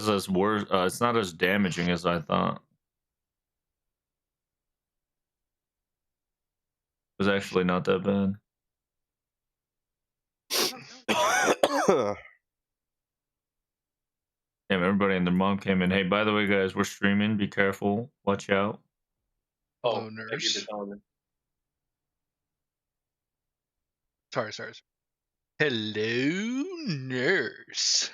as worse. It's not as damaging as I thought. It was actually not that bad. Damn, everybody and their mom came in. Hey, by the way, guys, we're streaming. Be careful. Watch out. Hello, nurse. Sorry. Hello, nurse.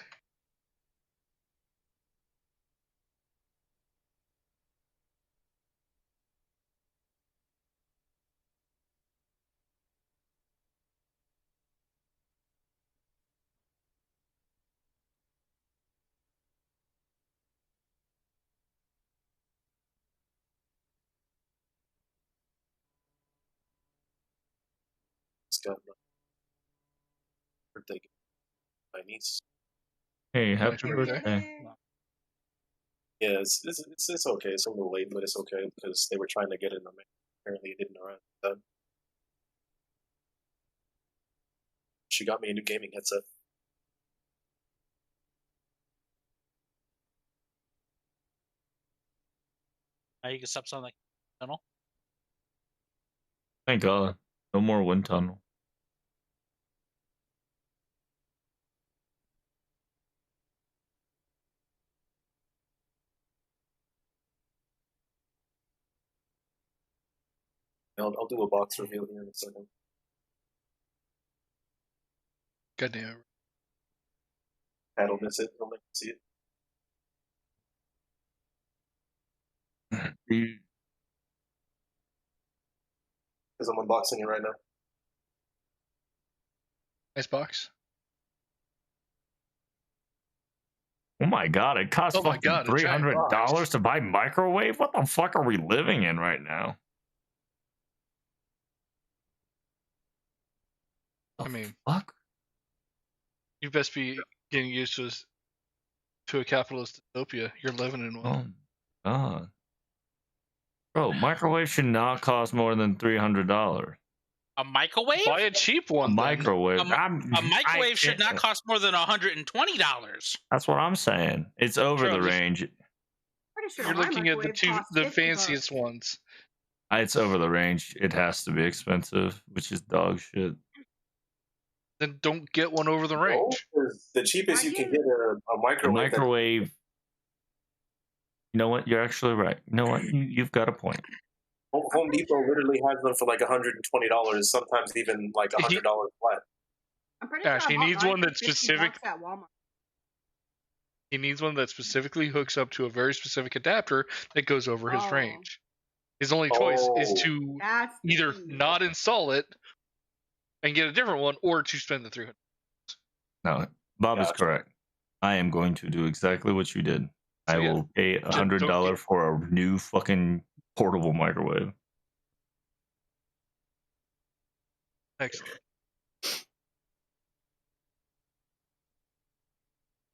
Birthday, my niece. Hey, happy Nice birthday. birthday. Yeah, it's okay. It's a little late, but it's okay because they were trying to get it in the mail. Apparently, it didn't arrive. Then she got me a new gaming headset. Now you can stop sounding like tunnel. Thank God. No more wind tunnel. I'll do a box reveal here in a second. Goddamn. Pat will miss it. He'll never see it. Because I'm unboxing it right now. Nice box. Oh my God! It costs Oh my fucking God, a giant $300 to buy microwave. What the fuck are we living in right now? I mean, fuck. You best be getting used to a capitalist dystopia. You're living in one. Oh God. Bro, microwave should not cost more than $300. A microwave? Buy a cheap one. A microwave. A microwave should not cost more than $120. That's what I'm saying. It's over the range. Pretty sure You're my looking at microwave the costs $50. fanciest ones. It's over the range. It has to be expensive, which is dog shit. Then don't get one over the range. The cheapest you can get a microwave. A microwave. You know what? You're actually right. You know what? You've got a point. Home Depot literally has them for like $120, sometimes even like $100 flat. I'm pretty Gosh, sure he I bought needs mine one for that's $50 specific. at Walmart. He needs one that specifically hooks up to a very specific adapter that goes over his range. His only choice is to either not install it and get a different one, or to spend the $300. No, Bob is correct. I am going to do exactly what you did. I will pay $100 for a new fucking portable microwave. Excellent.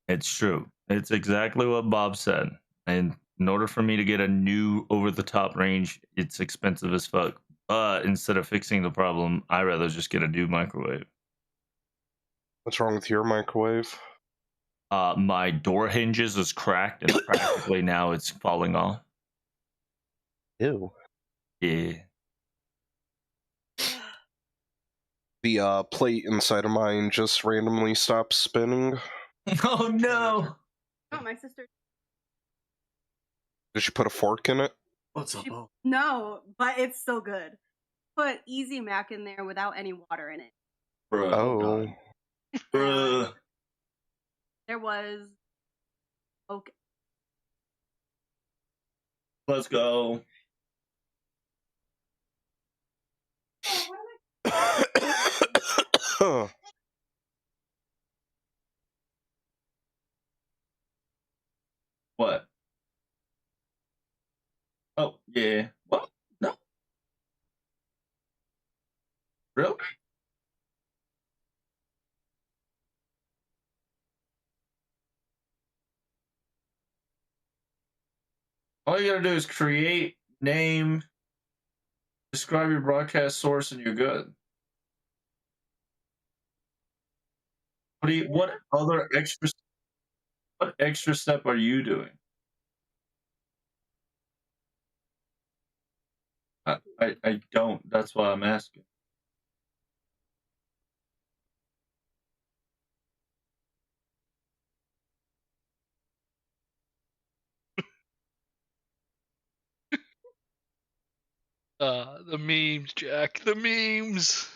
It's true. It's exactly what Bob said. And in order for me to get a new over-the-top range, it's expensive as fuck. But instead of fixing the problem, I'd rather just get a new microwave. What's wrong with your microwave? My door hinges is cracked, and practically now it's falling off. Ew. Yeah. The plate inside of mine just randomly stopped spinning. Oh no! Oh, my sister. Did you put a fork in it? What's up? No, but it's still good. Put Easy Mac in there without any water in it. Bruh. Oh. Bruh. There was. Okay. Let's go. What? Oh, yeah. What? No. Really? All you gotta do is create, name, describe your broadcast source, and you're good. What other extra What extra step are you doing? I don't. That's why I'm asking. The memes, Jack. The memes.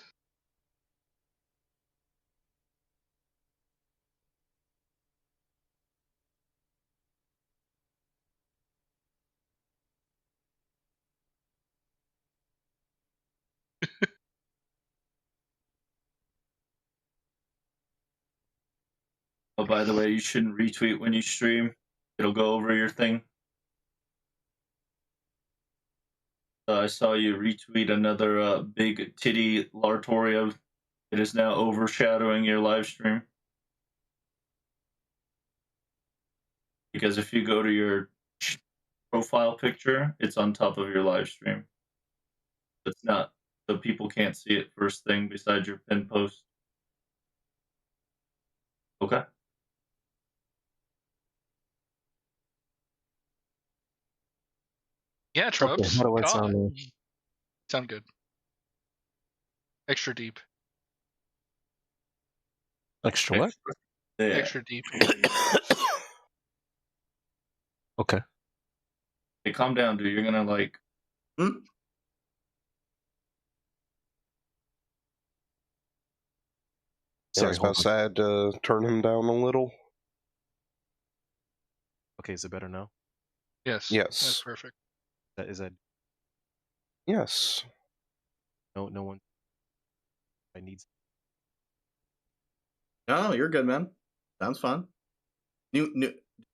Oh, by the way, you shouldn't retweet when you stream. It'll go over your thing. I saw you retweet another big titty Lartoria. It is now overshadowing your live stream. Because if you go to your profile picture, it's on top of your live stream. It's not, so people can't see it first thing besides your pin post. Okay. Yeah, Trubs. Okay, how do I sound now? Sound good. Extra deep. Extra what? Yeah. Extra deep. Okay. Hey, calm down, dude. You're gonna like. Yeah, I Sorry, was hold about to say I had to turn him down a little. Okay, is it better now? Yes. Yes. That's perfect. Is that Yes. no one? I need. No, you're good, man. Sounds fun. New,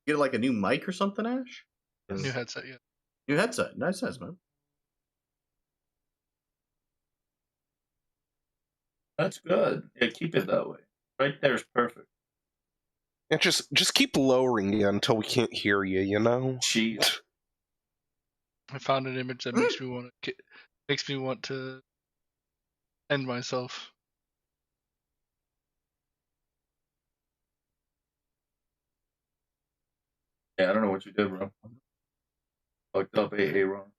get like a new mic or something, Ash? New headset, yeah. New headset. Nice, man. That's good. Yeah, keep it that way. Right there's perfect. Yeah, just keep lowering you until we can't hear you. You know. Jeez. I found an image that makes me want to end myself. Yeah, I don't know what you did, bro. Fucked up AA wrong.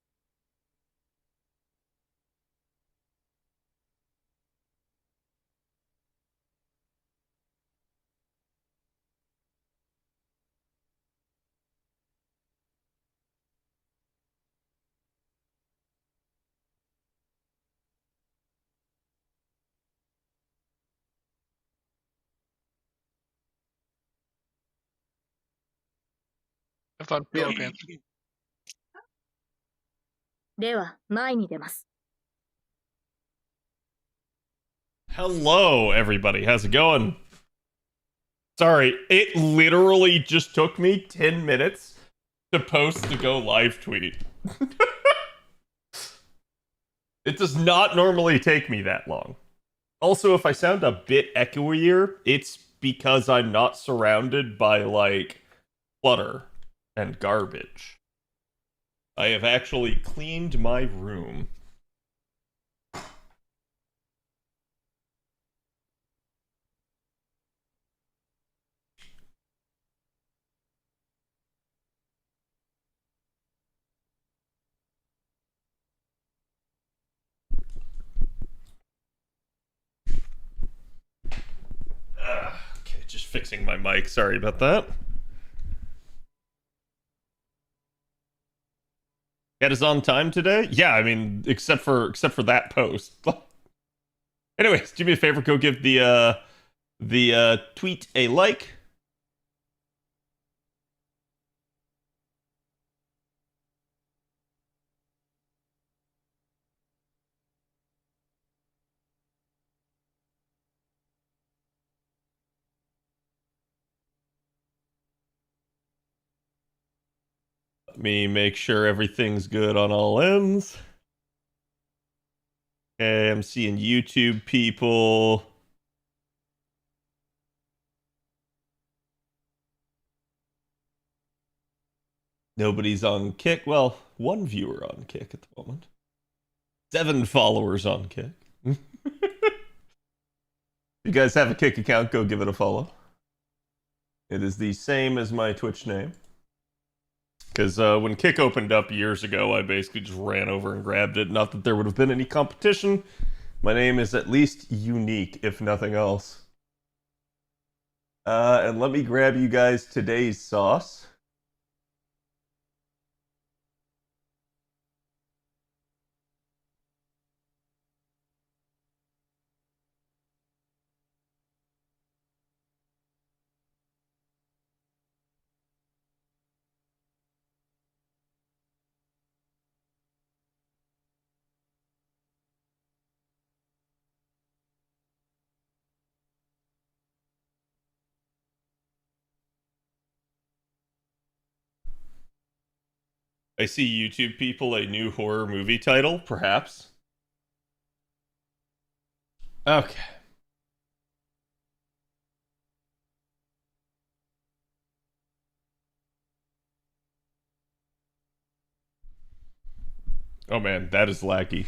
I thought Pillow Pants. では、前に出ます。 Hello, everybody. How's it going? Sorry, it literally just took me 10 minutes to post the go live tweet. It does not normally take me that long. Also, if I sound a bit echoier, it's because I'm not surrounded by, like, clutter and garbage. I have actually cleaned my room. Okay, just fixing my mic. Sorry about that. It is on time today? Yeah, I mean, except for that post. Anyways, do me a favor, go give the tweet a like. Let me make sure everything's good on all ends. Okay, I'm seeing YouTube people. Nobody's on Kick. Well, one viewer on Kick at the moment. 7 followers on Kick. If you guys have a Kick account, go give it a follow. It is the same as my Twitch name. Because when Kick opened up years ago, I basically just ran over and grabbed it. Not that there would have been any competition. My name is at least unique, if nothing else. And let me grab you guys today's sauce. I see YouTube people a new horror movie title, perhaps. Okay. Oh man, that is laggy.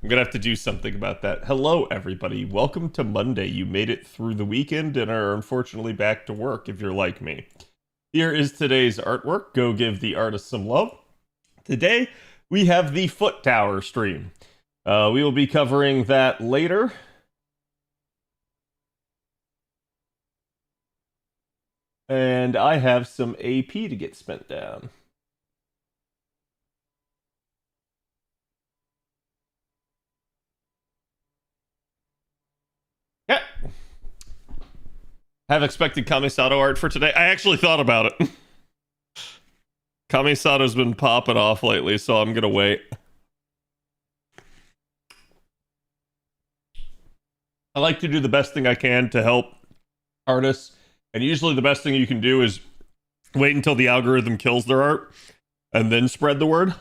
I'm gonna have to do something about that. Hello, everybody. Welcome to Monday. You made it through the weekend and are unfortunately back to work if you're like me. Here is today's artwork. Go give the artist some love. Today, we have the Foot Tower stream. We will be covering that later. And I have some AP to get spent down. Yeah. Have expected Kamisato art for today. I actually thought about it. Kamisato's been popping off lately, so I'm gonna wait. I like to do the best thing I can to help artists, and usually the best thing you can do is wait until the algorithm kills their art, and then spread the word.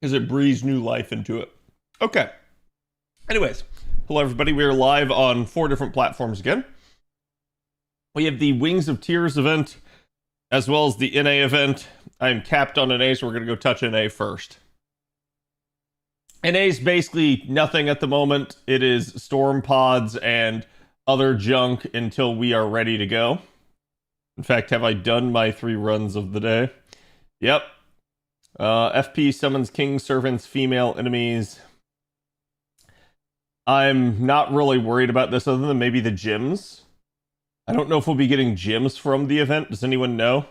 Because it breathes new life into it. Okay. Anyways, hello everybody. We are live on 4 different platforms again. We have the Wings of Tears event, as well as the NA event. I am capped on NA, so we're going to go touch NA first. NA is basically nothing at the moment. It is storm pods and other junk until we are ready to go. In fact, have I done my 3 runs of the day? Yep. FP summons king servants, female enemies. I'm not really worried about this other than maybe the gyms. I don't know if we'll be getting gyms from the event. Does anyone know?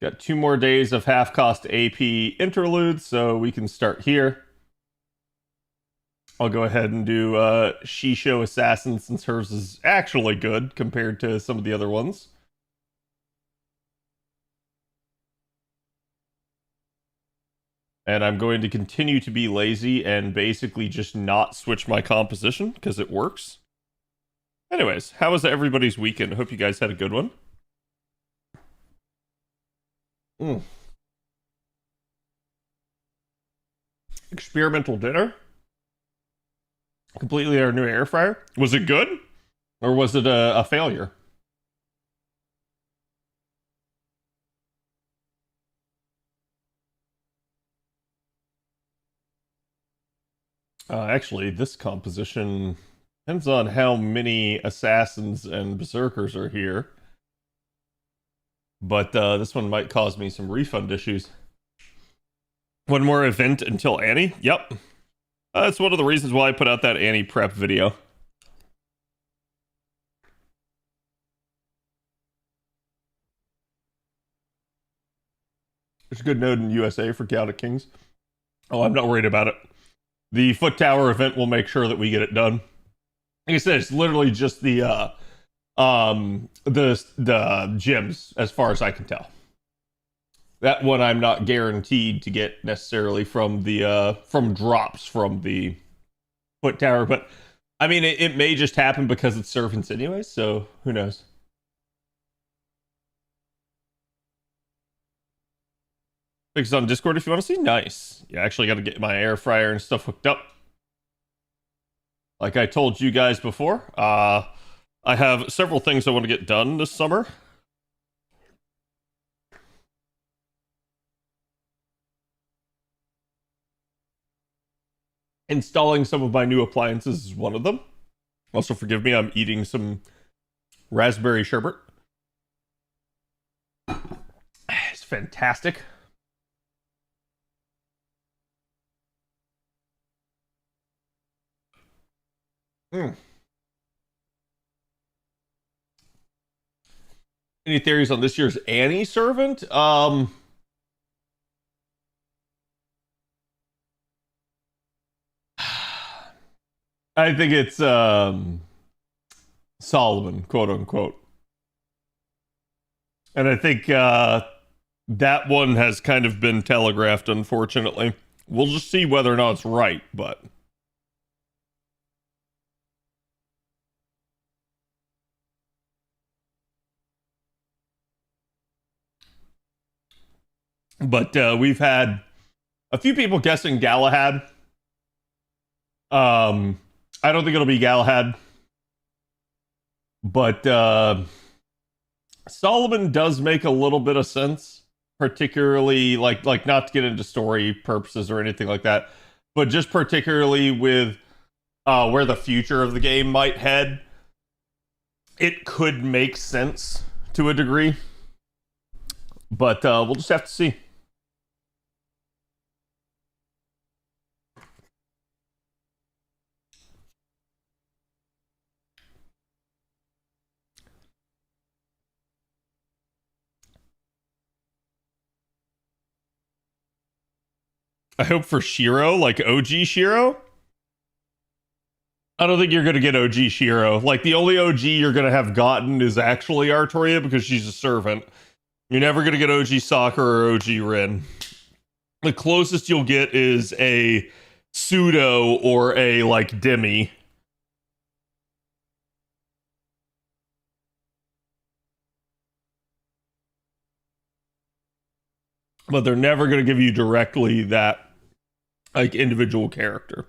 Got 2 more days of half-cost AP interludes, so we can start here. I'll go ahead and do Shisho Assassin since hers is actually good compared to some of the other ones. And I'm going to continue to be lazy and basically just not switch my composition because it works. Anyways, how was everybody's weekend? I hope you guys had a good one. Experimental dinner. Completely our new air fryer. Was it good? Or was it a failure? Actually, this composition depends on how many assassins and berserkers are here. But this one might cause me some refund issues. One more event until Annie? Yep. That's one of the reasons why I put out that Annie prep video. There's a good node in USA for Chaotic Kings. Oh, I'm not worried about it. The Foot Tower event will make sure that we get it done. Like I said, it's literally just the gyms, as far as I can tell. That one I'm not guaranteed to get necessarily from the from drops from the Foot Tower, but I mean it may just happen because it's servants anyway, so who knows. It's on Discord if you want to see. Nice. Yeah, I actually got to get my air fryer and stuff hooked up. Like I told you guys before, I have several things I want to get done this summer. Installing some of my new appliances is one of them. Also, forgive me, I'm eating some raspberry sherbet. It's fantastic. Any theories on this year's Annie servant? I think it's Solomon, quote unquote. And I think that one has kind of been telegraphed, unfortunately. We'll just see whether or not it's right, but... But we've had a few people guessing Galahad. I don't think it'll be Galahad. But Solomon does make a little bit of sense, particularly like not to get into story purposes or anything like that, but just particularly with where the future of the game might head. It could make sense to a degree, but we'll just have to see. I hope for Shiro, like OG Shiro. I don't think you're going to get OG Shiro. Like, the only OG you're going to have gotten is actually Artoria because she's a servant. You're never going to get OG Sakura or OG Rin. The closest you'll get is a pseudo or a, like, Demi. But they're never going to give you directly that, like, individual character.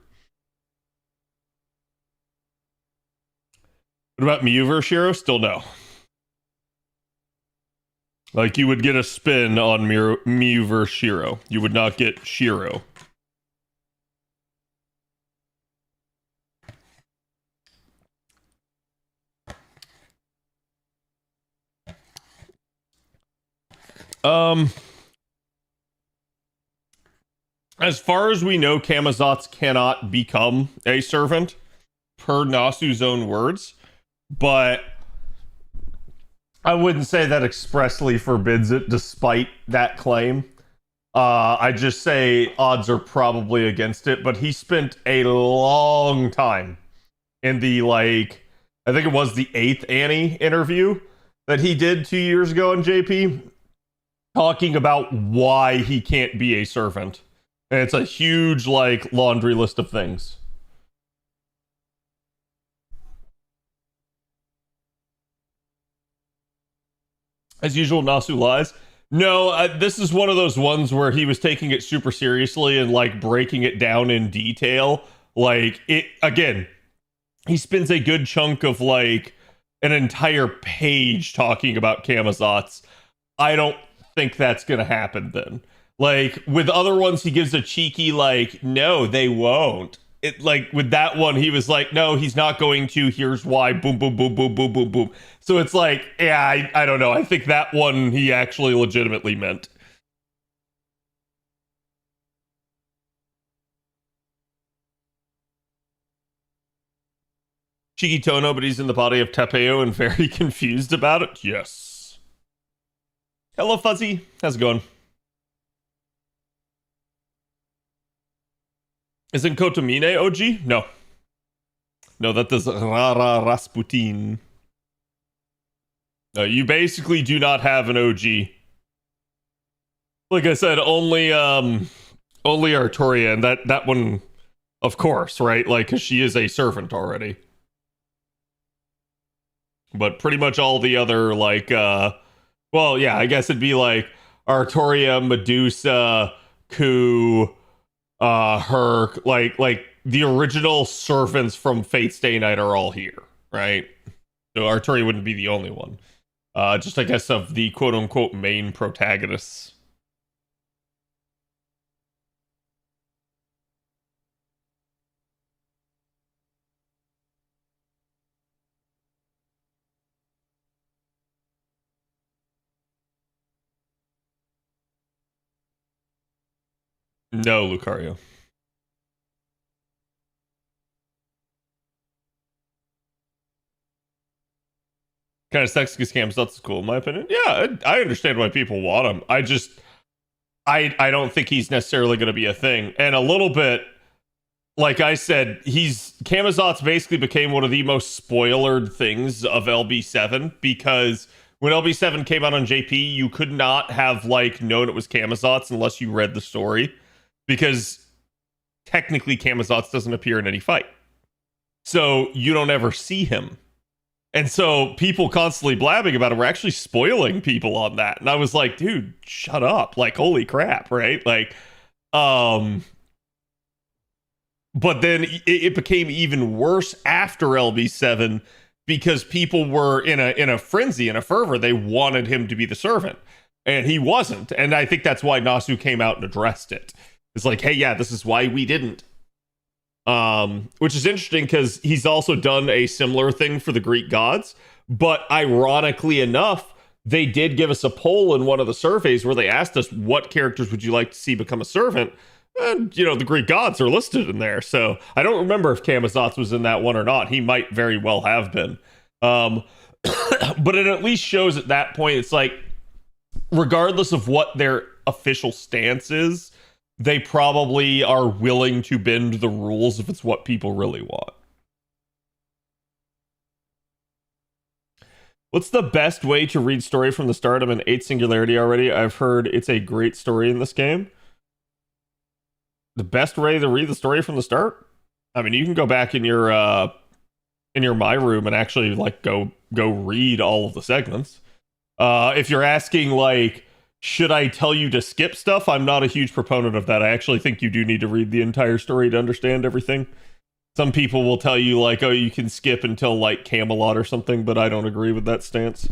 What about Mew versus Shiro? Still no. Like, you would get a spin on Mew versus Shiro. You would not get Shiro. As far as we know, Camazotz cannot become a servant, per Nasu's own words, but I wouldn't say that expressly forbids it, despite that claim. I just say odds are probably against it, but he spent a long time in the, like, I think it was the 8th Annie interview that he did 2 years ago on JP, talking about why he can't be a servant. And it's a huge, like, laundry list of things. As usual, Nasu lies. No, this is one of those ones where he was taking it super seriously and, like, breaking it down in detail. Like, it, again, he spends a good chunk of, like, an entire page talking about Camazotz. I don't think that's gonna happen then. Like, with other ones, he gives a cheeky, like, no, they won't. It, like, with that one, he was like, no, he's not going to. Here's why. Boom, boom, boom, boom, boom, boom, boom. So it's like, yeah, I don't know. I think that one he actually legitimately meant. Cheeky Tono, but he's in the body of Tapeo and very confused about it. Yes. Hello, Fuzzy. How's it going? Isn't Kotomine OG? No. No, that is Rara Rasputin. No, you basically do not have an OG. Like I said, only Artoria, and that one, of course, right? Like, because she is a servant already. But pretty much all the other, like, well, yeah, I guess it'd be like Artoria, Medusa, Ku, Herc, like the original servants from Fate Stay Night are all here, right? So Arturi wouldn't be the only one. Just, I guess, of the quote-unquote main protagonists. No, Lucario. Kind of sucks because Cam's cool, in my opinion. Yeah, I understand why people want him. I don't think he's necessarily going to be a thing. And a little bit, like I said, Camazotz basically became one of the most spoilered things of LB7 because when LB7 came out on JP, you could not have like known it was Camazotz unless you read the story because technically Camazotz doesn't appear in any fight. So you don't ever see him. And so people constantly blabbing about it were actually spoiling people on that. And I was like, dude, shut up. Like, holy crap, right? Like, but then it became even worse after LB7 because people were in a frenzy, in a fervor. They wanted him to be the servant. And he wasn't. And I think that's why Nasu came out and addressed it. It's like, hey, yeah, this is why we didn't. Which is interesting because he's also done a similar thing for the Greek gods, but ironically enough, they did give us a poll in one of the surveys where they asked us what characters would you like to see become a servant, and the Greek gods are listed in there. So I don't remember if Camazotz was in that one or not. He might very well have been, but it at least shows at that point it's like, regardless of what their official stance is, they probably are willing to bend the rules if it's what people really want. What's the best way to read story from the start? I'm in 8 Singularity already. I've heard it's a great story in this game. The best way to read the story from the start? I mean, you can go back in your My Room and actually like go read all of the segments. If you're asking like, should I tell you to skip stuff? I'm not a huge proponent of that. I actually think you do need to read the entire story to understand everything. Some people will tell you like, oh, you can skip until like Camelot or something, but I don't agree with that stance.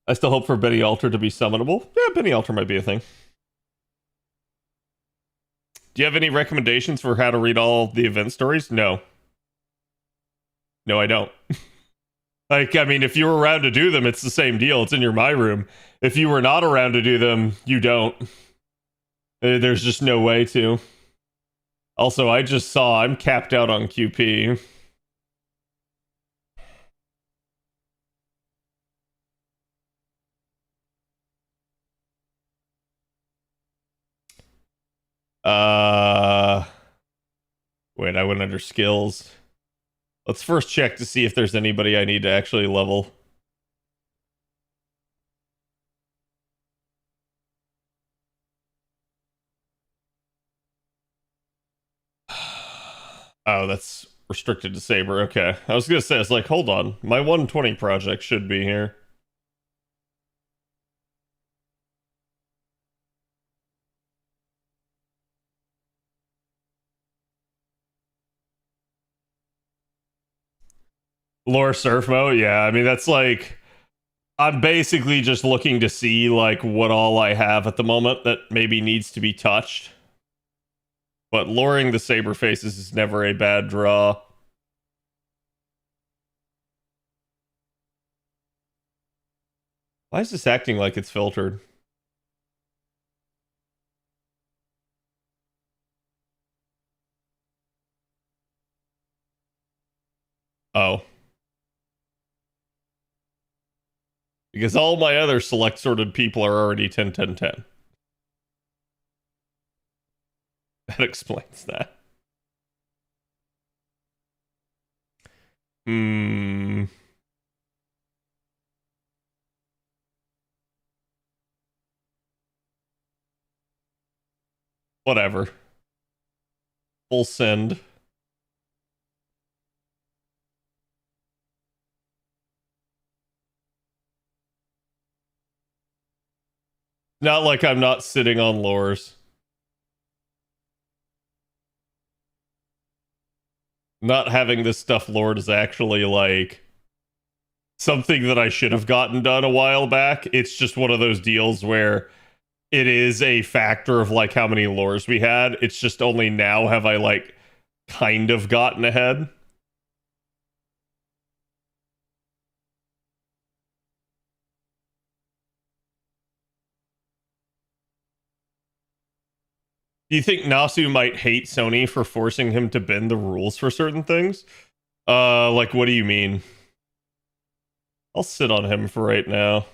I still hope for Benny Alter to be summonable. Yeah, Benny Alter might be a thing. Do you have any recommendations for how to read all the event stories? No. No, I don't. Like, I mean, if you were around to do them, it's the same deal. It's in your My Room. If you were not around to do them, you don't. There's just no way to. Also, I just saw I'm capped out on QP. Wait, I went under skills. Let's first check to see if there's anybody I need to actually level. Oh, that's restricted to Saber. Okay. I was gonna say, I was like, hold on. My 120 project should be here. Lore surf mode? Yeah, I mean, that's like... I'm basically just looking to see, like, what all I have at the moment that maybe needs to be touched. But luring the Saber Faces is never a bad draw. Why is this acting like it's filtered? Oh. Because all my other select sorted people are already 10, 10, 10. That explains that. Whatever. Full send. Not like I'm not sitting on lores. Not having this stuff lored is actually like something that I should have gotten done a while back. It's just one of those deals where it is a factor of like how many lores we had. It's just only now have I like kind of gotten ahead. Do you think Nasu might hate Sony for forcing him to bend the rules for certain things? Like, what do you mean? I'll sit on him for right now.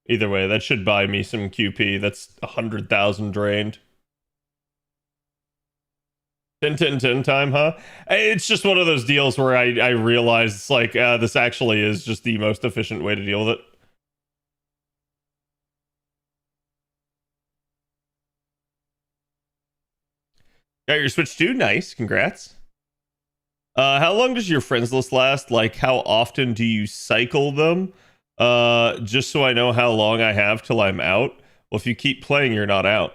Either way, that should buy me some QP. That's 100,000 drained. 10 time, huh? It's just one of those deals where I realize it's like, this actually is just the most efficient way to deal with it. Got your Switch 2? Nice, congrats. How long does your friends list last? Like, how often do you cycle them? Just so I know how long I have till I'm out. Well, if you keep playing, you're not out.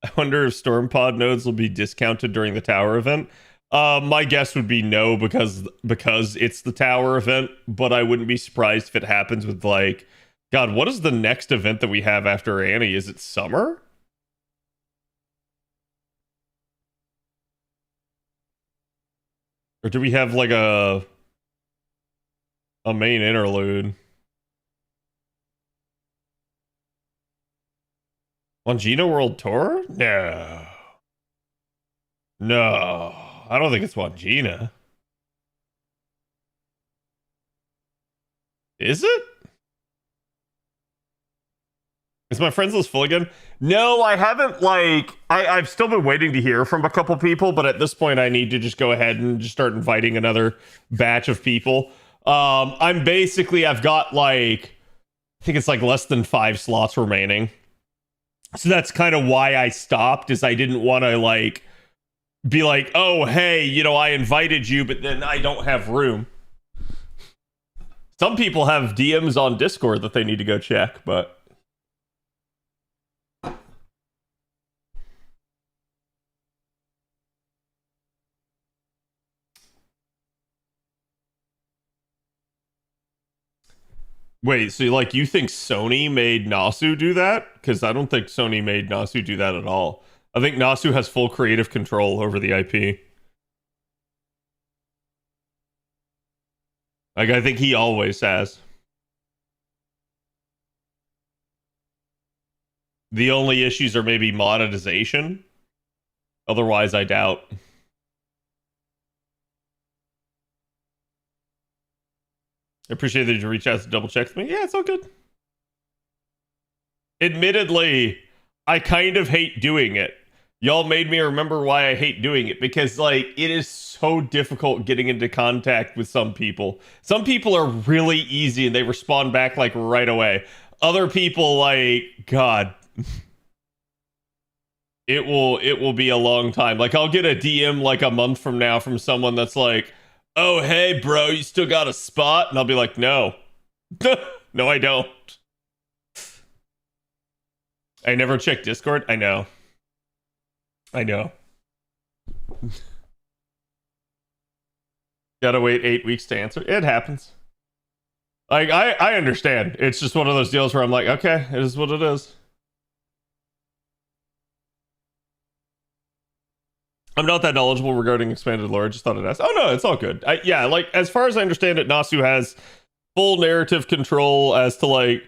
I wonder if Storm Pod nodes will be discounted during the tower event. My guess would be no, because it's the tower event, but I wouldn't be surprised if it happens with, like, God, what is the next event that we have after Annie? Is it summer? Or do we have like a main interlude? Wangina World Tour? No. No. I don't think it's Wangina. Is it? Is my friends list full again? No, I haven't, like... I've still been waiting to hear from a couple people, but at this point I need to just go ahead and just start inviting another batch of people. I've got, like... I think it's, like, less than 5 slots remaining. So that's kind of why I stopped, is I didn't want to, like... be like, oh, hey, you know, I invited you, but then I don't have room. Some people have DMs on Discord that they need to go check, but... Wait, so like you think Sony made Nasu do that? Because I don't think Sony made Nasu do that at all. I think Nasu has full creative control over the IP. Like, I think he always has. The only issues are maybe monetization. Otherwise, I doubt. I appreciate that you reach out to double check with me. Yeah, it's all good. Admittedly, I kind of hate doing it. Y'all made me remember why I hate doing it, because, like, it is so difficult getting into contact with some people. Some people are really easy and they respond back, like, right away. Other people, like, God, it will be a long time. Like, I'll get a DM, like, a month from now from someone that's like, oh, hey, bro, you still got a spot? And I'll be like, no. No, I don't. I never check Discord. I know. Gotta wait 8 weeks to answer. It happens. Like, I understand. It's just one of those deals where I'm like, okay, it is what it is. I'm not that knowledgeable regarding expanded lore. I just thought I'd ask. Oh, no, it's all good. Yeah, like, as far as I understand it, Nasu has full narrative control as to, like,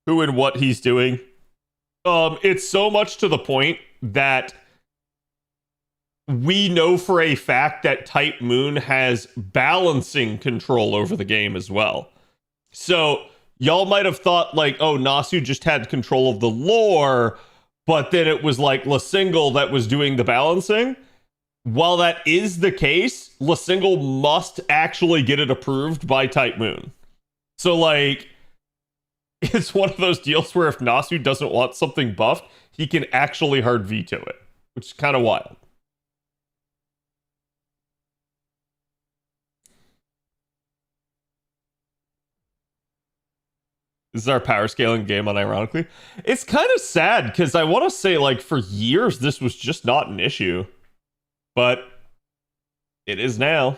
who and what he's doing. It's so much to the point that we know for a fact that Type Moon has balancing control over the game as well. So, y'all might have thought, like, oh, Nasu just had control of the lore, but then it was, like, Lasingle that was doing the balancing. While that is the case, Lasingle must actually get it approved by Type Moon. So, like, it's one of those deals where if Nasu doesn't want something buffed, he can actually hard veto it, which is kind of wild. This is our power scaling game unironically. It's kind of sad because I want to say, like, for years this was just not an issue. But it is now.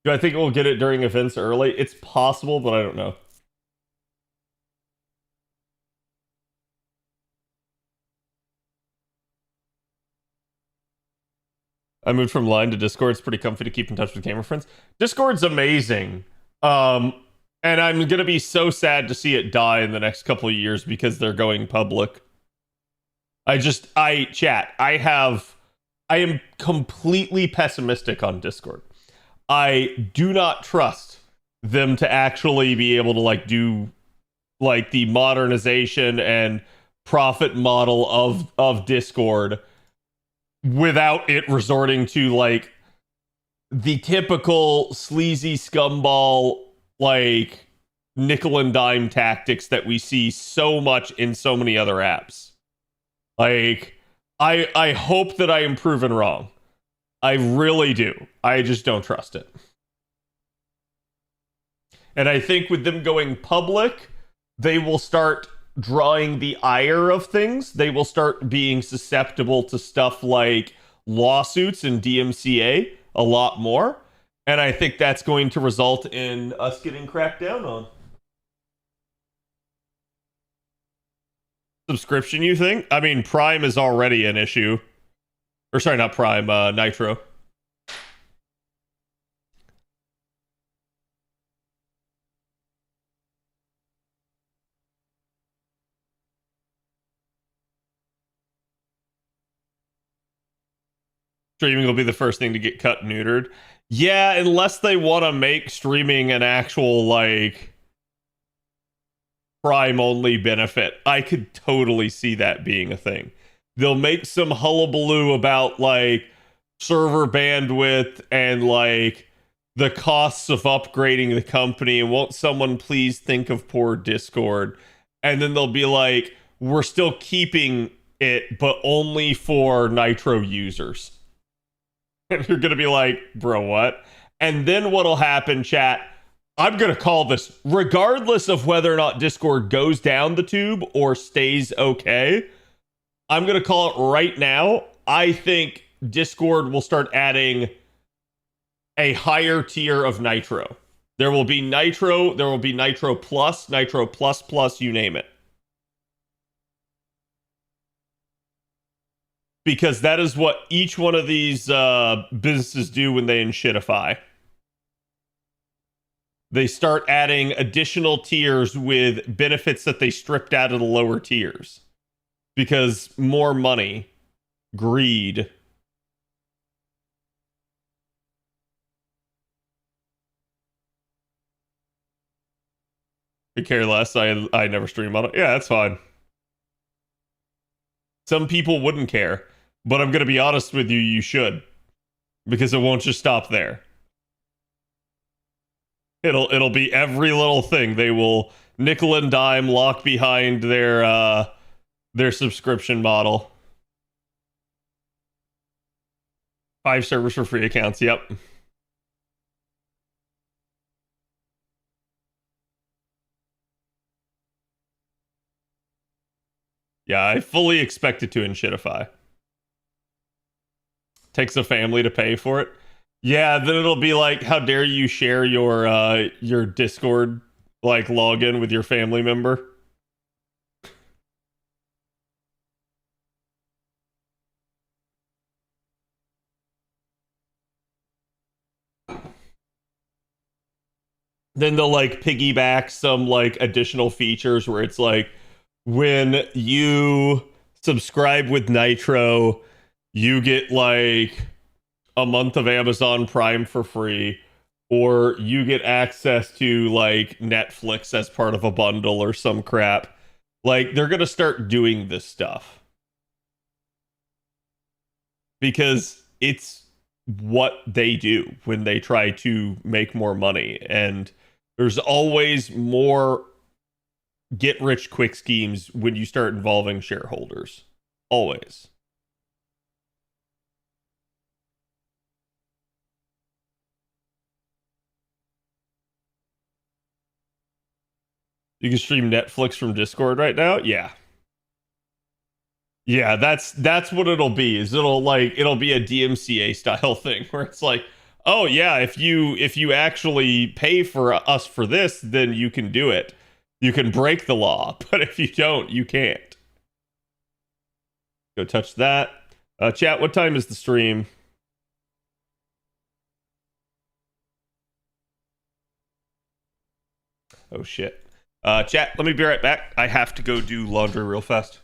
Do I think we'll get it during events early? It's possible, but I don't know. I moved from Line to Discord. It's pretty comfy to keep in touch with gamer friends. Discord's amazing. And I'm gonna be so sad to see it die in the next couple of years because they're going public. I am completely pessimistic on Discord. I do not trust them to actually be able to like do like the modernization and profit model of Discord without it resorting to like the typical sleazy scumball like nickel and dime tactics that we see so much in so many other apps. Like I hope that I am proven wrong. I really do. I just don't trust it. And I think with them going public, they will start drawing the ire of things. They will start being susceptible to stuff like lawsuits and DMCA a lot more. And I think that's going to result in us getting cracked down on. Subscription, you think? I mean, Prime is already an issue. Or sorry, not Prime, Nitro. Streaming will be the first thing to get cut and neutered. Yeah, unless they want to make streaming an actual, like, Prime-only benefit. I could totally see that being a thing. They'll make some hullabaloo about, like, server bandwidth and, like, the costs of upgrading the company, and won't someone please think of poor Discord? And then they'll be like, we're still keeping it, but only for Nitro users. And you're going to be like, bro, what? And then what'll happen, chat, I'm going to call this, regardless of whether or not Discord goes down the tube or stays okay, I'm going to call it right now. I think Discord will start adding a higher tier of Nitro. There will be Nitro, there will be Nitro Plus, Nitro Plus Plus, you name it. Because that is what each one of these businesses do when they inshitify. They start adding additional tiers with benefits that they stripped out of the lower tiers. Because more money, greed. Could care less. I never stream on it. Yeah, that's fine. Some people wouldn't care, but I'm gonna be honest with you, you should, because it won't just stop there. It'll be every little thing. They will nickel and dime lock behind their subscription model. 5 servers for free accounts. Yep. Yeah, I fully expect it to inshitify. Takes a family to pay for it. Yeah, then it'll be like, how dare you share your Discord like login with your family member? Then they'll like piggyback some like additional features where it's like, when you subscribe with Nitro, you get like a month of Amazon Prime for free, or you get access to like Netflix as part of a bundle or some crap. Like, they're gonna start doing this stuff because it's what they do when they try to make more money, and there's always more get rich quick schemes when you start involving shareholders. Always. You can stream Netflix from Discord right now? Yeah. Yeah, that's what it'll be. Is it'll be a DMCA style thing where it's like, oh yeah, if you actually pay for us for this, then you can do it. You can break the law, but if you don't, you can't. Go touch that. Chat, what time is the stream? Oh shit. Chat, let me be right back. I have to go do laundry real fast.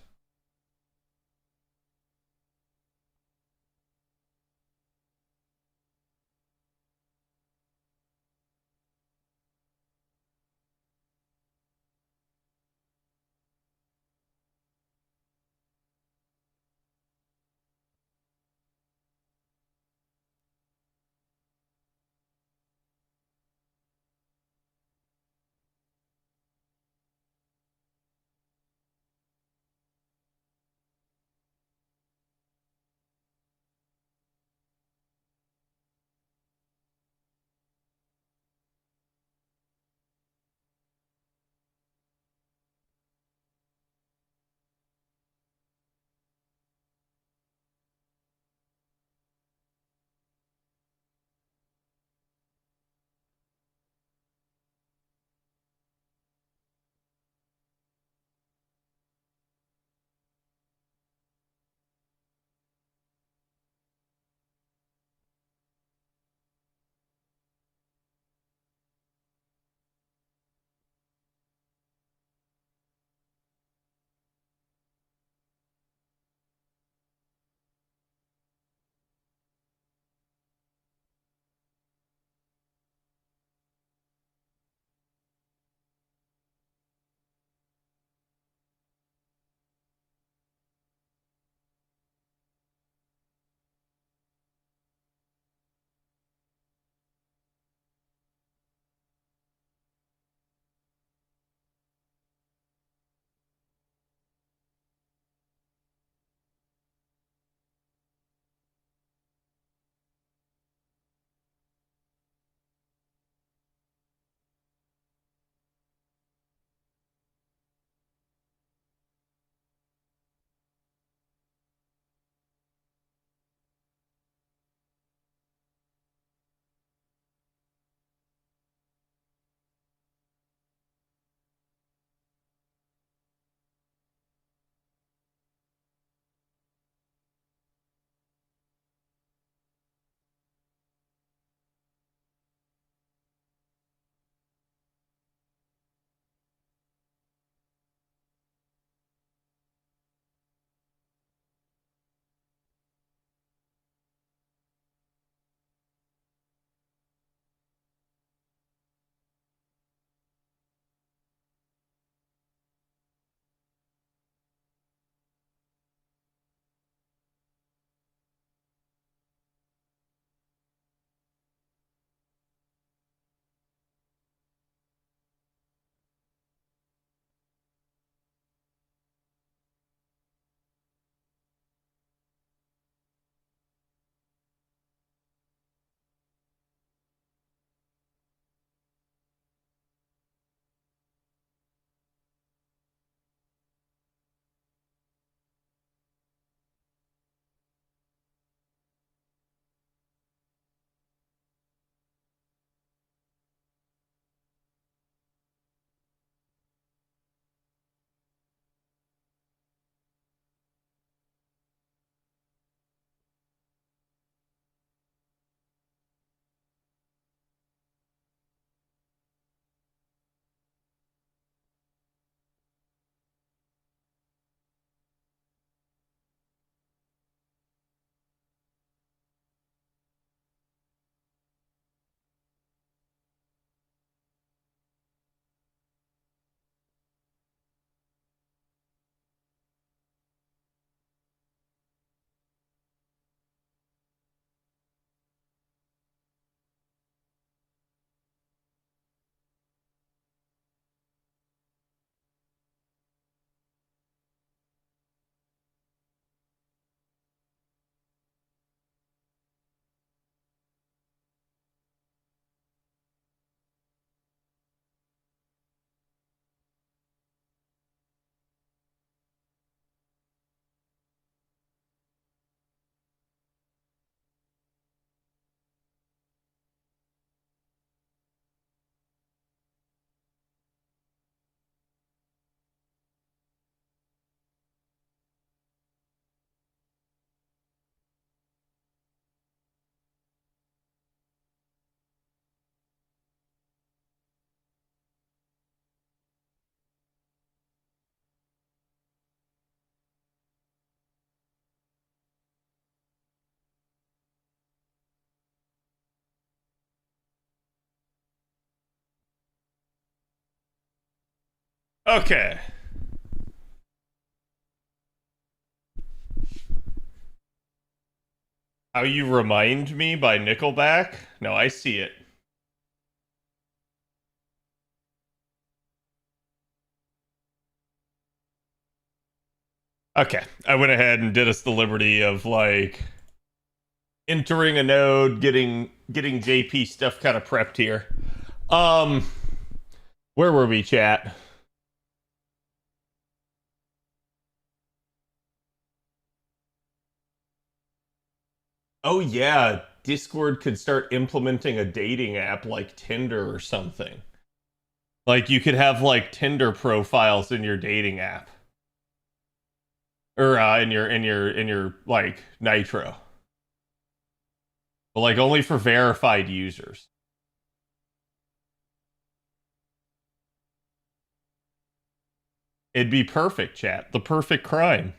Okay. How You Remind Me by Nickelback? No, I see it. Okay, I went ahead and did us the liberty of like entering a node, getting JP stuff kind of prepped here. Where were we, chat? Oh yeah, Discord could start implementing a dating app like Tinder or something. Like you could have like Tinder profiles in your dating app. Or in your like Nitro. But like only for verified users. It'd be perfect, chat. The perfect crime.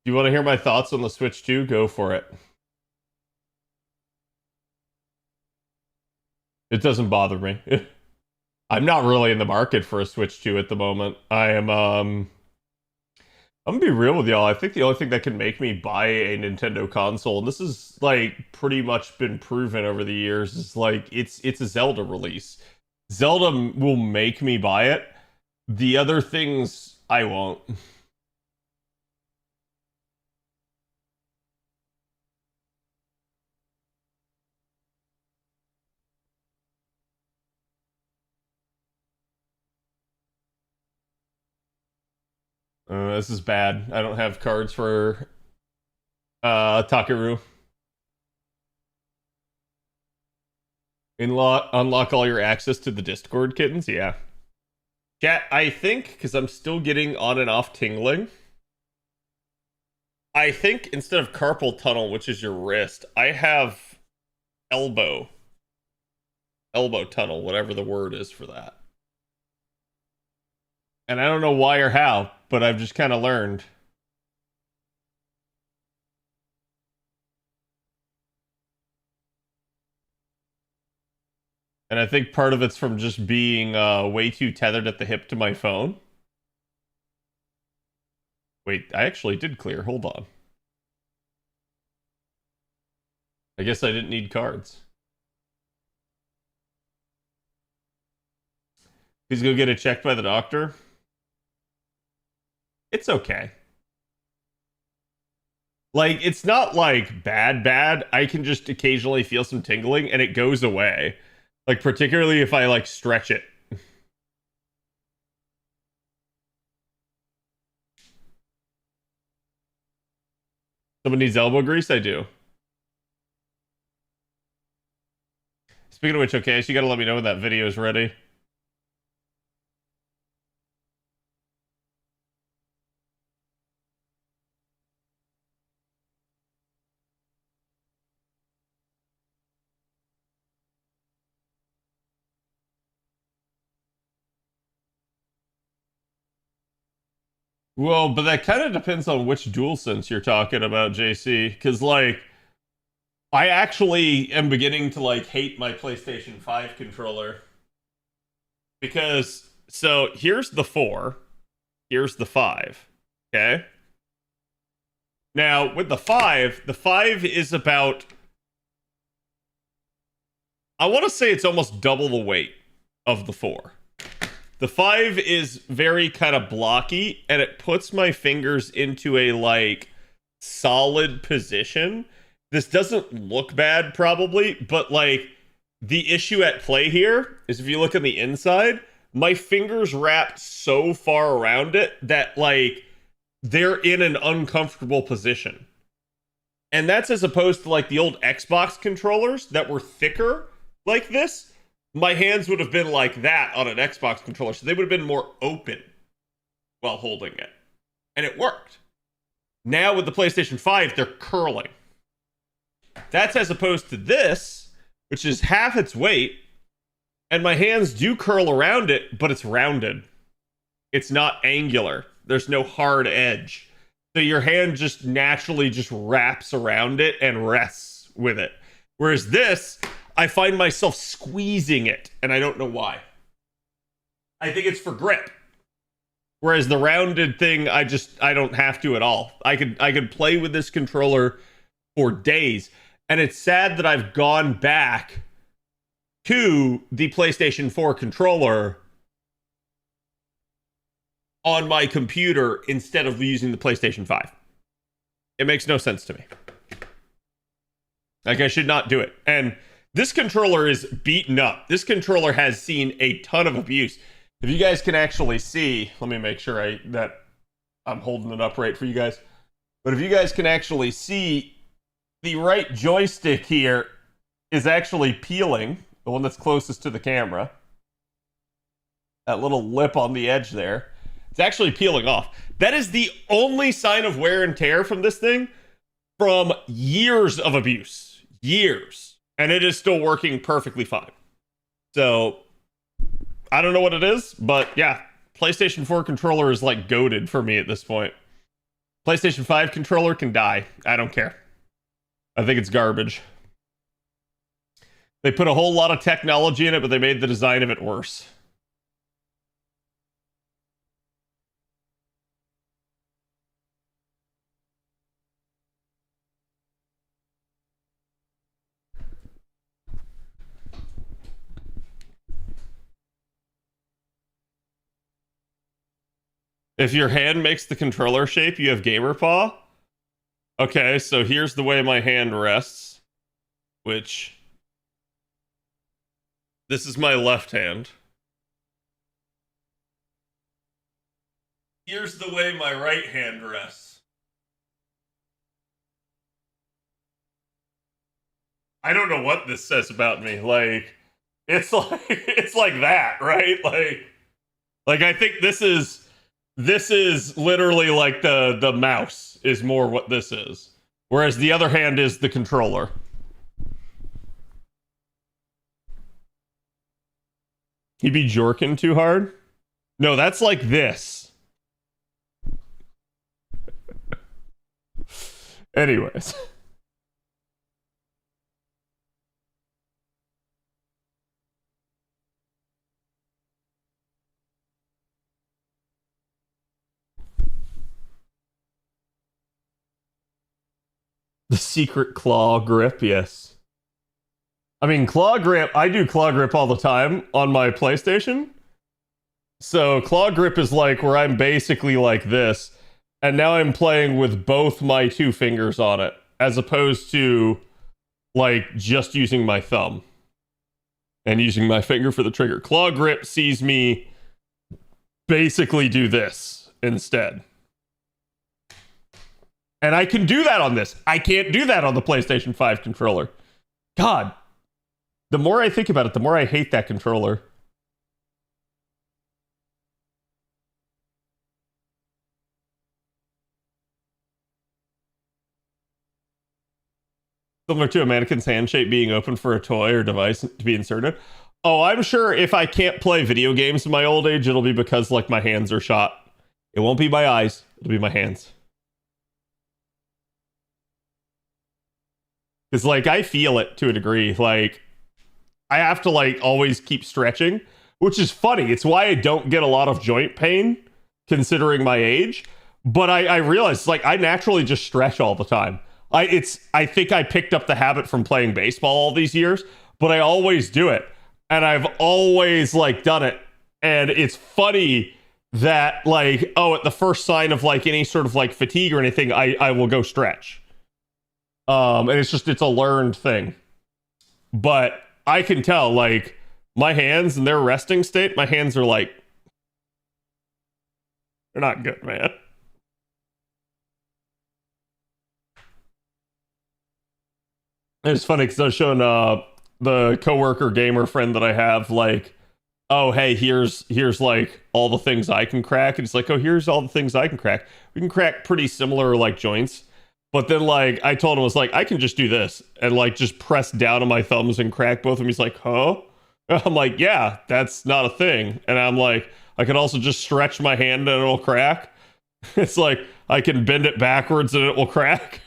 Do you want to hear my thoughts on the Switch 2? Go for it. It doesn't bother me. I'm not really in the market for a Switch 2 at the moment. I'm gonna be real with y'all. I think the only thing that can make me buy a Nintendo console, and this is like pretty much been proven over the years, is like it's a Zelda release. Zelda will make me buy it. The other things I won't. This is bad. I don't have cards for Takeru. Unlock all your access to the Discord, kittens? Yeah. Chat, I think, because I'm still getting on and off tingling, I think instead of carpal tunnel, which is your wrist, I have elbow tunnel, whatever the word is for that. And I don't know why or how, but I've just kind of learned. And I think part of it's from just being way too tethered at the hip to my phone. Wait, I actually did clear. Hold on. I guess I didn't need cards. Please go get it checked by the doctor. It's okay. Like, it's not like bad. I can just occasionally feel some tingling and it goes away. Like, particularly if I like stretch it. Someone needs elbow grease? I do. Speaking of which, okay, so you gotta let me know when that video is ready. Well, but that kind of depends on which DualSense you're talking about, JC. Because, like, I actually am beginning to, like, hate my PlayStation 5 controller. Because, so, here's the 4. Here's the 5. Okay? Now, with the 5 is about... I want to say it's almost double the weight of the 4. The 5 is very kind of blocky, and it puts my fingers into a, like, solid position. This doesn't look bad, probably, but, like, the issue at play here is if you look on the inside, my fingers wrapped so far around it that, like, they're in an uncomfortable position. And that's as opposed to, like, the old Xbox controllers that were thicker like this. My hands would have been like that on an Xbox controller, so they would have been more open while holding it. And it worked. Now with the PlayStation 5, they're curling. That's as opposed to this, which is half its weight, and my hands do curl around it, but it's rounded. It's not angular. There's no hard edge. So your hand just naturally just wraps around it and rests with it. Whereas this... I find myself squeezing it, and I don't know why. I think it's for grip. Whereas the rounded thing, I don't have to at all. I could play with this controller for days. And it's sad that I've gone back to the PlayStation 4 controller on my computer instead of using the PlayStation 5. It makes no sense to me. Like, I should not do it. And this controller is beaten up. This controller has seen a ton of abuse. If you guys can actually see, let me make sure that I'm holding it up right for you guys. But if you guys can actually see, the right joystick here is actually peeling, the one that's closest to the camera. That little lip on the edge there. It's actually peeling off. That is the only sign of wear and tear from this thing from years of abuse. Years. And it is still working perfectly fine. So, I don't know what it is, but yeah, PlayStation 4 controller is like goated for me at this point. PlayStation 5 controller can die. I don't care. I think it's garbage. They put a whole lot of technology in it, but they made the design of it worse. If your hand makes the controller shape, you have gamer paw. Okay, so here's the way my hand rests, which this is my left hand. Here's the way my right hand rests. I don't know what this says about me. Like, it's like that, right? Like I think this is literally like the mouse is more what this is. Whereas the other hand is the controller. He be jorking too hard? No, that's like this. Anyways. The secret claw grip, yes. I mean, claw grip, I do claw grip all the time on my PlayStation. So claw grip is like where I'm basically like this. And now I'm playing with both my two fingers on it, as opposed to like just using my thumb and using my finger for the trigger. Claw grip sees me basically do this instead. And I can do that on this. I can't do that on the PlayStation 5 controller. God. The more I think about it, the more I hate that controller. Similar to a mannequin's hand shape being open for a toy or device to be inserted. Oh, I'm sure if I can't play video games in my old age, it'll be because like my hands are shot. It won't be my eyes. It'll be my hands. Because, like, I feel it to a degree. Like, I have to, like, always keep stretching, which is funny. It's why I don't get a lot of joint pain, considering my age. But I realize, like, I naturally just stretch all the time. I think I picked up the habit from playing baseball all these years, but I always do it. And I've always, like, done it. And it's funny that, like, oh, at the first sign of, like, any sort of, like, fatigue or anything, I will go stretch. And it's a learned thing. But I can tell, like, my hands in their resting state, my hands are like, they're not good, man. It's funny because I was showing the coworker gamer friend that I have, like, oh, hey, here's like all the things I can crack. And it's like, oh, here's all the things I can crack. We can crack pretty similar, like, joints. But then, like, I told him, I was like, I can just do this and, like, just press down on my thumbs and crack both of them. He's like, huh? I'm like, yeah, that's not a thing. And I'm like, I can also just stretch my hand and it'll crack. It's like, I can bend it backwards and it will crack.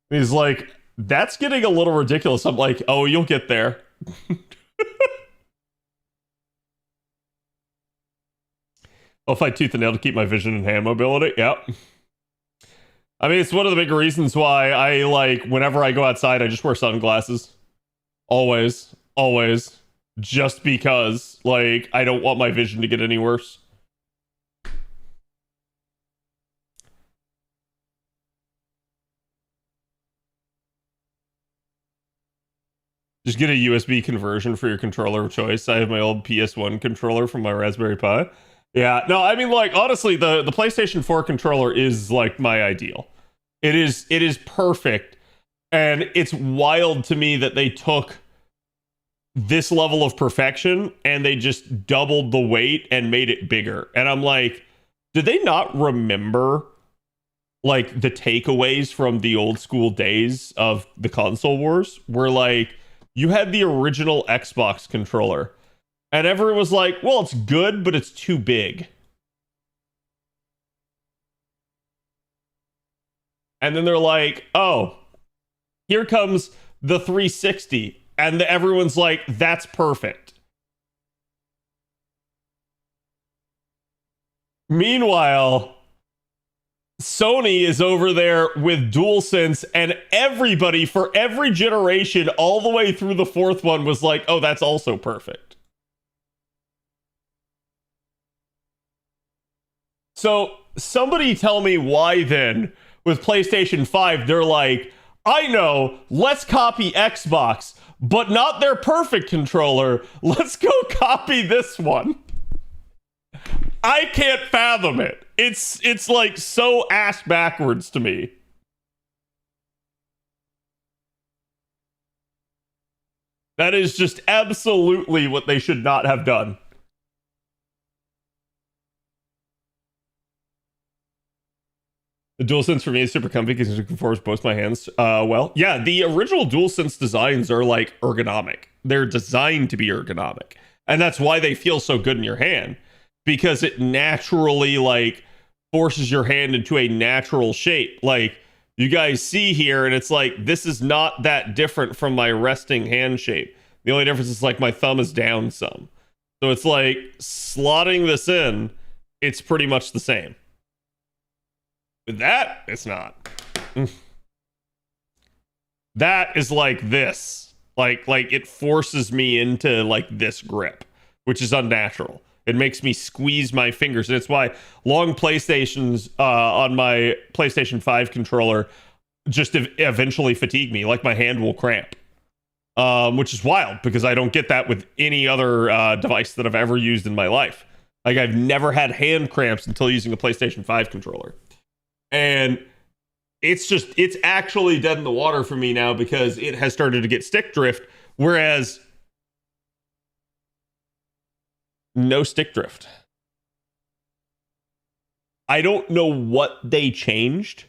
He's like, that's getting a little ridiculous. I'm like, oh, you'll get there. I'll fight tooth and nail to keep my vision and hand mobility. Yep. I mean, it's one of the big reasons why I like whenever I go outside, I just wear sunglasses. Always. Always. Just because, like, I don't want my vision to get any worse. Just get a USB conversion for your controller of choice. I have my old PS1 controller from my Raspberry Pi. Yeah, no, I mean, like, honestly, the PlayStation 4 controller is, like, my ideal. It is perfect. And it's wild to me that they took this level of perfection and they just doubled the weight and made it bigger. And I'm like, did they not remember, like, the takeaways from the old school days of the console wars? Where, like, you had the original Xbox controller, and everyone was like, well, it's good, but it's too big. And then they're like, oh, here comes the 360. And everyone's like, that's perfect. Meanwhile, Sony is over there with DualSense, and everybody for every generation all the way through the fourth one was like, oh, that's also perfect. So somebody tell me why then with PlayStation 5 they're like, I know, let's copy Xbox, but not their perfect controller. Let's go copy this one. I can't fathom it. It's like so ass backwards to me. That is just absolutely what they should not have done. The DualSense for me is super comfy because it conforms both my hands. Well, yeah, the original DualSense designs are like ergonomic. They're designed to be ergonomic. And that's why they feel so good in your hand. Because it naturally like forces your hand into a natural shape. Like you guys see here, and it's like, this is not that different from my resting hand shape. The only difference is like my thumb is down some. So it's like slotting this in, it's pretty much the same. With that, it's not. That is like this. Like it forces me into like this grip, which is unnatural. It makes me squeeze my fingers. And it's why long PlayStations on my PlayStation 5 controller just eventually fatigue me. Like my hand will cramp. Which is wild because I don't get that with any other device that I've ever used in my life. Like I've never had hand cramps until using a PlayStation 5 controller. And it's actually dead in the water for me now because it has started to get stick drift. Whereas no stick drift. I don't know what they changed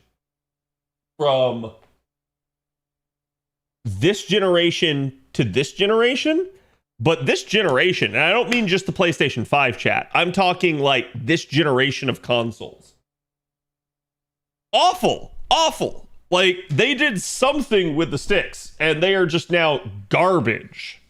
from this generation to this generation, but this generation, and I don't mean just the PlayStation 5 chat, I'm talking like this generation of consoles. Awful. Like they did something with the sticks and they are just now garbage.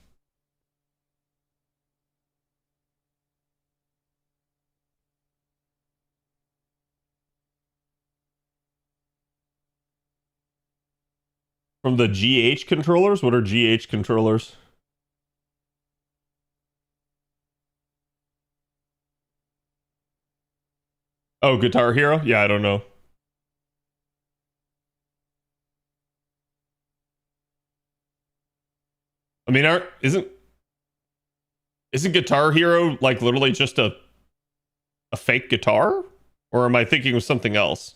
From the GH controllers? What are GH controllers? Oh, Guitar Hero? Yeah, I don't know. I mean, isn't Guitar Hero like literally just a fake guitar? Or am I thinking of something else?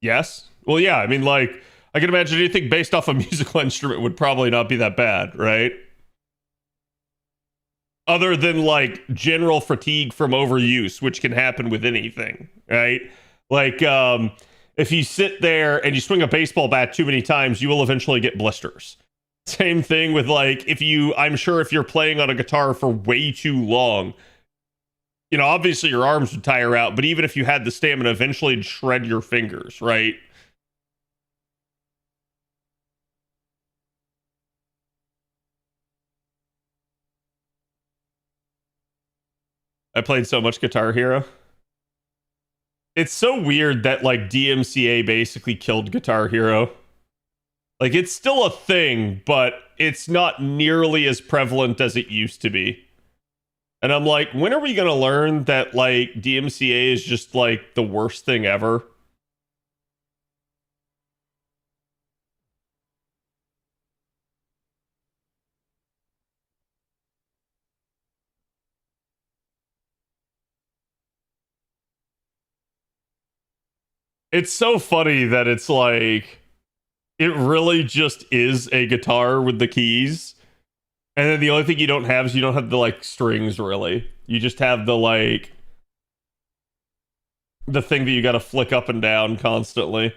Yes. Well, yeah. I mean, like, I can imagine anything based off a musical instrument would probably not be that bad, right? Other than, like, general fatigue from overuse, which can happen with anything, right? Like, if you sit there and you swing a baseball bat too many times, you will eventually get blisters. Same thing with, like, I'm sure if you're playing on a guitar for way too long, you know, obviously your arms would tire out, but even if you had the stamina, eventually it'd shred your fingers, right? I played so much Guitar Hero. It's so weird that like DMCA basically killed Guitar Hero. Like it's still a thing, but it's not nearly as prevalent as it used to be. And I'm like, when are we going to learn that like DMCA is just like the worst thing ever? It's so funny that it's like it really just is a guitar with the keys. And then the only thing you don't have is you don't have the like strings really. You just have the like the thing that you got to flick up and down constantly.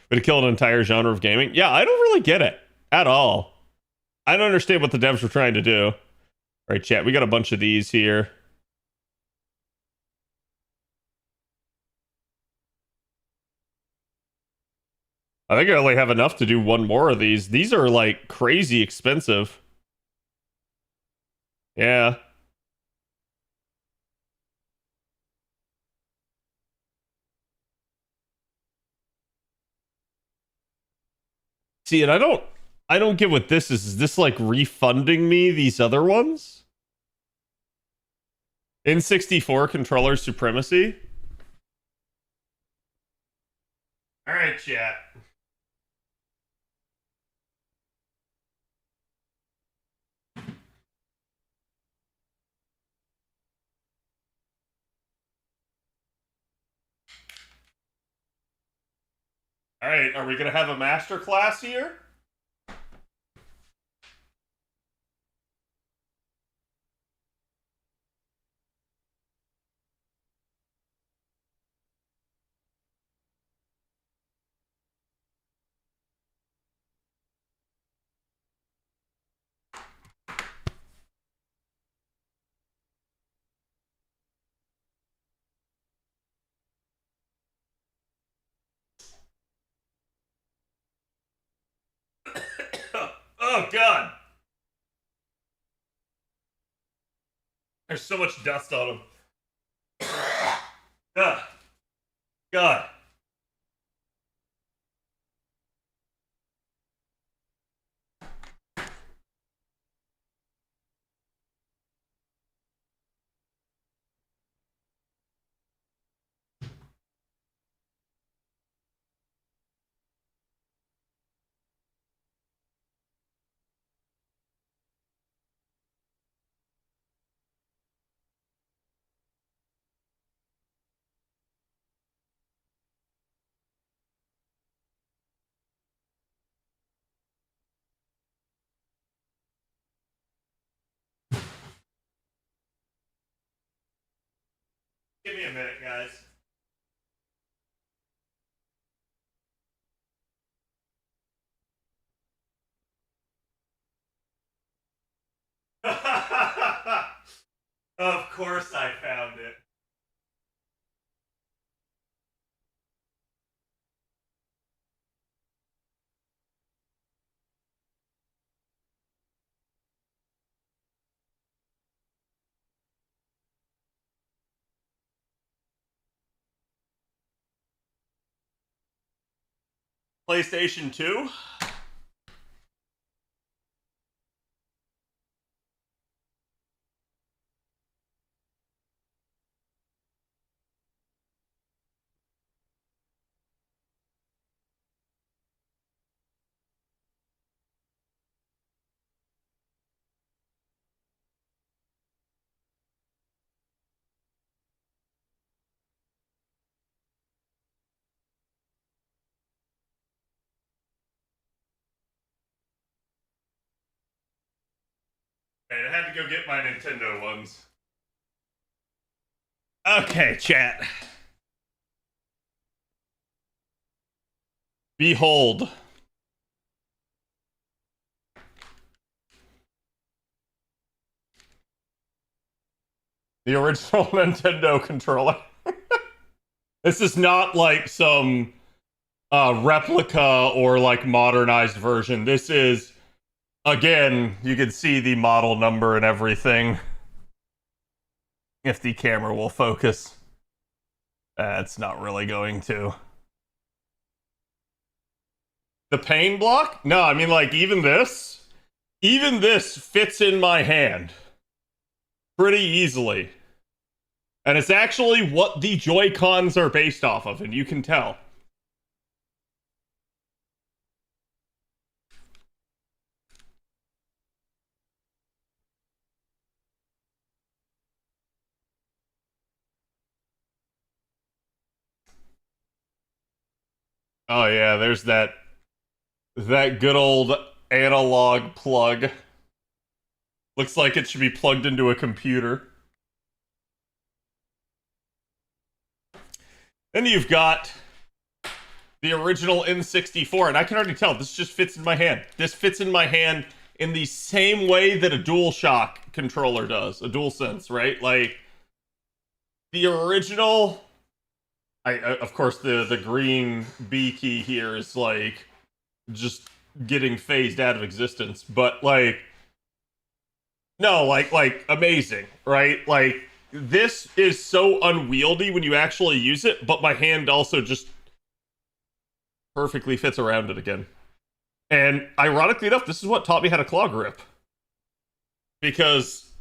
But it killed an entire genre of gaming. Yeah, I don't really get it at all. I don't understand what the devs were trying to do. All right, chat, we got a bunch of these here. I think I only have enough to do one more of these. These are like crazy expensive. Yeah. See, and I don't get what this is. Is this like refunding me these other ones? N64 controller supremacy? All right, chat. All right, are we going to have a master class here? Oh, God. There's so much dust on them. God. God. Give me a minute, guys. Of course I found it. PlayStation 2? Right, I had to go get my Nintendo ones. Okay, chat. Behold. The original Nintendo controller. This is not like some replica or like modernized version. This is, again, you can see the model number and everything. If the camera will focus. It's not really going to. The pain block? No, I mean, like, even this fits in my hand pretty easily. And it's actually what the Joy-Cons are based off of, and you can tell. Oh yeah, there's that good old analog plug. Looks like it should be plugged into a computer. Then you've got the original N64, and I can already tell this just fits in my hand. This fits in my hand in the same way that a DualShock controller does, a DualSense, right? Like, the original... of course, the green B key here is, like, just getting phased out of existence, but, like... No, like, amazing, right? Like, this is so unwieldy when you actually use it, but my hand also just perfectly fits around it again. And ironically enough, this is what taught me how to claw grip. Because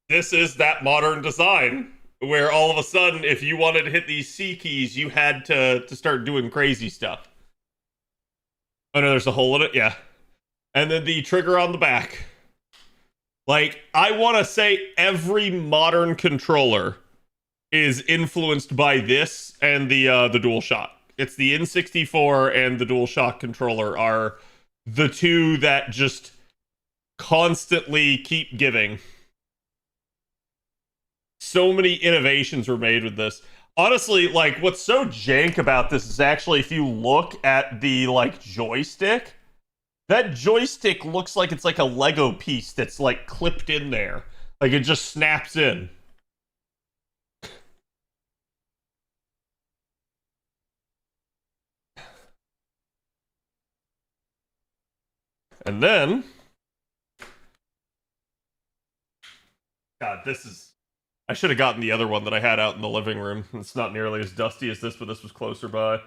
this is that modern design where all of a sudden, if you wanted to hit these C keys, you had to start doing crazy stuff. Oh no, there's a hole in it? Yeah. And then the trigger on the back. Like, I want to say every modern controller is influenced by this and the DualShock. It's the N64 and the DualShock controller are the two that just constantly keep giving. So many innovations were made with this. Honestly, like, what's so jank about this is actually if you look at the, like, joystick, that joystick looks like it's like a Lego piece that's, like, clipped in there. Like, it just snaps in. And then... God, this is... I should have gotten the other one that I had out in the living room. It's not nearly as dusty as this, but this was closer by.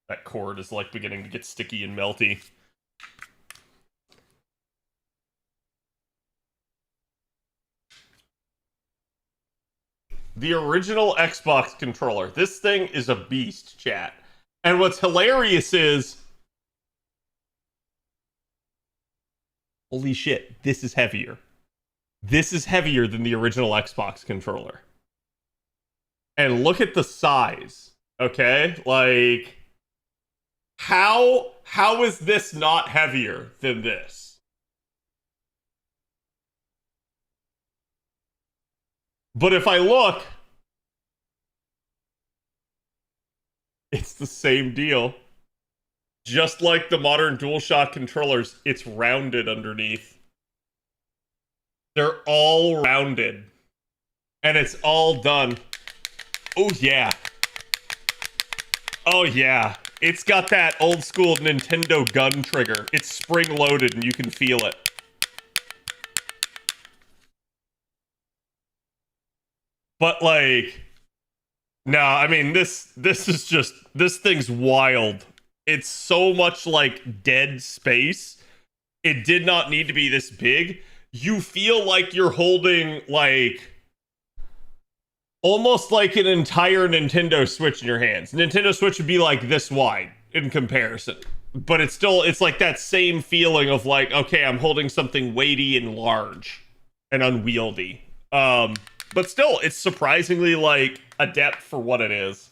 That cord is, like, beginning to get sticky and melty. The original Xbox controller. This thing is a beast, chat. And what's hilarious is... Holy shit, this is heavier. This is heavier than the original Xbox controller. And look at the size, okay? Like, how is this not heavier than this? But if I look, it's the same deal. Just like the modern DualShock controllers, it's rounded underneath. They're all rounded. And it's all done. Oh, yeah. Oh, yeah. It's got that old school Nintendo gun trigger. It's spring-loaded and you can feel it. But, like... No, I mean, this is just... This thing's wild. It's so much like dead space. It did not need to be this big. You feel like you're holding, like, almost like an entire Nintendo Switch in your hands. Nintendo Switch would be like this wide in comparison. But it's still, it's like that same feeling of like, okay, I'm holding something weighty and large and unwieldy. But still, it's surprisingly, like, adept for what it is.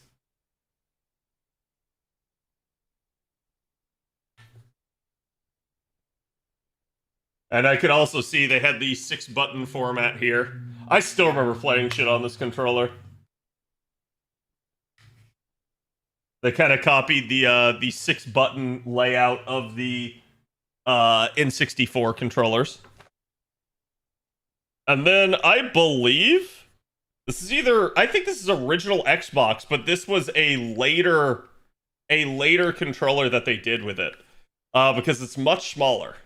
And I could also see they had the 6-button format here. I still remember playing shit on this controller. They kind of copied the 6-button layout of the N64 controllers. And then I believe this is I think this is original Xbox, but this was a later controller that they did with it. Because it's much smaller.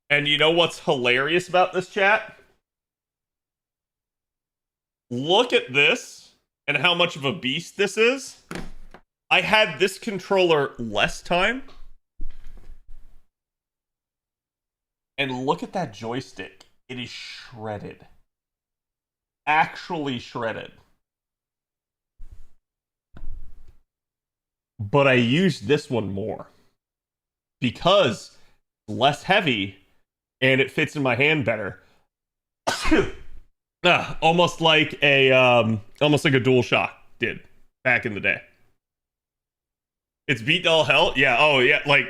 And you know what's hilarious about this, chat? Look at this and how much of a beast this is. I had this controller less time. And look at that joystick. It is shredded. Actually shredded. But I used this one more. Because it's less heavy and it fits in my hand better. Almost like a DualShock did back in the day. It's beat all hell. Yeah. Oh yeah. Like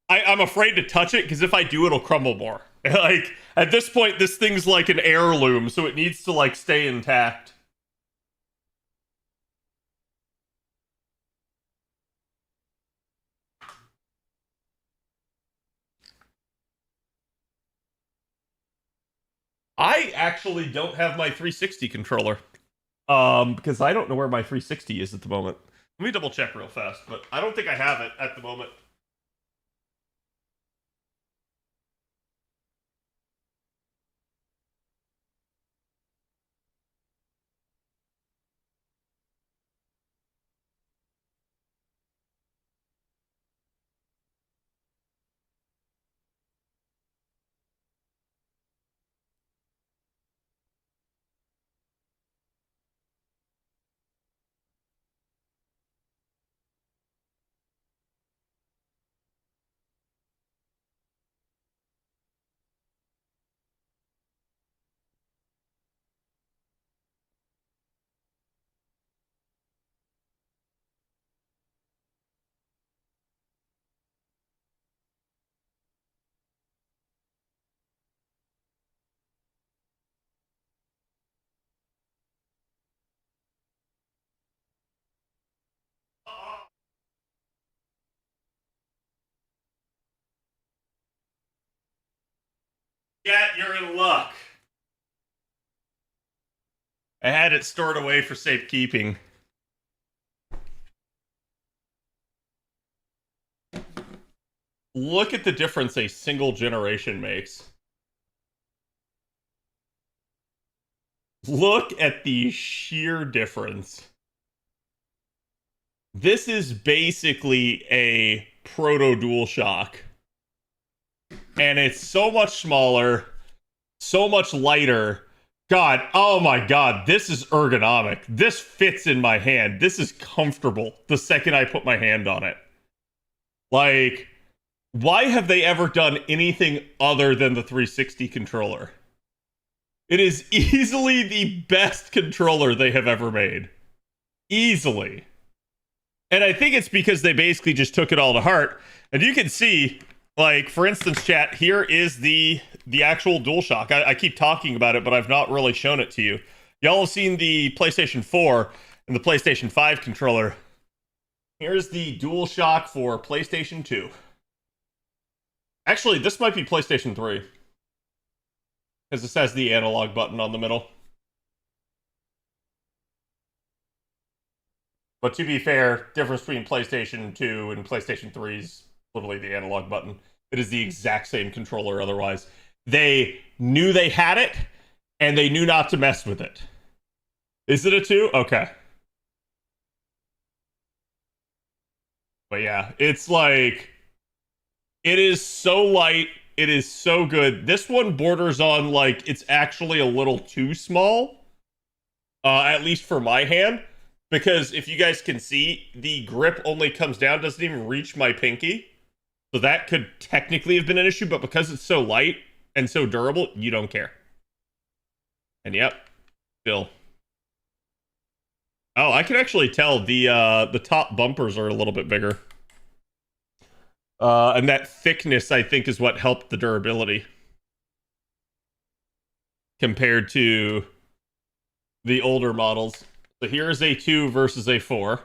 I'm afraid to touch it because if I do, it'll crumble more. Like at this point, this thing's like an heirloom, so it needs to like stay intact. I actually don't have my 360 controller. Because I don't know where my 360 is at the moment. Let me double check real fast, but I don't think I have it at the moment. Yeah, you're in luck. I had it stored away for safekeeping. Look at the difference a single generation makes. Look at the sheer difference. This is basically a proto DualShock. And it's so much smaller, so much lighter. God, oh my God, this is ergonomic. This fits in my hand. This is comfortable the second I put my hand on it. Like, why have they ever done anything other than the 360 controller? It is easily the best controller they have ever made. Easily. And I think it's because they basically just took it all to heart. And you can see, like, for instance, chat, here is the actual DualShock. I keep talking about it, but I've not really shown it to you. Y'all have seen the PlayStation 4 and the PlayStation 5 controller. Here's the DualShock for PlayStation 2. Actually, this might be PlayStation 3. Because this has the analog button on the middle. But to be fair, difference between PlayStation 2 and PlayStation 3 is literally the analog button. It is the exact same controller otherwise. They knew they had it, and they knew not to mess with it. Is it a 2? Okay. But yeah, it's like... It is so light. It is so good. This one borders on, like, it's actually a little too small. At least for my hand. Because if you guys can see, the grip only comes down, doesn't even reach my pinky. So that could technically have been an issue, but because it's so light and so durable, you don't care. And yep, still. Oh, I can actually tell the top bumpers are a little bit bigger. And that thickness, I think, is what helped the durability. Compared to the older models. So here is a 2 versus a 4.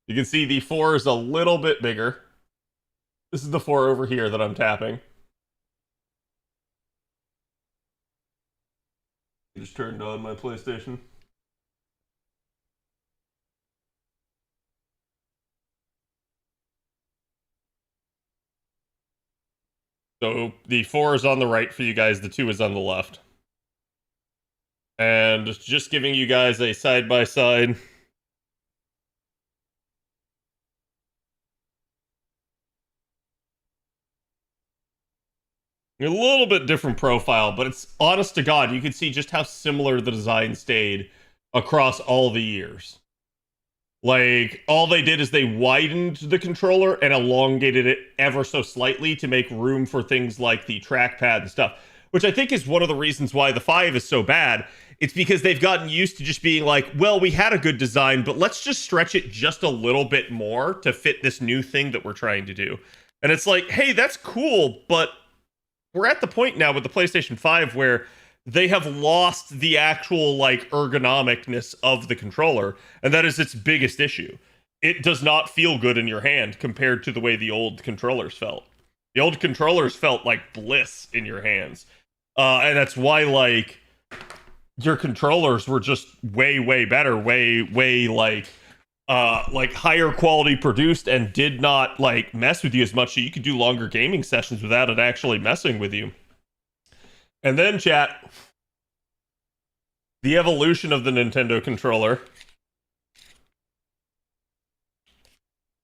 You can see the 4 is a little bit bigger. This is the 4 over here that I'm tapping. Just turned on my PlayStation. So the 4 is on the right for you guys, the 2 is on the left. And just giving you guys a side-by-side. A little bit different profile, but it's honest to God, you can see just how similar the design stayed across all the years. Like, all they did is they widened the controller and elongated it ever so slightly to make room for things like the trackpad and stuff, which I think is one of the reasons why the 5 is so bad. It's because they've gotten used to just being like, well, we had a good design, but let's just stretch it just a little bit more to fit this new thing that we're trying to do. And it's like, hey, that's cool, but we're at the point now with the PlayStation 5 where they have lost the actual like ergonomicness of the controller, and that is its biggest issue. It does not feel good in your hand compared to the way the old controllers felt. The old controllers felt like bliss in your hands, and that's why like your controllers were just way better, way like higher quality produced, and did not like mess with you as much, so you could do longer gaming sessions without it actually messing with you. And then, chat, the evolution of the Nintendo controller.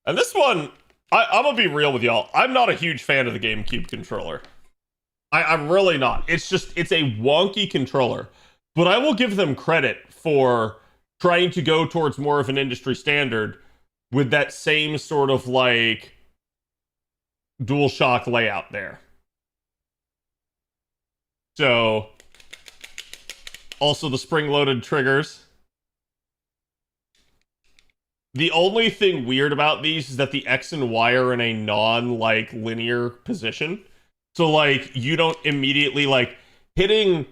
And this one, I'm gonna be real with y'all. I'm not a huge fan of the GameCube controller. I'm really not. It's a wonky controller. But I will give them credit for trying to go towards more of an industry standard with that same sort of like DualShock layout there. So, also the spring-loaded triggers. The only thing weird about these is that the X and Y are in a non-like linear position. So like you don't immediately like hitting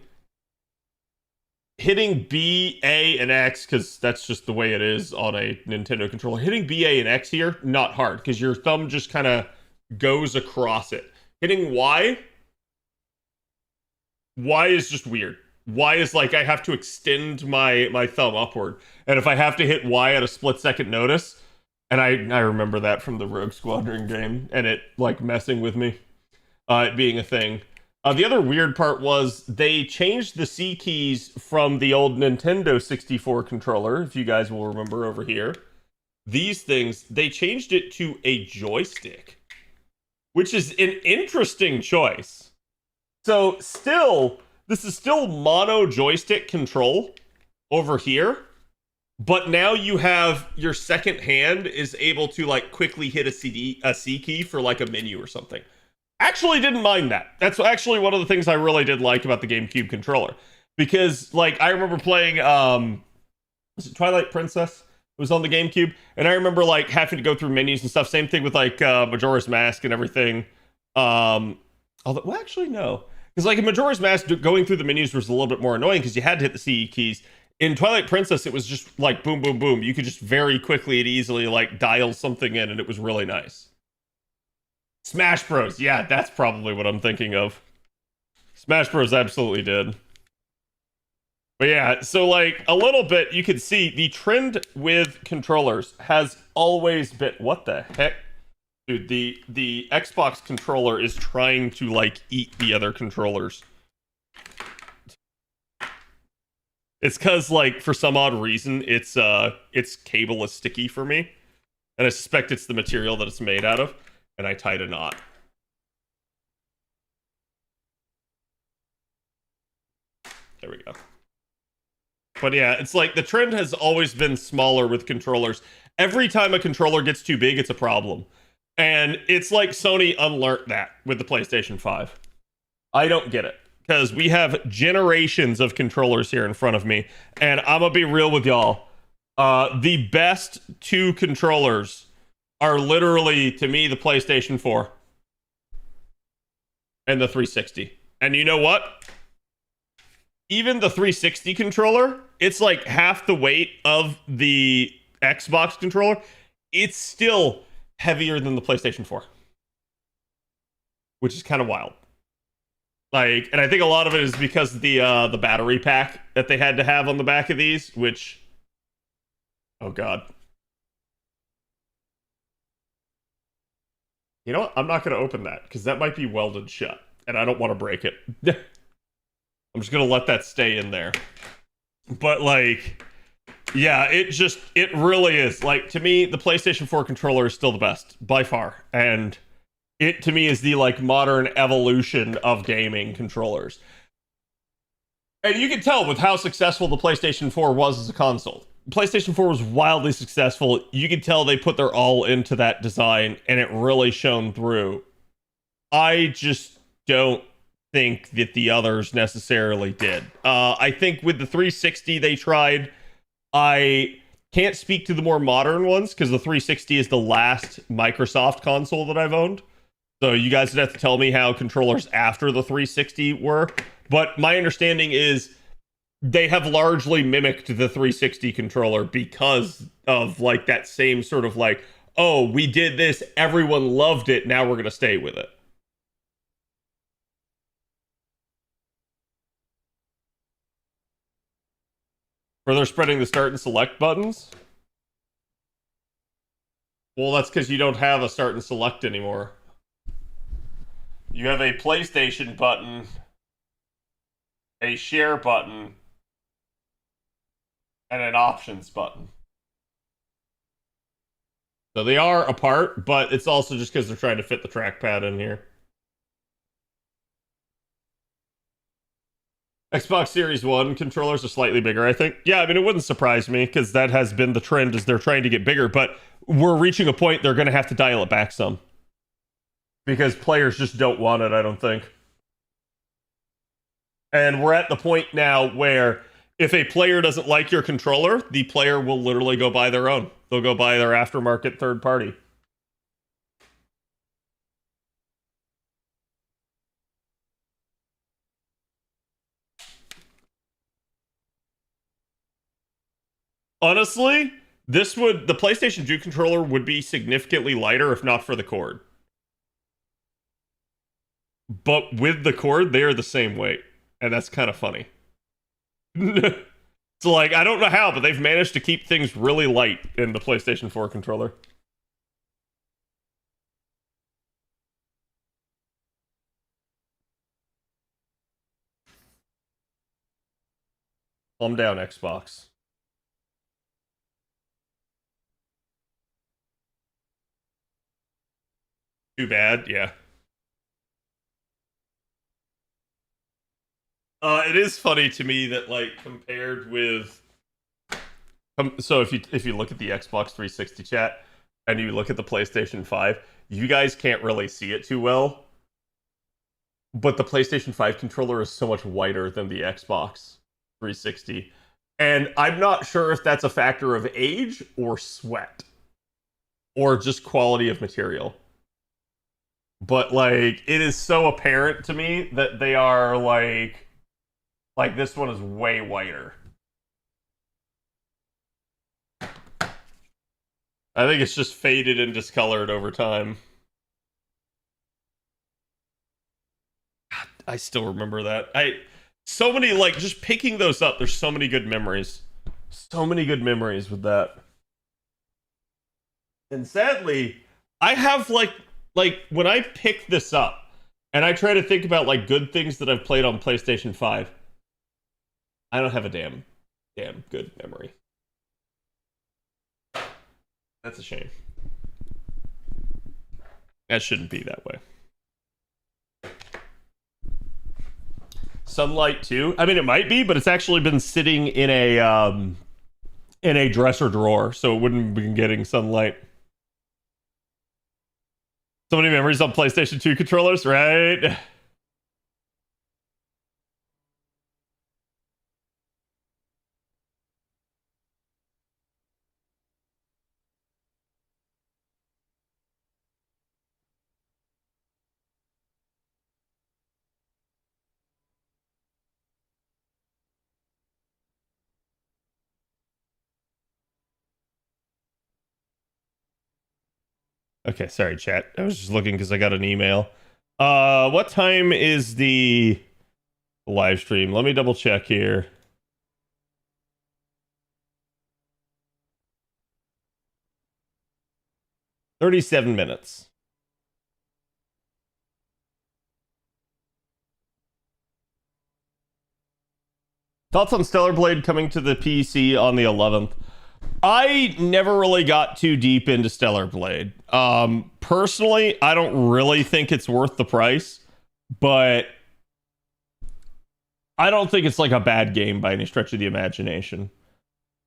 B, A, and X, because that's just the way it is on a Nintendo controller. Hitting B, A, and X here, not hard, because your thumb just kind of goes across it. Hitting Y is just weird. Y is like I have to extend my thumb upward. And if I have to hit Y at a split-second notice, and I remember that from the Rogue Squadron game, and it like messing with me, it being a thing. The other weird part was they changed the C keys from the old Nintendo 64 controller, if you guys will remember over here. These things, they changed it to a joystick, which is an interesting choice. So still, this is still mono joystick control over here, but now you have your second hand is able to like quickly hit a C key for like a menu or something. Actually didn't mind that. That's actually one of the things I really did like about the GameCube controller. Because, like, I remember playing, was it Twilight Princess? It was on the GameCube. And I remember, like, having to go through menus and stuff. Same thing with, like, Majora's Mask and everything. Although, well, actually, no. Because, like, in Majora's Mask, going through the menus was a little bit more annoying because you had to hit the CE keys. In Twilight Princess, it was just, like, boom, boom, boom. You could just very quickly and easily, like, dial something in, and it was really nice. Smash Bros. Yeah, that's probably what I'm thinking of. Smash Bros. Absolutely did. But yeah, so like a little bit, you can see the trend with controllers has always been. What the heck? Dude, the Xbox controller is trying to like eat the other controllers. It's because like for some odd reason its cable is sticky for me. And I suspect it's the material that it's made out of. And I tied a knot. There we go. But yeah, it's like the trend has always been smaller with controllers. Every time a controller gets too big, it's a problem. And it's like Sony unlearned that with the PlayStation 5. I don't get it. Because we have generations of controllers here in front of me. And I'm going to be real with y'all. The best two controllers are literally, to me, the PlayStation 4 and the 360. And you know what? Even the 360 controller, it's like half the weight of the Xbox controller. It's still heavier than the PlayStation 4, which is kind of wild. Like, and I think a lot of it is because of the battery pack that they had to have on the back of these, which, oh god. You know what? I'm not going to open that because that might be welded shut, and I don't want to break it. I'm just going to let that stay in there. But like, yeah, it really is. Like, to me, the PlayStation 4 controller is still the best by far, and it to me is the like modern evolution of gaming controllers. And you can tell with how successful the PlayStation 4 was as a console. PlayStation 4 was wildly successful. You can tell they put their all into that design, and it really shone through. I just don't think that the others necessarily did. I think with the 360 they tried. I can't speak to the more modern ones because the 360 is the last Microsoft console that I've owned. So you guys would have to tell me how controllers after the 360 were. But my understanding is they have largely mimicked the 360 controller because of like that same sort of like, oh, we did this, everyone loved it, now we're going to stay with it. Further spreading the start and select buttons? Well, that's because you don't have a start and select anymore. You have a PlayStation button, a share button, and an options button. So they are apart, but it's also just because they're trying to fit the trackpad in here. Xbox Series 1 controllers are slightly bigger, I think. Yeah, I mean, it wouldn't surprise me because that has been the trend as they're trying to get bigger, but we're reaching a point they're going to have to dial it back some. Because players just don't want it, I don't think. And we're at the point now where if a player doesn't like your controller, the player will literally go buy their own. They'll go buy their aftermarket third party. Honestly, the PlayStation 2 controller would be significantly lighter if not for the cord. But with the cord, they are the same weight. And that's kind of funny. So, like, I don't know how, but they've managed to keep things really light in the PlayStation 4 controller. Calm down, Xbox. Too bad, yeah. It is funny to me that, like, compared with... so if you look at the Xbox 360 chat, and you look at the PlayStation 5, you guys can't really see it too well. But the PlayStation 5 controller is so much wider than the Xbox 360. And I'm not sure if that's a factor of age or sweat. Or just quality of material. But, like, it is so apparent to me that they are, like this one is way whiter. I think it's just faded and discolored over time. God, I still remember that. So many, like, just picking those up, there's so many good memories. So many good memories with that. And sadly, I have, like when I pick this up, and I try to think about, like, good things that I've played on PlayStation 5, I don't have a damn good memory. That's a shame. That shouldn't be that way. Sunlight too. I mean, it might be, but it's actually been sitting in a dresser drawer, so it wouldn't have been getting sunlight. So many memories on PlayStation 2 controllers, right? Okay, sorry, chat. I was just looking because I got an email. What time is the live stream? Let me double check here. $37 minutes. Thoughts on Stellar Blade coming to the PC on the 11th? I never really got too deep into Stellar Blade. Personally, I don't really think it's worth the price, but I don't think it's like a bad game by any stretch of the imagination.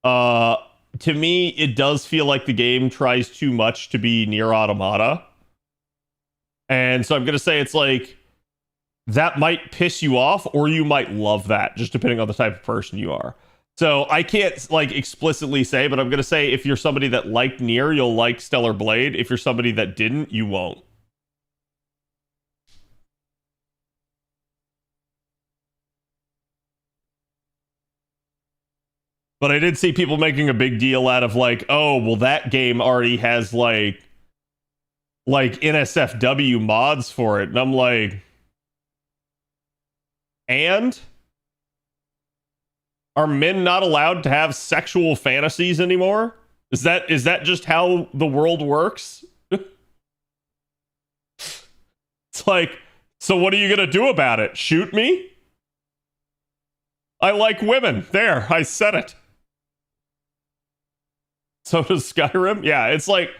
To me, it does feel like the game tries too much to be Nier Automata. And so I'm going to say it's like, that might piss you off, or you might love that, just depending on the type of person you are. So I can't like explicitly say, but I'm going to say if you're somebody that liked Nier, you'll like Stellar Blade. If you're somebody that didn't, you won't. But I did see people making a big deal out of like, oh, well, that game already has like NSFW mods for it. And I'm like, and? Are men not allowed to have sexual fantasies anymore? Is that just how the world works? It's like, so what are you gonna do about it? Shoot me? I like women. There, I said it. So does Skyrim? Yeah, it's like,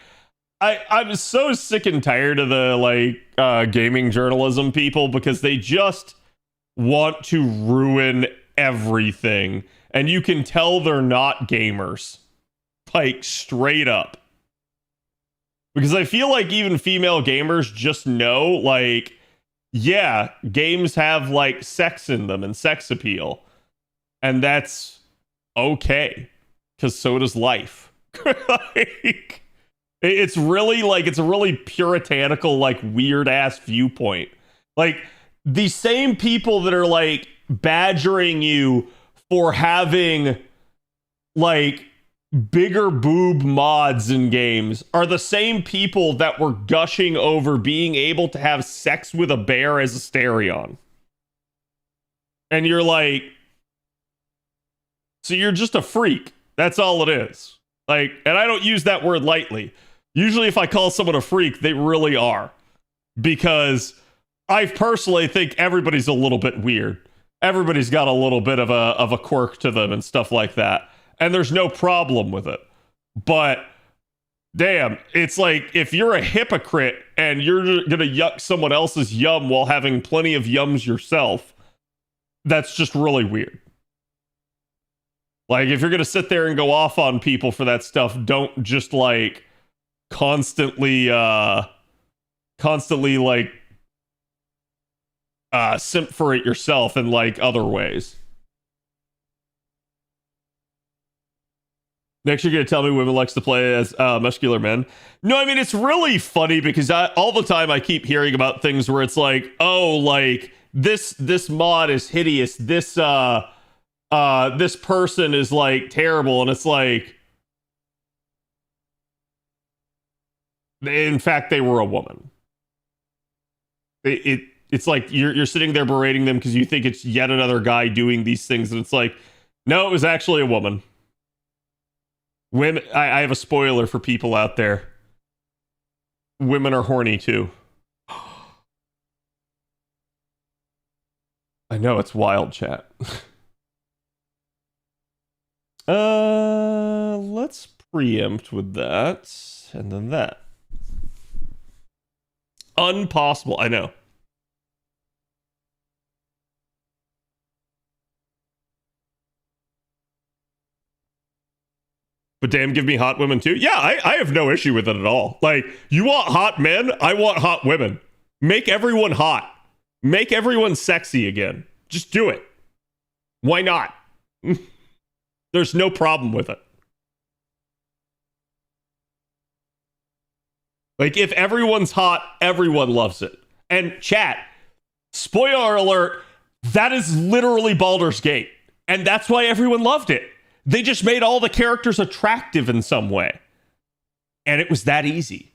I'm so sick and tired of the like gaming journalism people, because they just want to ruin everything, and you can tell they're not gamers, like straight up, because I feel like even female gamers just know, like, yeah, games have like sex in them and sex appeal, and that's okay, because so does life. Like, it's really like, it's a really puritanical, like, weird ass viewpoint. Like, the same people that are like badgering you for having like bigger boob mods in games are the same people that were gushing over being able to have sex with a bear as a Stereon. And you're like, so you're just a freak. That's all it is. Like, and I don't use that word lightly. Usually if I call someone a freak, they really are. Because I personally think everybody's a little bit weird. Everybody's got a little bit of a quirk to them and stuff like that. And there's no problem with it. But damn, it's like, if you're a hypocrite and you're going to yuck someone else's yum while having plenty of yums yourself, that's just really weird. Like, if you're going to sit there and go off on people for that stuff, don't just like constantly like simp for it yourself in like other ways. Next, you're gonna tell me women likes to play as muscular men. No, I mean, it's really funny because all the time I keep hearing about things where it's like, oh, like this mod is hideous, this person is like terrible, and it's like, in fact, they were a woman. It's like you're sitting there berating them because you think it's yet another guy doing these things, and it's like, no, it was actually a woman. Women, I have a spoiler for people out there. Women are horny too. I know, it's wild, chat. Let's preempt with that, and then that. Unpossible, I know. But damn, give me hot women too. Yeah, I have no issue with it at all. Like, you want hot men? I want hot women. Make everyone hot. Make everyone sexy again. Just do it. Why not? There's no problem with it. Like, if everyone's hot, everyone loves it. And chat, spoiler alert, that is literally Baldur's Gate. And that's why everyone loved it. They just made all the characters attractive in some way. And it was that easy.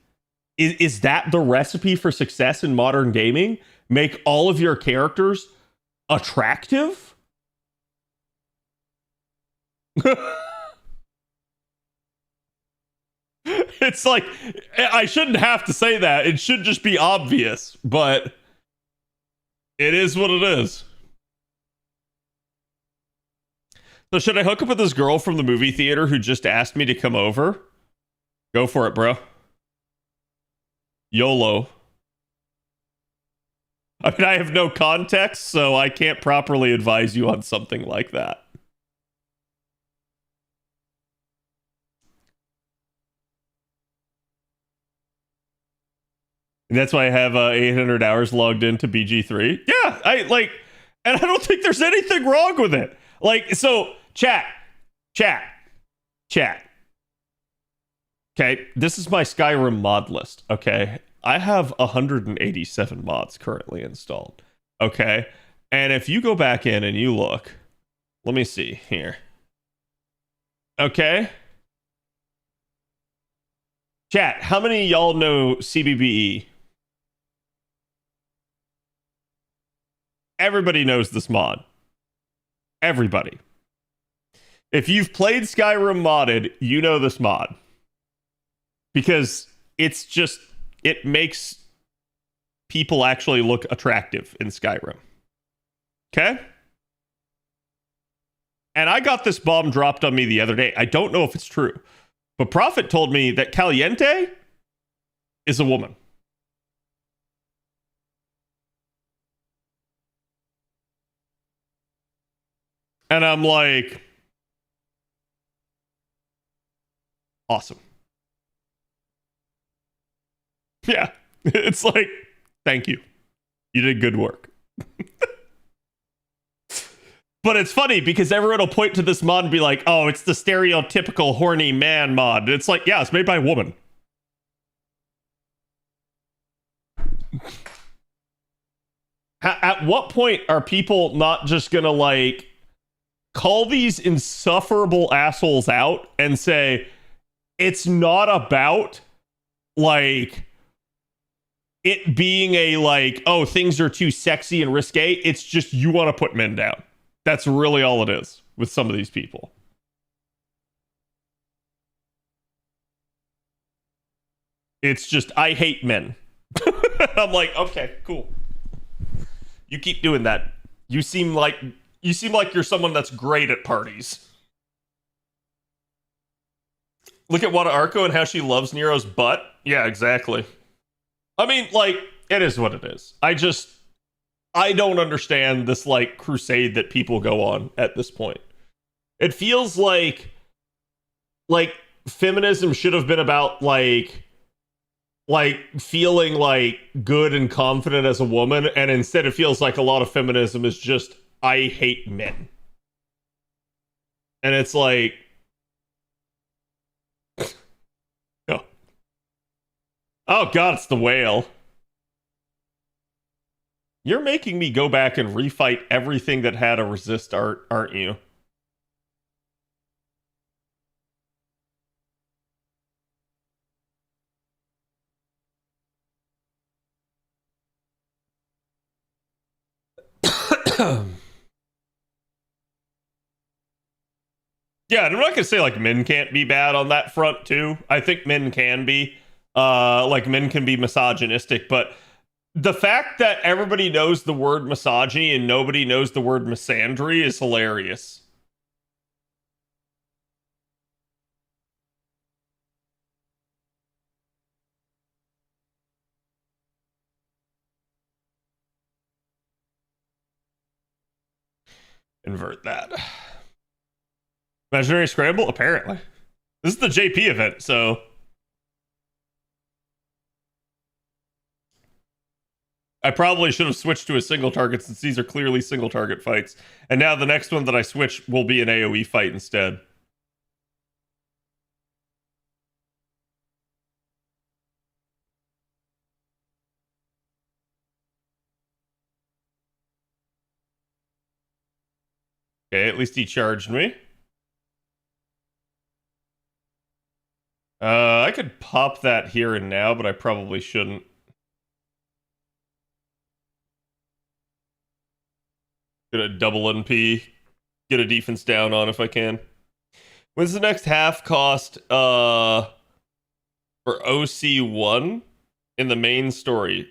Is that the recipe for success in modern gaming? Make all of your characters attractive? It's like, I shouldn't have to say that. It should just be obvious, but it is what it is. So should I hook up with this girl from the movie theater who just asked me to come over? Go for it, bro. YOLO. I mean, I have no context, so I can't properly advise you on something like that. And that's why I have 800 hours logged into BG3. Yeah, and I don't think there's anything wrong with it. Like, so, chat. Okay, this is my Skyrim mod list, okay? I have 187 mods currently installed, okay? And if you go back in and you look, let me see here. Okay? Chat, how many of y'all know CBBE? Everybody knows this mod. Everybody. If you've played Skyrim modded, you know this mod. Because it's just, it makes people actually look attractive in Skyrim. Okay? And I got this bomb dropped on me the other day. I don't know if it's true. But Prophet told me that Caliente is a woman. And I'm like, awesome. Yeah. It's like, thank you. You did good work. But it's funny because everyone will point to this mod and be like, oh, it's the stereotypical horny man mod. And it's like, yeah, it's made by a woman. At what point are people not just gonna like call these insufferable assholes out and say, it's not about like it being a like, oh, things are too sexy and risque. It's just you want to put men down. That's really all it is with some of these people. It's just, I hate men. I'm like, okay, cool. You keep doing that. You seem like you're someone that's great at parties. Look at Wada Arco and how she loves Nero's butt. Yeah, exactly. I mean, like, it is what it is. I don't understand this, like, crusade that people go on at this point. It feels like feminism should have been about, like feeling, like, good and confident as a woman, and instead it feels like a lot of feminism is just, I hate men. And it's like... oh. Oh, God, it's the whale. You're making me go back and refight everything that had a resist art, aren't you? Yeah, and I'm not gonna say like men can't be bad on that front too. I think men can be. Like men can be misogynistic, but the fact that everybody knows the word misogyny and nobody knows the word misandry is hilarious. Invert that. Imaginary Scramble? Apparently. This is the JP event, so... I probably should have switched to a single target since these are clearly single target fights. And now the next one that I switch will be an AoE fight instead. Okay, at least he charged me. I could pop that here and now, but I probably shouldn't. Gonna double NP, get a defense down on if I can. When's the next half cost for OC1 in the main story?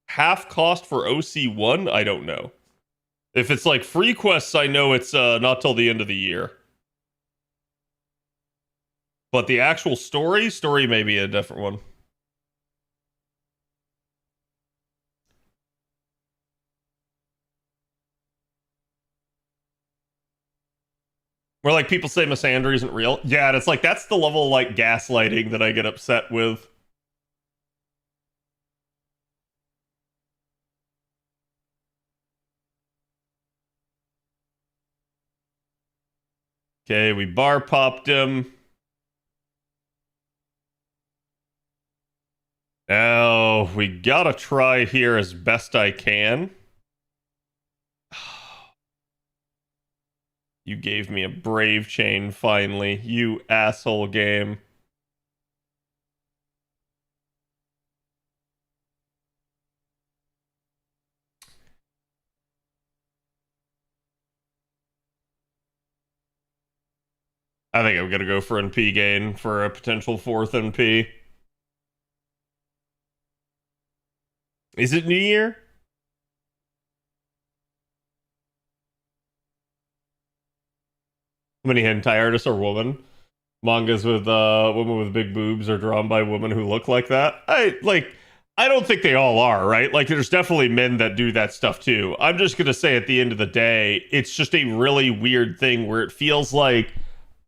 Half cost for OC1? I don't know. If it's like free quests, I know it's not till the end of the year. But the actual story may be a different one. Where like people say Missandei isn't real. Yeah, and it's like that's the level of like gaslighting that I get upset with. Okay, we bar popped him. Now we gotta try here as best I can. You gave me a brave chain finally, you asshole game. I think I'm gonna go for NP gain for a potential 4th NP. Is it New Year? How many hentai artists are women? Mangas with women with big boobs are drawn by women who look like that. I don't think they all are, right? Like there's definitely men that do that stuff too. I'm just gonna say at the end of the day, it's just a really weird thing where it feels like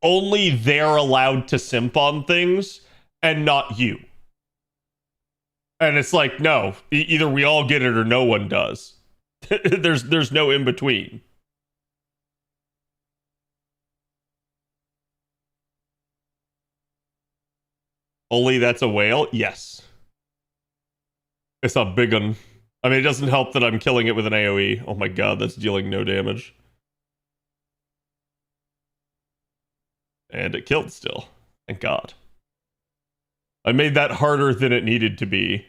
only they're allowed to simp on things and not you. And it's like, no, either we all get it or no one does. there's no in between. Only that's a whale? Yes. It's a big one. I mean, it doesn't help that I'm killing it with an AoE. Oh my god, that's dealing no damage. And it killed still. Thank god. I made that harder than it needed to be.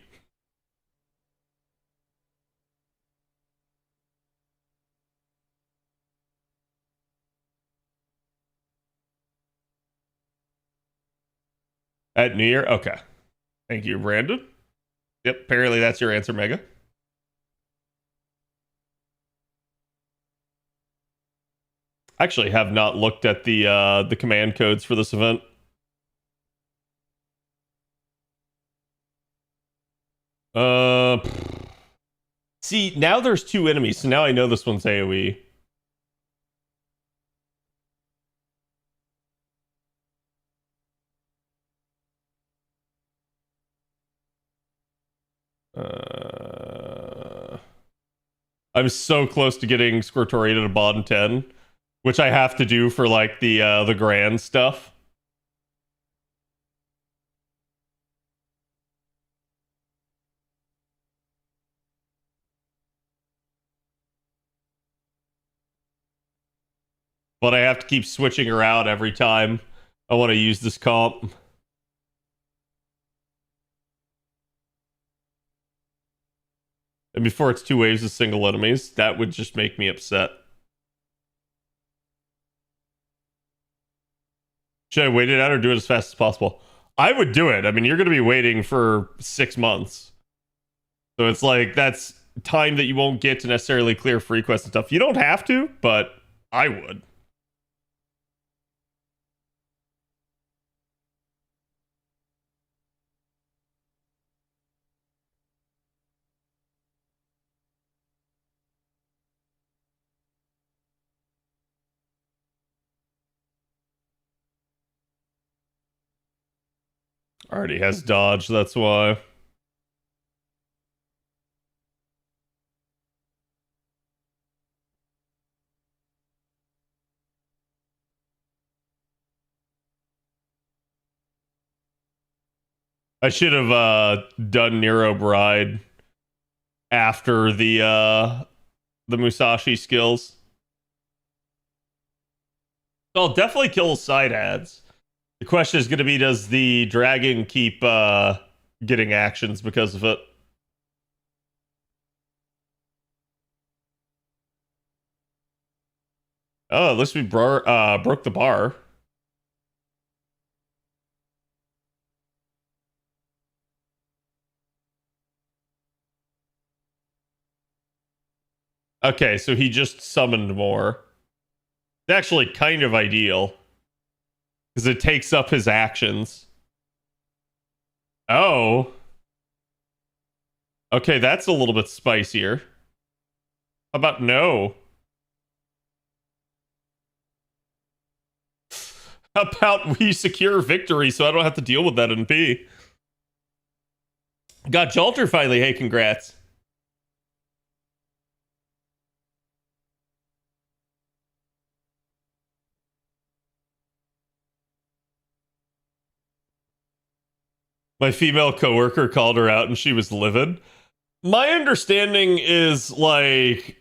At New Year? Okay. Thank you, Brandon. Yep, apparently that's your answer, Mega. Actually have not looked at the command codes for this event. See, now there's 2 enemies, so now I know this one's AoE. I'm so close to getting Squirtoriate at a bottom 10, which I have to do for like the grand stuff. But I have to keep switching her out every time I want to use this comp. And before it's 2 waves of single enemies, that would just make me upset. Should I wait it out or do it as fast as possible? I would do it. I mean, you're going to be waiting for 6 months. So it's like, that's time that you won't get to necessarily clear free quests and stuff. You don't have to, but I would. Already has dodge, that's why. I should have done Nero Bride after the Musashi skills. I'll definitely kill side ads. The question is going to be, does the dragon keep getting actions because of it? Oh, at least we broke the bar. Okay, so he just summoned more. It's actually kind of ideal. Because it takes up his actions. Oh. Okay, that's a little bit spicier. How about no? How about we secure victory so I don't have to deal with that in P? Got Jalter finally. Hey, congrats. My female coworker called her out and she was livid. My understanding is like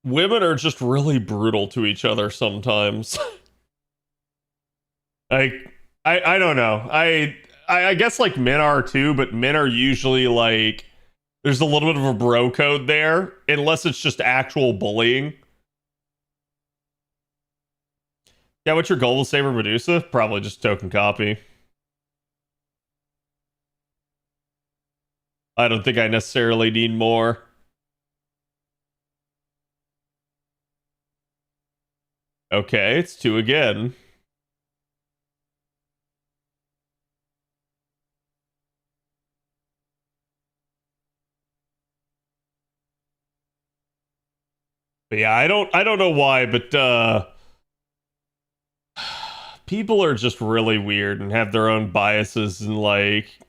women are just really brutal to each other sometimes. Like I don't know. I guess like men are too, but men are usually like there's a little bit of a bro code there, unless it's just actual bullying. Yeah, what's your goal with Saber Medusa? Probably just token copy. I don't think I necessarily need more. Okay, it's 2 again. But yeah, I don't know why, but people are just really weird and have their own biases and like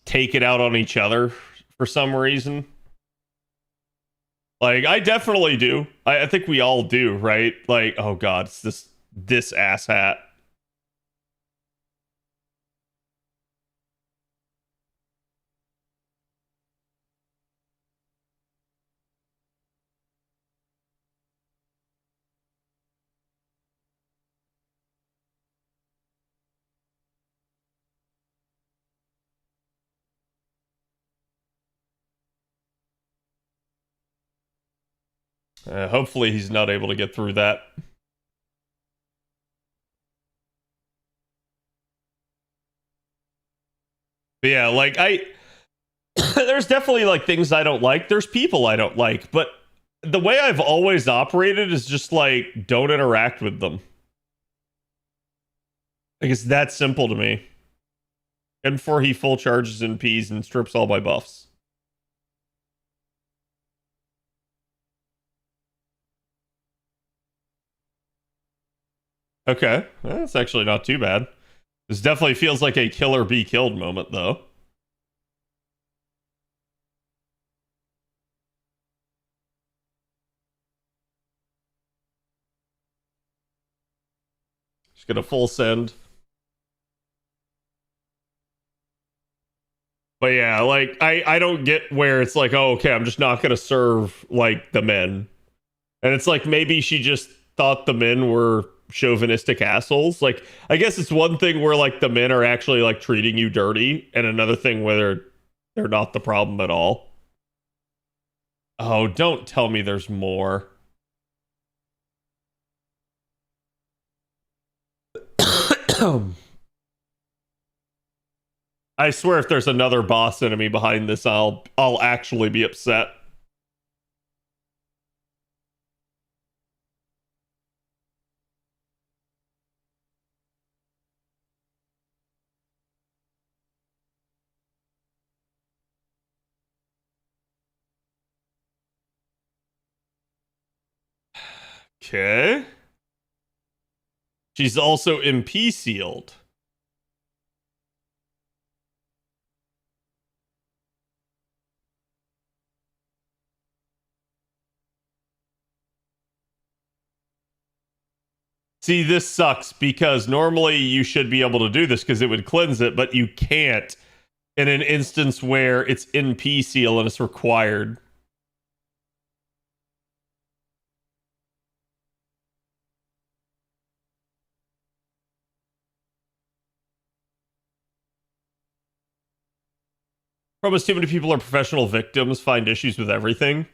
take it out on each other for some reason. Like I definitely do. I think we all do, right? Like, oh god, it's this asshat. Hopefully he's not able to get through that. But yeah, like there's definitely like things I don't like. There's people I don't like, but the way I've always operated is just like don't interact with them. Like it's that simple to me. And for he full charges in P's and strips all my buffs. Okay, that's actually not too bad. This definitely feels like a kill or be killed moment, though. Just gonna full send. But yeah, like I don't get where it's like, oh, okay, I'm just not gonna serve like the men. And it's like maybe she just thought the men were chauvinistic assholes. Like, I guess it's one thing where like the men are actually like treating you dirty, and another thing where they're not the problem at all. Oh, don't tell me there's more. I swear if there's another boss enemy behind this, I'll actually be upset. Okay. She's also MP sealed. See, this sucks because normally you should be able to do this because it would cleanse it, but you can't in an instance where it's NP seal and it's required. . Problem is, too many people are professional victims, find issues with everything.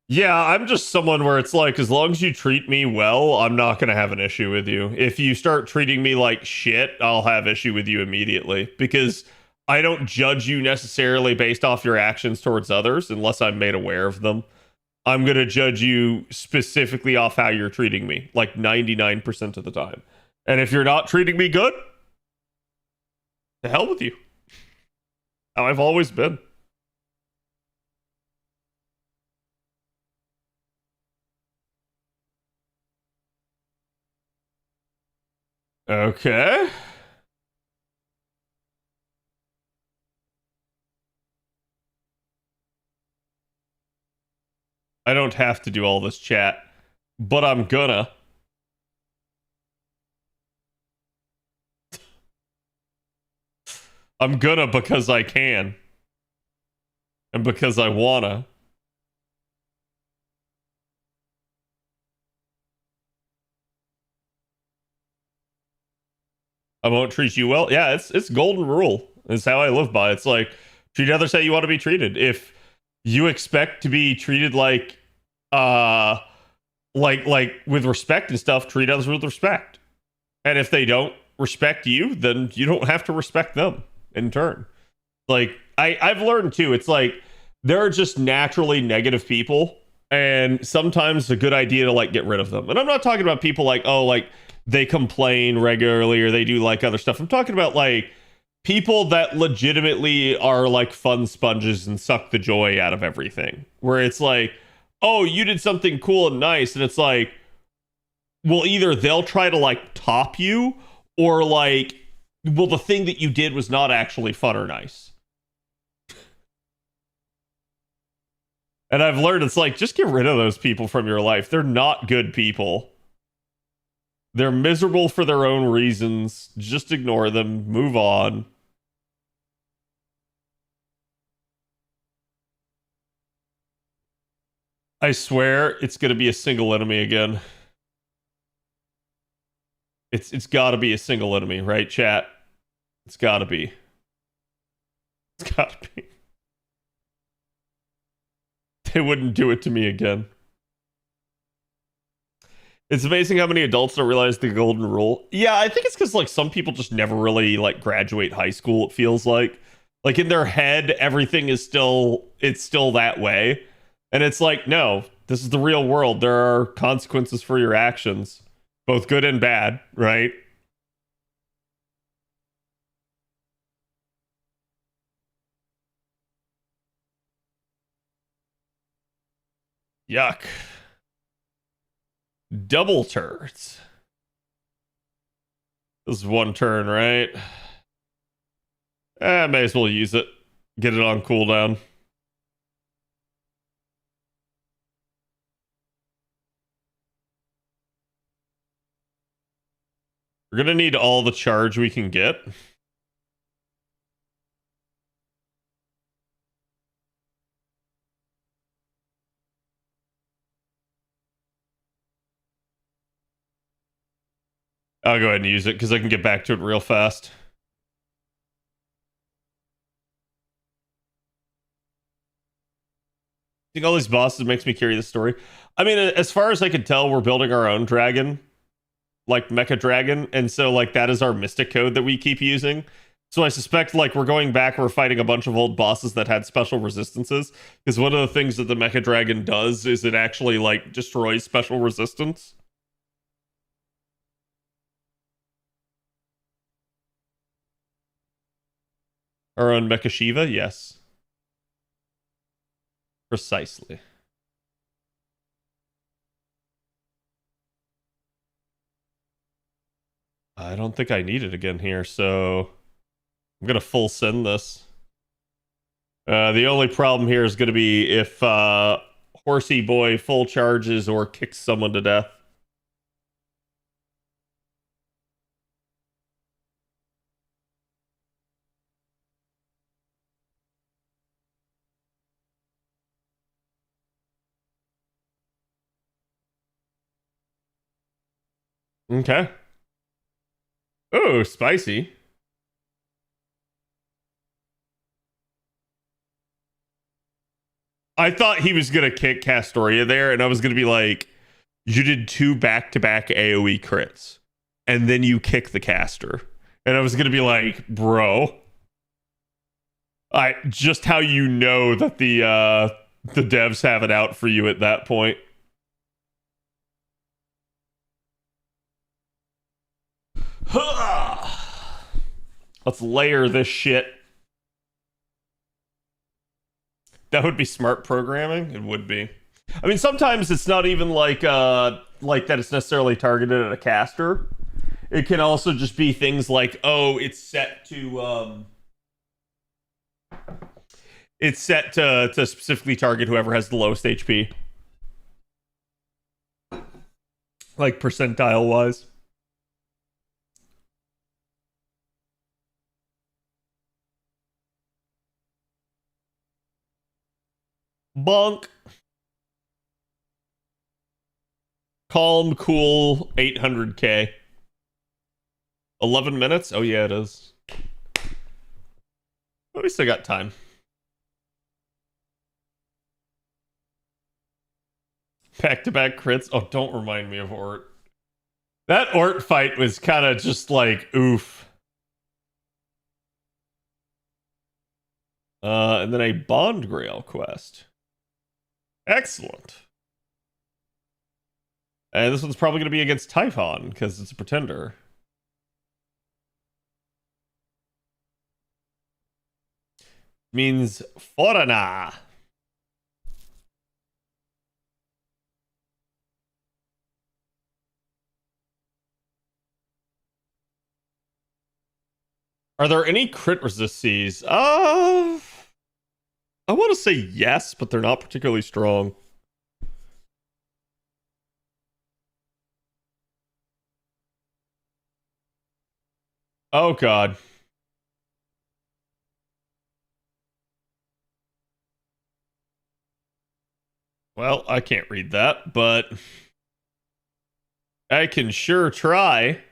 Yeah, I'm just someone where it's like, as long as you treat me well, I'm not going to have an issue with you. If you start treating me like shit, I'll have issue with you immediately, because I don't judge you necessarily based off your actions towards others unless I'm made aware of them. I'm going to judge you specifically off how you're treating me, like 99% of the time. And if you're not treating me good, to hell with you. How I've always been. Okay. I don't have to do all this chat, but I'm gonna. I'm gonna because I can. And because I wanna. I won't treat you well. Yeah, it's golden rule. It's how I live by. It's like, treat others how you want to be treated. If you expect to be treated like with respect and stuff, treat others with respect. And if they don't respect you, then you don't have to respect them in turn. Like, I've learned too, it's like there are just naturally negative people, and sometimes it's a good idea to like get rid of them. And I'm not talking about people like, oh, like they complain regularly or they do like other stuff. I'm talking about like people that legitimately are like fun sponges and suck the joy out of everything. Where it's like, oh, you did something cool and nice, and it's like, well, either they'll try to like top you, or like, well, the thing that you did was not actually fun or nice. And I've learned it's like, just get rid of those people from your life. They're not good people. They're miserable for their own reasons. Just ignore them. Move on. I swear it's going to be a single enemy again. It's got to be a single enemy, right, chat? It's got to be. It's got to be. They wouldn't do it to me again. It's amazing how many adults don't realize the golden rule. Yeah, I think it's because like some people just never really like graduate high school, it feels like. Like in their head, everything is still that way. And it's like, no, this is the real world. There are consequences for your actions, both good and bad, right? Yuck. Double turns. This is one turn, right? May as well use it. Get it on cooldown. We're gonna need all the charge we can get. I'll go ahead and use it because I can get back to it real fast. I think all these bosses makes me carry the story. I mean, as far as I can tell, we're building our own dragon, like Mecha Dragon, and so like that is our mystic code that we keep using. So I suspect like we're going back, we're fighting a bunch of old bosses that had special resistances, because one of the things that the Mecha Dragon does is it actually like destroys special resistance. Our own Mecha Shiva, yes. Precisely. I don't think I need it again here, so I'm gonna full send this. The only problem here is gonna be if Horsey Boy full charges or kicks someone to death. Okay. Oh, spicy. I thought he was gonna kick Castoria there, and I was gonna be like, you did 2 back-to-back AoE crits, and then you kick the caster. And I was gonna be like, bro. Just how you know that the devs have it out for you at that point. Let's layer this shit. That would be smart programming. It would be. I mean, sometimes it's not even like that it's necessarily targeted at a caster. It can also just be things like, oh, it's set to specifically target whoever has the lowest HP. Like percentile wise. Bonk. Calm, cool, 800k. 11 minutes? Oh, yeah, it is. But we still got time. Back-to-back crits? Oh, don't remind me of Ort. That Ort fight was kind of just like, oof. And then a Bond Grail quest. Excellent. And this one's probably going to be against Typhon, because it's a pretender. Means Foreigner. Are there any crit resists? I want to say yes, but they're not particularly strong. Oh, God. Well, I can't read that, but I can sure try.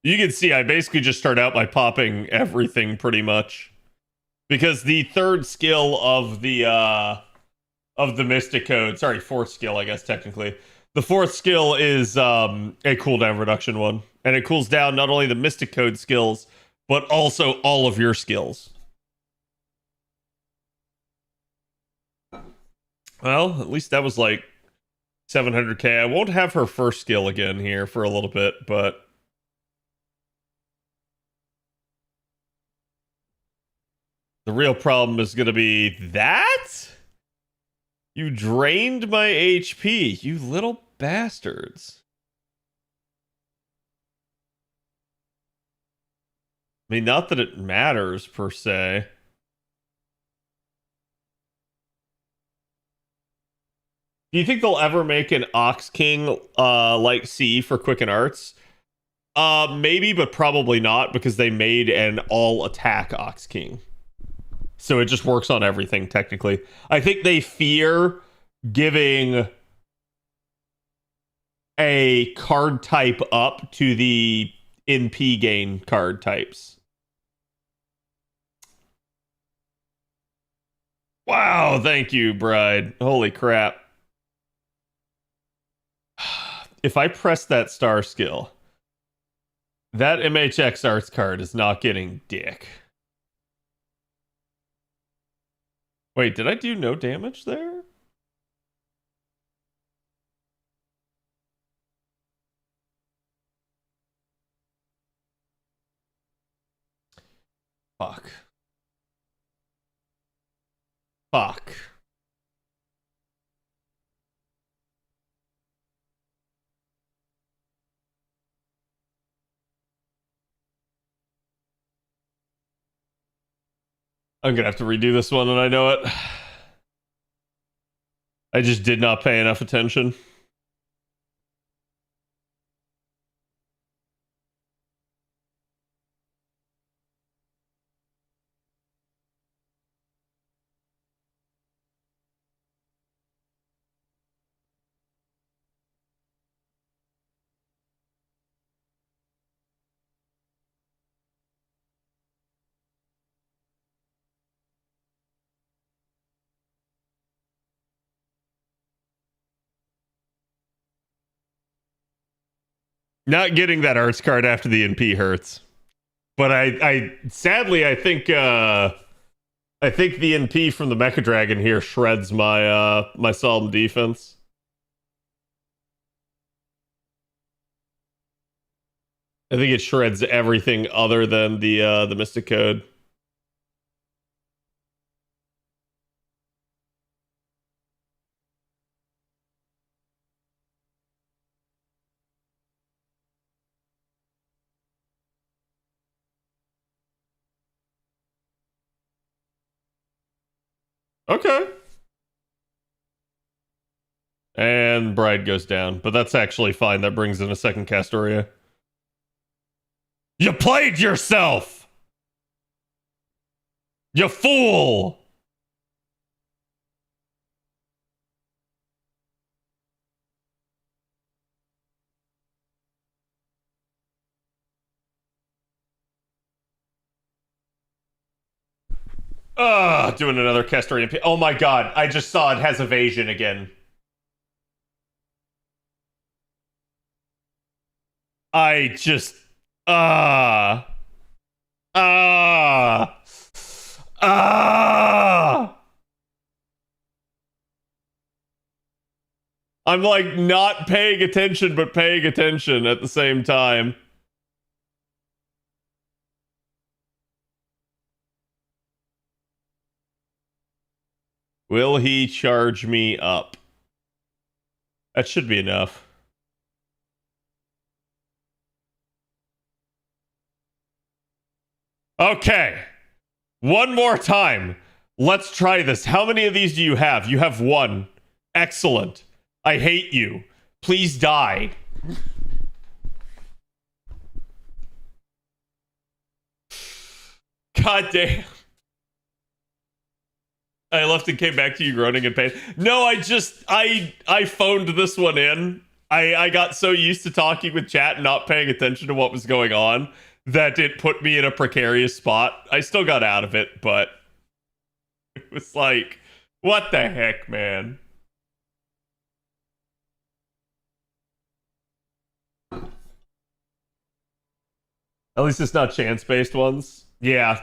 You can see I basically just start out by popping everything pretty much. Because the third skill of the Mystic Code, sorry, fourth skill, I guess technically. The fourth skill is a cooldown reduction one. And it cools down not only the Mystic Code skills, but also all of your skills. Well, at least that was like 700k. I won't have her first skill again here for a little bit, but the real problem is going to be that? You drained my HP, you little bastards. I mean, not that it matters, per se. Do you think they'll ever make an Ox King like C for Quicken Arts? Maybe, but probably not, because they made an all-attack Ox King. So it just works on everything, technically. I think they fear giving a card type up to the NP gain card types. Wow, thank you, Bride. Holy crap. If I press that star skill, that MHX Arts card is not getting dick. Wait, did I do no damage there? Fuck. Fuck. I'm gonna have to redo this one, and I know it. I just did not pay enough attention. Not getting that arts card after the NP hurts. But I sadly I think the NP from the Mecha Dragon here shreds my my Solemn defense. I think it shreds everything other than the Mystic Code. Okay. And Bride goes down, but that's actually fine. That brings in a second Castoria. You played yourself! You fool! Doing another Castoria. Oh my god, I just saw it has evasion again. I just ah ah ah. I'm like not paying attention but paying attention at the same time. Will he charge me up? That should be enough. Okay. One more time. Let's try this. How many of these do you have? You have one. Excellent. I hate you. Please die. God damn. I left and came back to you groaning in pain. No, I phoned this one in. I got so used to talking with chat and not paying attention to what was going on that it put me in a precarious spot. I still got out of it, but it was like, what the heck, man? At least it's not chance-based ones. Yeah.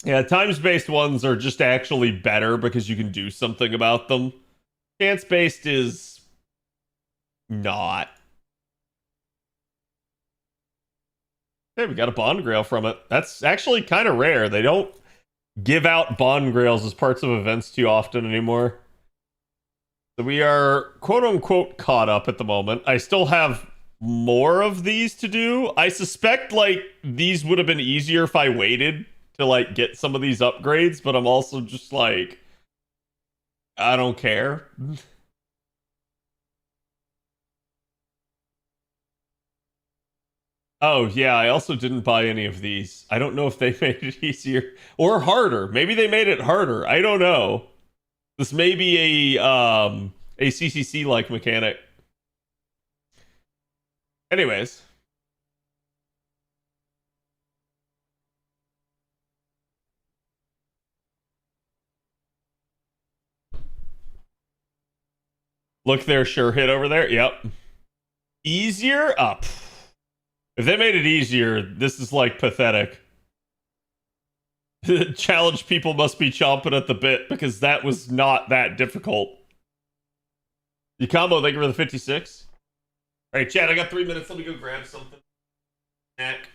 Yeah, times-based ones are just actually better because you can do something about them. Chance-based is not. Hey, we got a Bond Grail from it. That's actually kind of rare. They don't give out Bond Grails as parts of events too often anymore. So we are quote-unquote caught up at the moment. I still have more of these to do. I suspect, like, these would have been easier if I waited to, like, get some of these upgrades, but I'm also just like, I don't care. Oh, yeah, I also didn't buy any of these. I don't know if they made it easier or harder. Maybe they made it harder. I don't know. This may be a CCC-like mechanic. Anyways. Look there, sure hit over there. Yep. Easier? Up. If they made it easier, this is like pathetic. Challenge people must be chomping at the bit because that was not that difficult. You combo, thank you for the 56. All right, Chad, I got 3 minutes. Let me go grab something. Snack.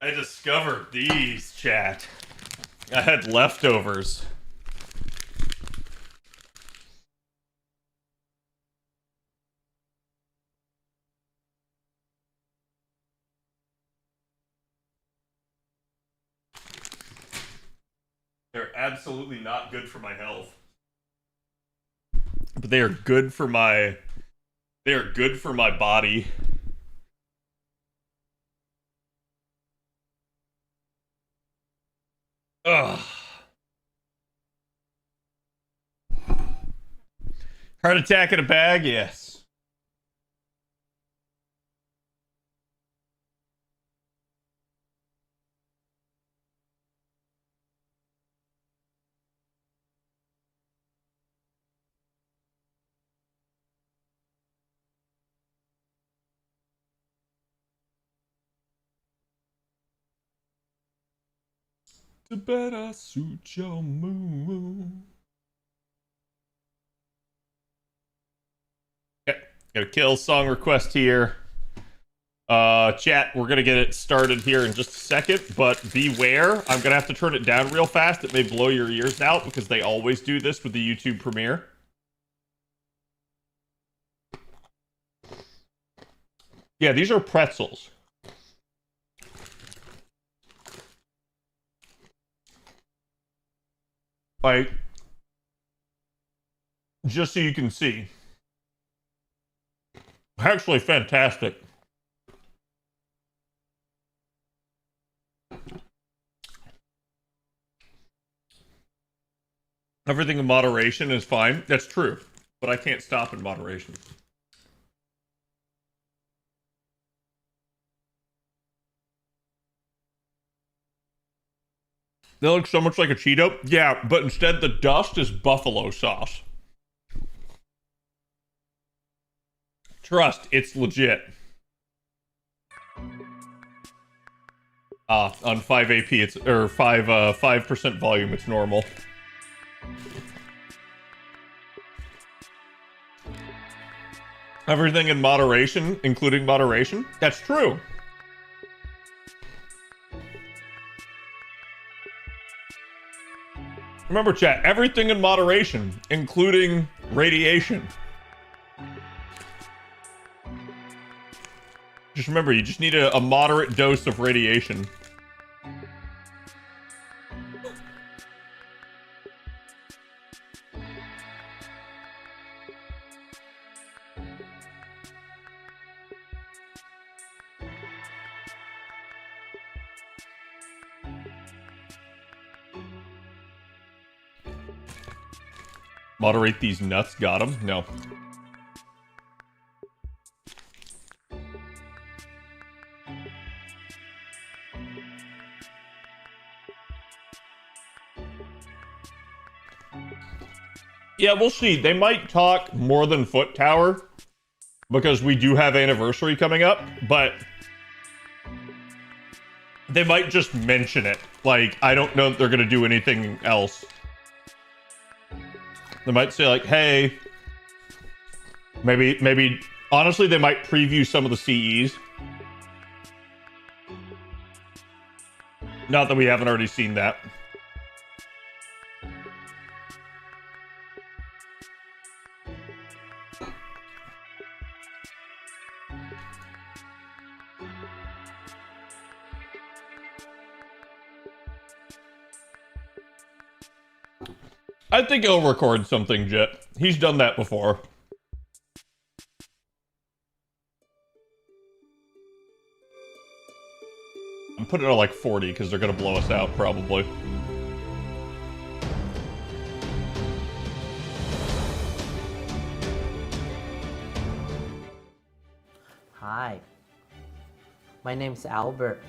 I discovered these, chat. I had leftovers. They're absolutely not good for my health. But they are good for my body. Ugh. Heart attack in a bag, yes. To better suit your mood. Okay, got a kill song request here. Chat, we're gonna get it started here in just a second, but beware, I'm gonna have to turn it down real fast. It may blow your ears out because they always do this with the YouTube premiere. Yeah, these are pretzels. Like, just so you can see. Actually fantastic. Everything in moderation is fine. That's true. But I can't stop in moderation. They look so much like a Cheeto. Yeah, but instead the dust is buffalo sauce. Trust, it's legit. On 5 AP, it's or 5% volume, it's normal. Everything in moderation, including moderation. That's true. Remember, chat, everything in moderation, including radiation. Just remember, you just need a moderate dose of radiation. Moderate these nuts. Got him? No. Yeah, we'll see. They might talk more than Foot Tower because we do have anniversary coming up, but they might just mention it. Like, I don't know if they're going to do anything else. They might say, like, hey, maybe, honestly, they might preview some of the CEs. Not that we haven't already seen that. I think he'll record something, Jet. He's done that before. I'm putting it on like 40 because they're going to blow us out, probably. Hi. My name's Albert.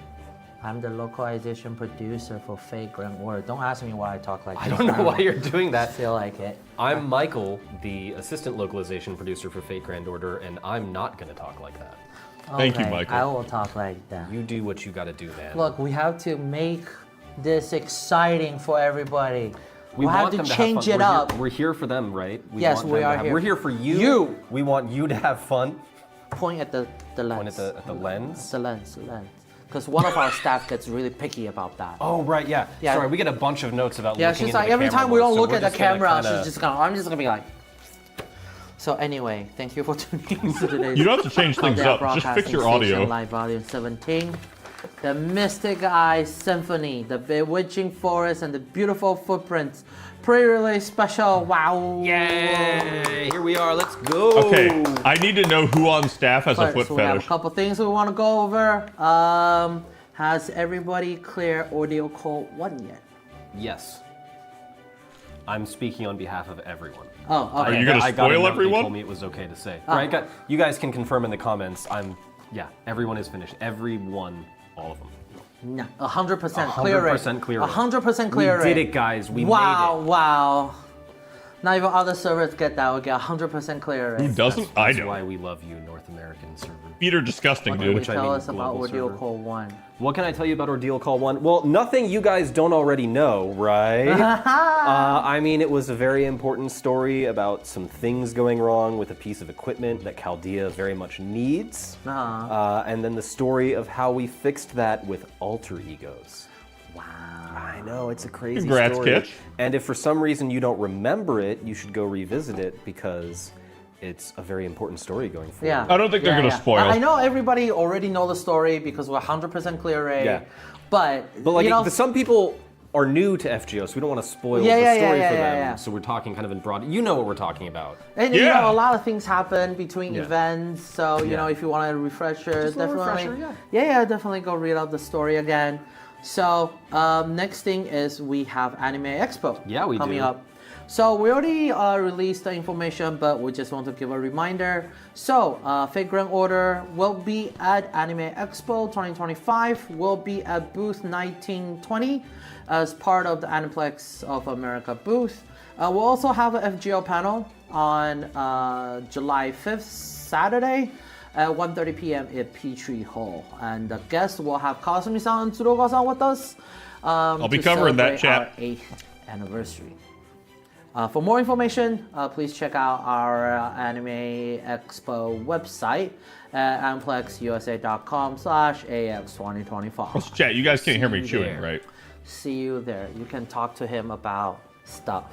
I'm the localization producer for Vagrant World. Don't ask me why I talk like this. I don't know why you're doing that. I feel like it. I'm Michael, the assistant localization producer for Fate Grand Order, and I'm not going to talk like that. Okay, Thank you, Michael. I will talk like that. You do what you got to do, man. Look, we have to make this exciting for everybody. We have to change it up. We're here for them, right? Yes, we are here. We're here for you. We want you to have fun. Point at the lens. Point at the lens. The lens. because one of our staff gets really picky about that. Oh right, yeah. Yeah. Sorry, we get a bunch of notes about. Yeah, looking she's into like the every camera time we more, don't so look we're at the just gonna camera, kinda- she's just gonna. I'm just gonna be like. So anyway, thank you for tuning in to today's. You don't have to change things up. Just fix your audio. Live Volume 17. The Mystic Eye Symphony, the bewitching forest, and the beautiful footprints. Pre-release special. Wow. Yay! Here we are. Let's go. Okay, I need to know who on staff has a foot So we have a fetish. couple things we want to go over. Has everybody cleared Ordeal Code 1 yet? Yes. I'm speaking on behalf of everyone. Oh, okay. Are you gonna I got a spoil note, everyone? They told me it was okay to say. Right, you guys can confirm in the comments. Yeah, everyone is finished. Everyone, all of them. No, 100% clear rate. 100% clear rate. 100% clear rate. We did it, guys. We wow, made it. Wow. Not even other servers get that. We get 100% clear Who rate. doesn't? I That's do. why we love you, North American server. Feet are disgusting, What dude. can you Which I tell mean us about global Ordeal server. Code 1? What can I tell you about Ordeal Call 1? Well, nothing you guys don't already know, right? I mean, it was a very important story about some things going wrong with a piece of equipment that Chaldea very much needs. And then the story of how we fixed that with alter egos. Wow. I know, it's a crazy Congrats, story. Kitch. And if for some reason you don't remember it, you should go revisit it because it's a very important story going forward. Yeah. I don't think they're gonna spoil. I know everybody already know the story because we're 100% clear rate. Yeah. But like, you know, some people are new to FGO, so we don't want to spoil the story for them. So we're talking kind of in broad. You know what we're talking about. And you know, a lot of things happen between events. So you Yeah. know, if you want a refresher, Just a little definitely, refresher, yeah, definitely go read out the story again. So next thing is we have Anime Expo. Yeah, we coming do. up. So we already released the information, but we just want to give a reminder. So Fate Grand Order will be at Anime Expo 2025. Will be at booth 1920 as part of the Aniplex of America booth. We'll also have an FGO panel on July 5th, Saturday, at 1:30 p.m. at Petrie Hall. And the guests will have Kazumi-san and Tsuruga-san with us. I'll be to covering that, celebrate chat. our 8th anniversary. For more information, please check out our Anime Expo website at amplexusa.com/AX2025. Chat, you guys can't hear me See you chewing, there. right? See you there. You can talk to him about stuff.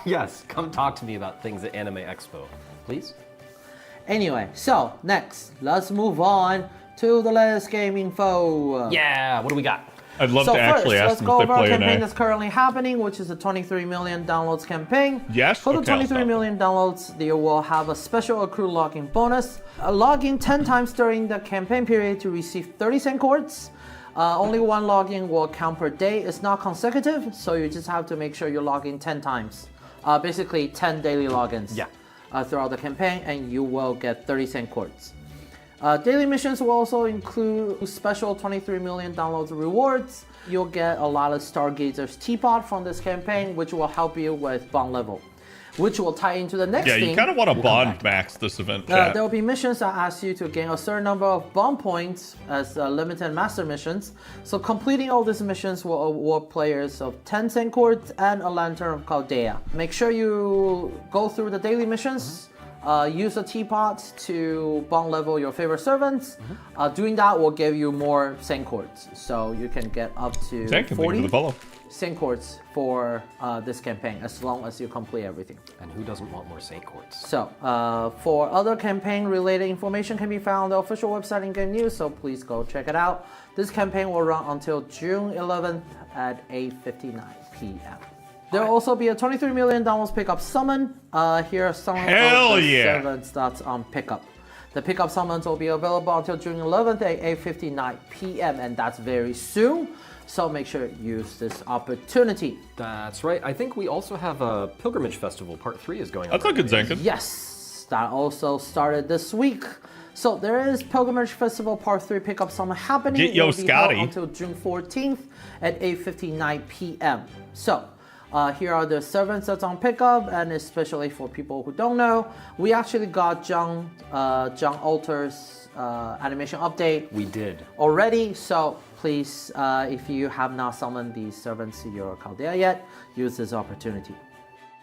Yes, come talk to me about things at Anime Expo, please. Anyway, so next, let's move on to the latest game info. Yeah, what do we got? I'd love So to actually first, ask let's them go if they over a play an campaign A. that's currently happening, which is a 23 million downloads campaign. Yes? For the Okay, I'll 23 stop. million downloads, they will have a special accrued login bonus. Log in 10 times during the campaign period to receive 30 cent coins. Only one login will count per day. It's not consecutive, so you just have to make sure you log in 10 times. Basically 10 daily logins throughout the campaign, and you will get 30 cent coins. Daily missions will also include special 23 million downloads rewards. You'll get a lot of Stargazer's teapot from this campaign, which will help you with bond level, which will tie into the next Yeah, thing. you kind of want to bond max this event, chat. There will be missions that ask you to gain a certain number of bond points as limited master missions. So completing all these missions will award players of 10 cent coins and a Lantern of Chaldea. Make sure you go through the daily missions. Use the teapot to bond level your favorite servants. Doing that will give you more cent coins, so you can get up to Thank you for 40 the follow. cent coins for this campaign, as long as you complete everything. And who doesn't want more Saint Courts? So, for other campaign-related information can be found on the official website in Game News, so please go check it out. This campaign will run until June 11th at 8:59 p.m. There will also be a 23 million downloads pickup summon. Here are some of the servants that's on pickup. The pickup summons will be available until June 11th at 8:59 p.m. and that's very soon. So make sure you use this opportunity. That's right. I think we also have a Pilgrimage Festival. Part 3 is going on. That's a good Zenkin. Yes, that also started this week. So there is Pilgrimage Festival Part 3 pickup summon happening. Get yo, It will be held Scotty. until June 14th at 8:59 p.m. So here are the servants that's on pickup, and especially for people who don't know, we actually got John Alter's animation update. We did already. So please, if you have not summoned these servants to your Chaldea yet, use this opportunity.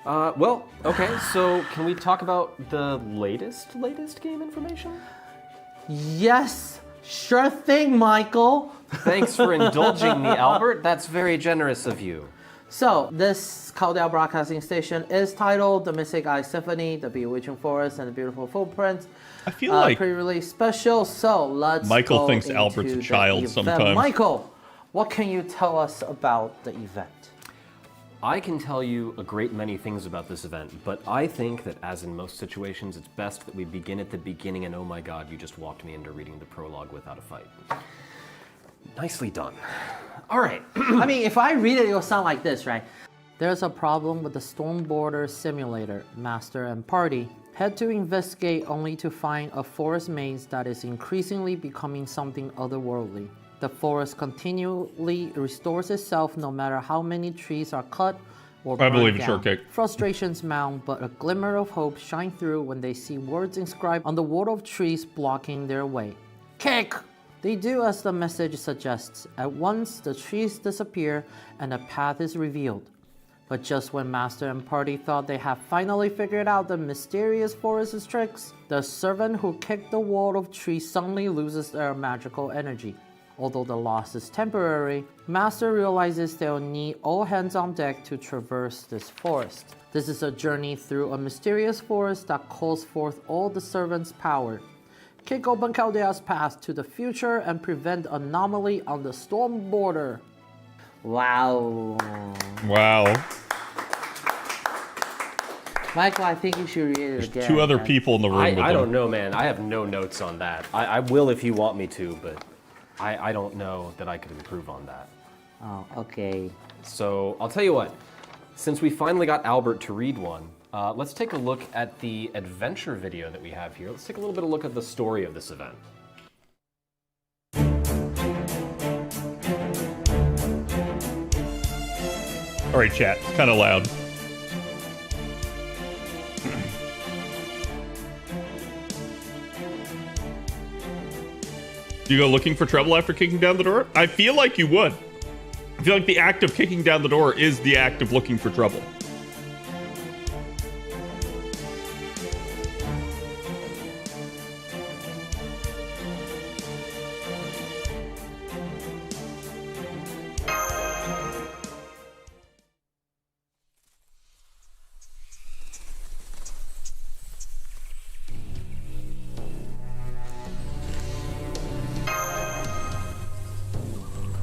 Well, okay, so can we talk about the latest game information? Yes. Sure thing, Michael. Thanks for indulging me, Albert. That's very generous of you. So, this Caldea Broadcasting Station is titled The Mystic Eye Symphony, The Bewitching Forest, and the Beautiful Footprints. I feel like pre-release special. So, let's Michael go thinks into Albert's a the child event. sometimes. Michael, what can you tell us about the event? I can tell you a great many things about this event, but I think that as in most situations, it's best that we begin at the beginning and oh my god, you just walked me into reading the prologue without a fight. Nicely done. All right. I mean, if I read it, it'll sound like this, right? There's a problem with the Storm Border Simulator. Master and party head to investigate only to find a forest maze that is increasingly becoming something otherworldly. The forest continually restores itself no matter how many trees are cut or burned I believe in down. shortcake. Frustrations mount, but a glimmer of hope shines through when they see words inscribed on the wall of trees blocking their way. Kick! They do as the message suggests. At once, the trees disappear and a path is revealed. But just when Master and party thought they had finally figured out the mysterious forest's tricks, the servant who kicked the wall of trees suddenly loses their magical energy. Although the loss is temporary, Master realizes they'll need all hands on deck to traverse this forest. This is a journey through a mysterious forest that calls forth all the servants' power. Kick open Caldea's path to the future and prevent anomaly on the storm border. Wow. Wow. Michael, I think you should read it There's again. two other people in the room with I them. don't know, man. I have no notes on that. I will if you want me to, but I don't know that I could improve on that. Oh, okay. So I'll tell you what. Since we finally got Albert to read one, let's take a look at the adventure video that we have here. Let's take a little bit of a look at the story of this event. All right, chat. It's kind of loud. Do you go looking for trouble after kicking down the door? I feel like you would. I feel like the act of kicking down the door is the act of looking for trouble.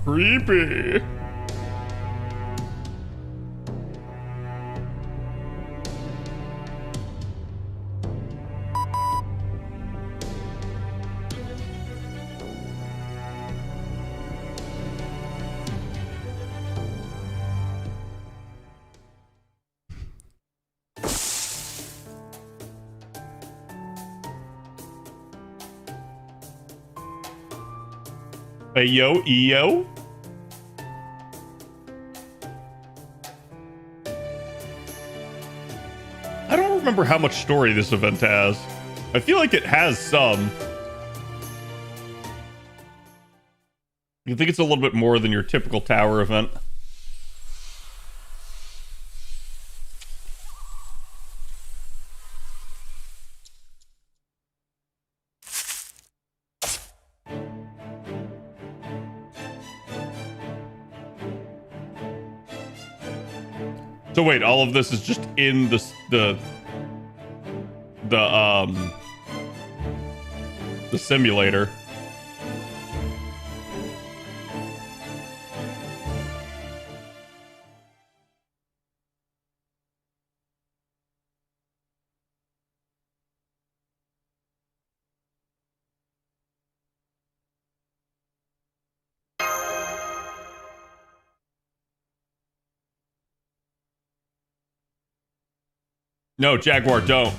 Creepy. Hey yo, EO. I don't remember how much story this event has. I feel like it has some. You think it's a little bit more than your typical tower event? So wait, all of this is just in the simulator. No, Jaguar, don't.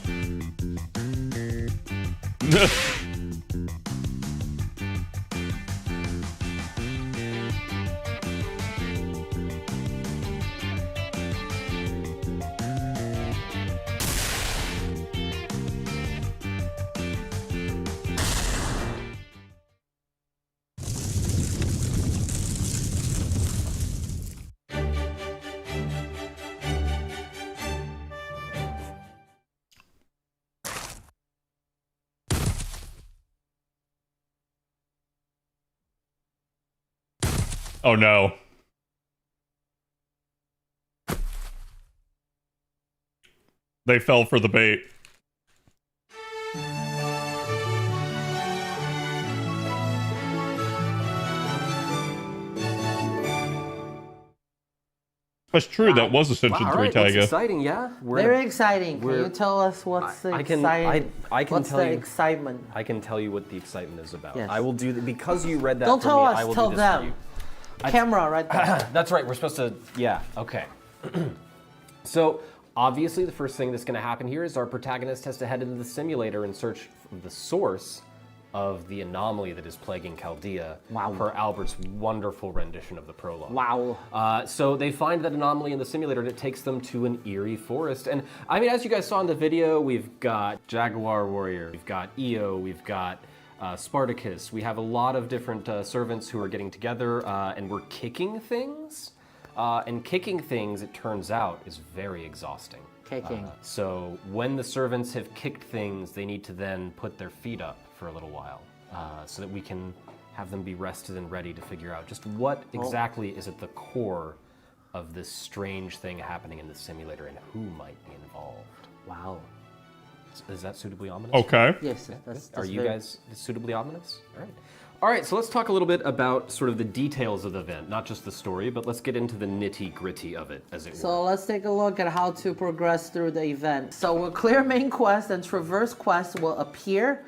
Oh no. They fell for the bait. That's true. That was Ascension 3 That's Taiga. exciting, yeah. Very exciting. Can you tell us what's exciting? I can what's tell the you, excitement? I can tell you what the excitement is about. Yes. I will do because you read that. Don't for tell me, us. I will Tell do this for them. you. Camera right there. That's right. We're supposed to. Yeah. Okay. So obviously, the first thing that's going to happen here is our protagonist has to head into the simulator and search for the source of the anomaly that is plaguing Chaldea. Wow. Per Albert's wonderful rendition of the prologue. Wow. So they find that anomaly in the simulator, and it takes them to an eerie forest. And I mean, as you guys saw in the video, we've got Jaguar Warrior, we've got Io, we've got Spartacus. We have a lot of different servants who are getting together, and we're kicking things. And kicking things, it turns out, is very exhausting. Kicking. So when the servants have kicked things, they need to then put their feet up for a little while, so that we can have them be rested and ready to figure out just what exactly is at the core of this strange thing happening in the simulator and who might be involved. Wow. Is that suitably ominous? Okay. Yes. That's Are you very... guys suitably ominous? All right. All right, so let's talk a little bit about sort of the details of the event, not just the story, but let's get into the nitty-gritty of it, as it were. So let's take a look at how to progress through the event. So we'll clear main quest and traverse quest will appear.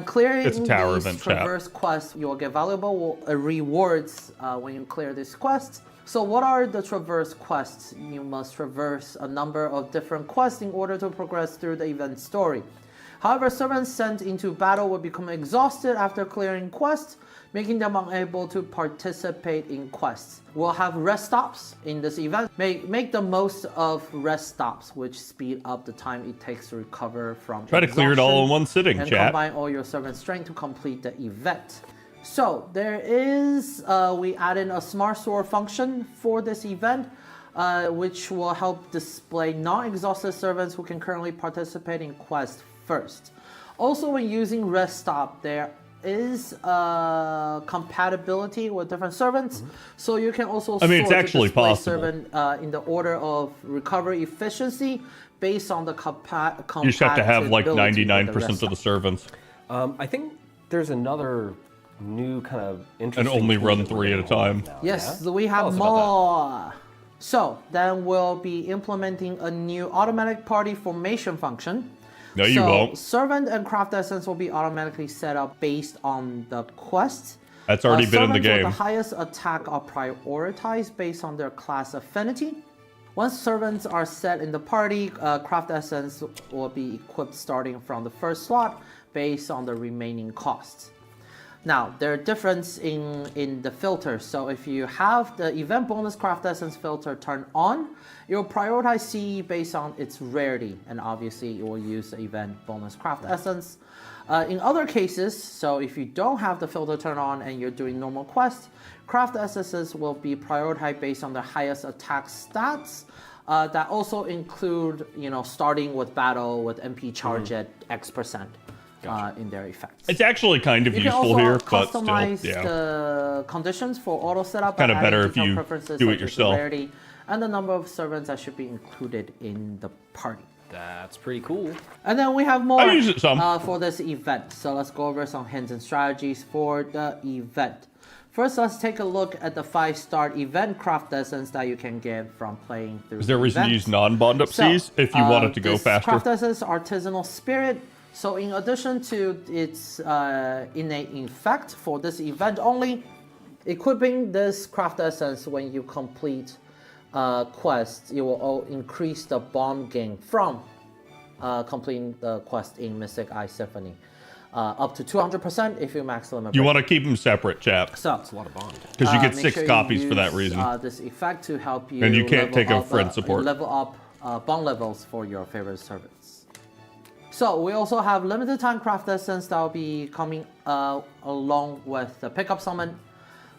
Clearing It's a tower these event, chat. traverse quests, you'll get valuable rewards when you clear this quest. So what are the traverse quests? You must traverse a number of different quests in order to progress through the event story. However, servants sent into battle will become exhausted after clearing quests, making them unable to participate in quests. We'll have rest stops in this event. Make the most of rest stops, which speed up the time it takes to recover from Try to clear it all in one sitting, and chat. combine all your servant strength to complete the event. So there is, we added a smart sword function for this event, which will help display non-exhausted servants who can currently participate in quests first. Also, when using rest stop, there is compatibility with different servants, so you can also sort it's actually display possible. servant in the order of recovery efficiency based on the compatibility. You just have to have like with the rest 99% of the servants. I think there's another new kind of interesting. And only tool run that we're 3 at a getting hold of time. now, Yes, yeah? so we Tell have us about more. So then we'll be implementing a new automatic party formation function. No, you won't. Servant and craft essence will be automatically set up based on the quest. That's already been in the Servants game. with the highest attack are prioritized based on their class affinity. Once servants are set in the party, craft essence will be equipped starting from the first slot based on the remaining costs. Now, there are differences in the filters. So if you have the event bonus craft essence filter turned on, it will prioritize CE based on its rarity, and obviously it will use the event bonus craft essence. In other cases, so if you don't have the filter turned on and you're doing normal quests, craft essences will be prioritized based on the highest attack stats. That also include, starting with battle with MP charge at X%. In their effects. It's actually kind of useful here, but still, customize yeah. the conditions for auto setup. Kind of by adding better if detailed you preferences do it such as yourself. rarity and the number of servants that should be included in the party. That's pretty cool. And then we have more I use it some. for this event. So let's go over some hints and strategies for the event. First, let's take a look at the 5-star event craft essence that you can get from playing through. Is there a the reason to event. use non-bond up Cs if you want it to go this faster? Craft essence artisanal spirit. So in addition to its innate effect for this event only, equipping this craft essence when you complete quests, it will increase the bond gain from completing the quest in Mystic Eye Symphony. Up to 200% if you max limit. You want to keep them separate, chap. So It's a lot of bond. Because you get make 6 sure you copies for that use, reason. This effect to help you. And you can't level take a up, friend support. Level up bond levels for your favorite servants. So we also have limited time craft essence that will be coming along with the pickup summon.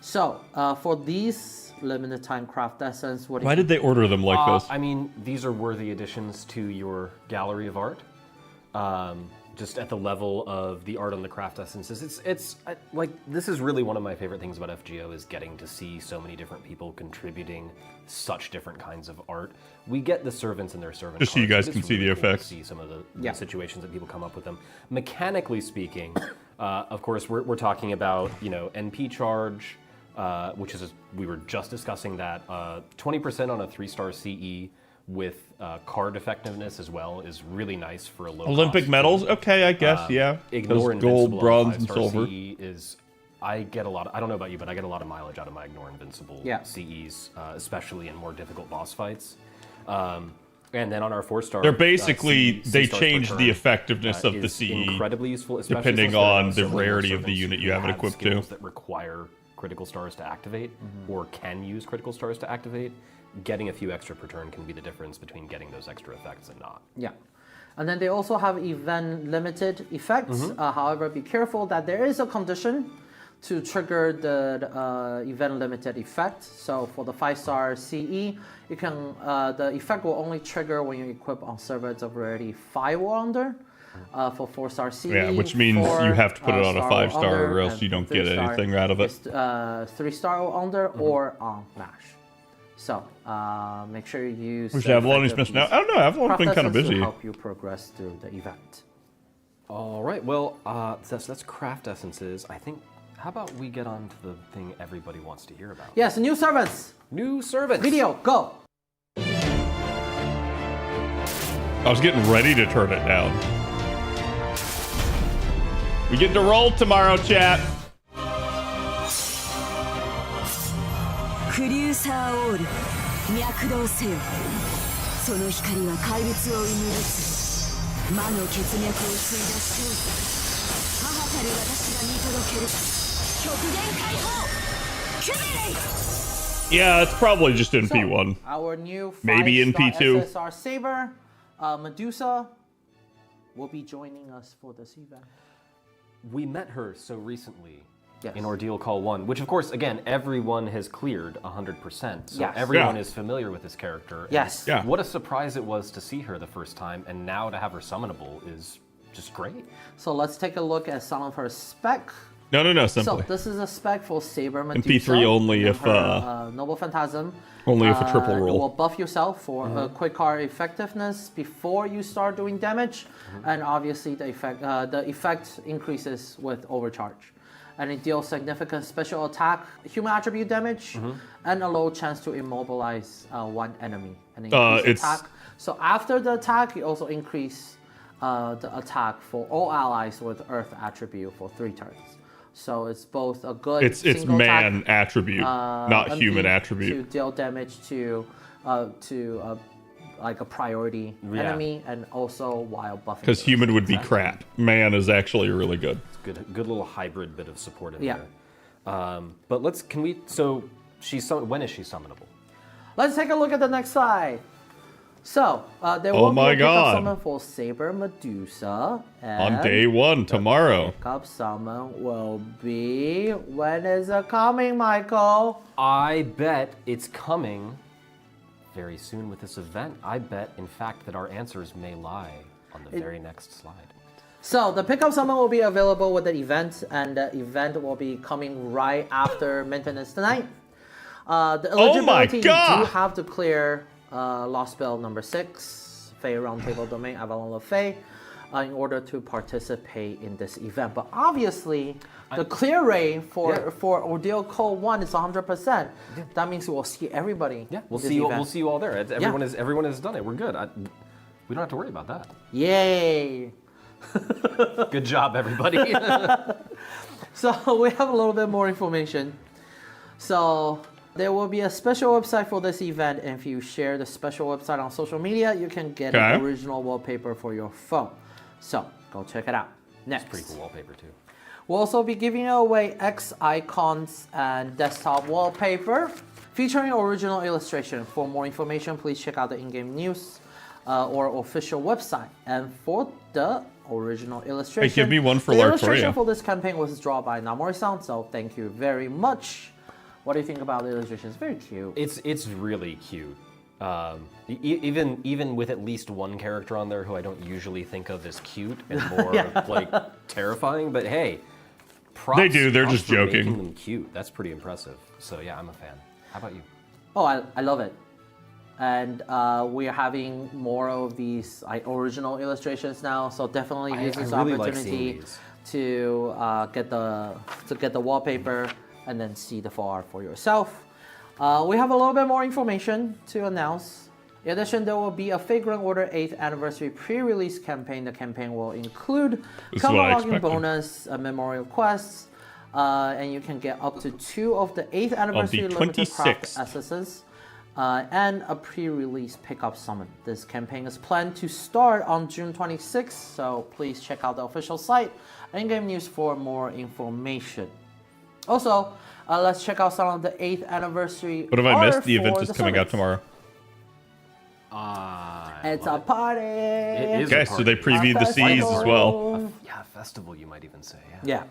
So for these limited time craft essence, Why did they order them like this? I mean, these are worthy additions to your gallery of art. just at the level of the art on the craft essences. It's like, this is really one of my favorite things about FGO, is getting to see so many different people contributing such different kinds of art. We get the servants and their servant Just so you cards, guys but can it's see the really cool to effects. see some of the situations that people come up with them. Mechanically speaking, of course, we're talking about, you know, NP charge, which is, we were just discussing that, 20% on a 3-star CE with card effectiveness as well is really nice for a low Olympic cost. medals? Okay, I guess, yeah. Ignore Those gold, Invincible on bronze, and 5-star silver. CE is, I get a lot of, I don't know about you, but I get a lot of mileage out of my Ignore Invincible CEs, especially in more difficult boss fights. And then on our 4-star, They're basically, they C-stars per changed the turn, effectiveness of the is CE incredibly useful, especially depending since there are on the so many rarity of the servants unit who you have it have equipped skills to. that require critical stars to activate, or can use critical stars to activate. Getting a few extra per turn can be the difference between getting those extra effects and not. Yeah. And then they also have event limited effects. However, be careful that there is a condition to trigger the event limited effect. So for the 5-star CE, you can the effect will only trigger when you equip on servants of rarity 5 or under. For 4-star CE, Yeah, which means you have to put it on a 5-star or else you don't get anything out of it. 3-star or under, or on MASH. So make sure you use. Wish Avaloni's missing out. I don't know, Avalon's been kind of busy. To help you progress through the event. All right, well, that's craft essences. I think, how about we get on to the thing everybody wants to hear about? Yes, new servants. New servants. Video, go. I was getting ready to turn it down. We get to roll tomorrow, chat. クリューサーオール脈動せよその光は怪物を生み出す魔の血脈を継いだ少女母たる私が見届ける極限解放クメレイ Yeah, it's probably just in P1. Our new maybe in 5-star P2. SSR Saber, Medusa, will be joining us for this event. We met her so recently in Ordeal Call 1, which of course, again, everyone has cleared 100%. So everyone is familiar with this character. Yes. And what a surprise it was to see her the first time, and now to have her summonable is just great. So let's take a look at some of her spec. No, simply. So this is a spec for Saber Medusa. MP3 only if Noble Phantasm. Only if a triple It roll. will buff yourself for quick card effectiveness before you start doing damage, and obviously the effect increases with overcharge. And it deals significant special attack, human attribute damage, and a low chance to immobilize one enemy. And increase attack. So after the attack, you also increase the attack for all allies with Earth attribute for 3 turns. So it's both a good. It's man attribute, not human attribute. To deal damage to like a priority enemy, and also while buffing. Because human would be crap. Man is actually really good. It's good little hybrid bit of support in there. But when is she summonable? Let's take a look at the next slide. So there will be a pickup summon for Saber Medusa. And on day 1 tomorrow. Pickup summon will be, when is it coming, Michael? I bet it's coming very soon with this event. I bet, in fact, that our answers may lie on the very next slide. So the pickup summon will be available with the event, and the event will be coming right after maintenance tonight. The eligibility, you do have to clear Lost Spell number 6, Fey Roundtable Domain, Avalon of Fey, in order to participate in this event. But obviously, the clear rate for Ordeal Call 1 is 100%. That means we'll see everybody. Yeah, we'll see you all there. Everyone has done it. We're good. We don't have to worry about that. Yay! Good job, everybody. So we have a little bit more information. So there will be a special website for this event, and if you share the special website on social media, you can get an original wallpaper for your phone. So go check it out. Next. It's pretty cool wallpaper too. We'll also be giving away X icons and desktop wallpaper featuring original illustration. For more information, please check out the in-game news or official website. And for the original illustration, hey, give me one for the Lartoria. illustration for this campaign was drawn by Namori-san, so thank you very much. What do you think about the illustration? It's very cute. It's really cute. Even with at least one character on there who I don't usually think of as cute and more like terrifying, but hey, props, They do, they're props just for joking. making them cute. That's pretty impressive. So yeah, I'm a fan. How about you? Oh, I love it. And we're having more of these original illustrations now, so definitely use this really like opportunity to get the wallpaper and then see the full art for yourself. We have a little bit more information to announce. In addition, there will be a Figurant Order 8th Anniversary pre-release campaign. The campaign will include logging bonus, memorial quests, and you can get up to 2 of the 8th Anniversary Limited Craft SSs, and a pre-release pickup summon. This campaign is planned to start on June 26th, so please check out the official site and Game News for more information. Also, let's check out some of the 8th Anniversary. What have I missed? The event is coming out tomorrow. It's a party. It is okay, so they previewed the Seas as well. Yeah, festival you might even say. Yeah.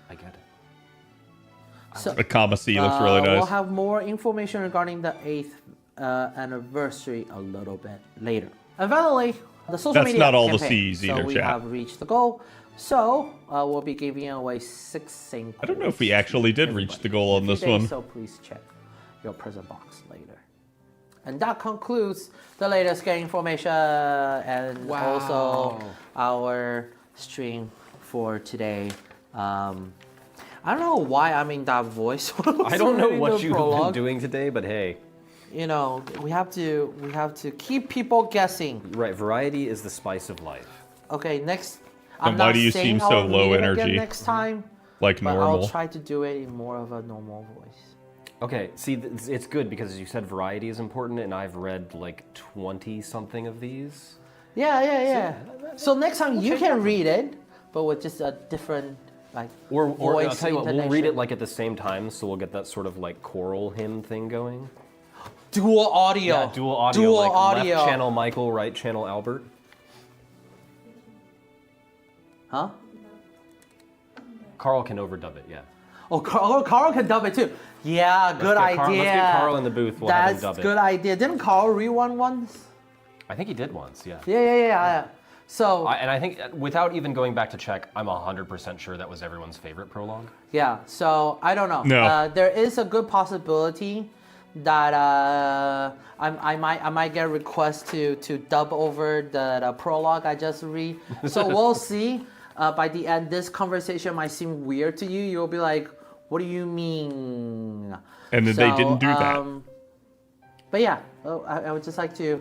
I get it. So, the Kama Sea looks really nice. We'll have more information regarding the 8th anniversary a little bit later. And finally, the social media That's not all campaign. the C's either, So we chat. have reached the goal. So we'll be giving away 6 Sync. I don't know if we actually did reach the goal on this one. So please check your present box later. And that concludes the latest game information and also our stream for today. I don't know why I'm in that voice. I don't know what you've been doing today, but hey. You know, we have to keep people guessing. Right, variety is the spice of life. Okay, next. And why do you seem so low energy? Next time, like but normal. I'll try to do it in more of a normal voice. Okay, see, it's good because as you said, variety is important, and I've read like 20-something of these. Yeah. So next time you can read it, but with just a different or voice I'll tell you what, we'll read intonation. it like at the same time, so we'll get that sort of like choral hymn thing going. Dual audio. Yeah, dual audio. Dual like audio. Left channel Michael, right channel Albert. Huh? Carl can overdub it, yeah. Oh, Carl can dub it too. Yeah, good idea. Let's get Carl in the booth. We'll have him dub it. That's a good idea. Didn't Carl read one once? I think he did once, yeah. Yeah. So. And I think without even going back to check, I'm 100% sure that was everyone's favorite prologue. Yeah. So I don't know. No. There is a good possibility that I might get a request to dub over the prologue I just read. So we'll see. By the end, this conversation might seem weird to you. You'll be like, "What do you mean?" And then they didn't do that. But yeah, I would just like to,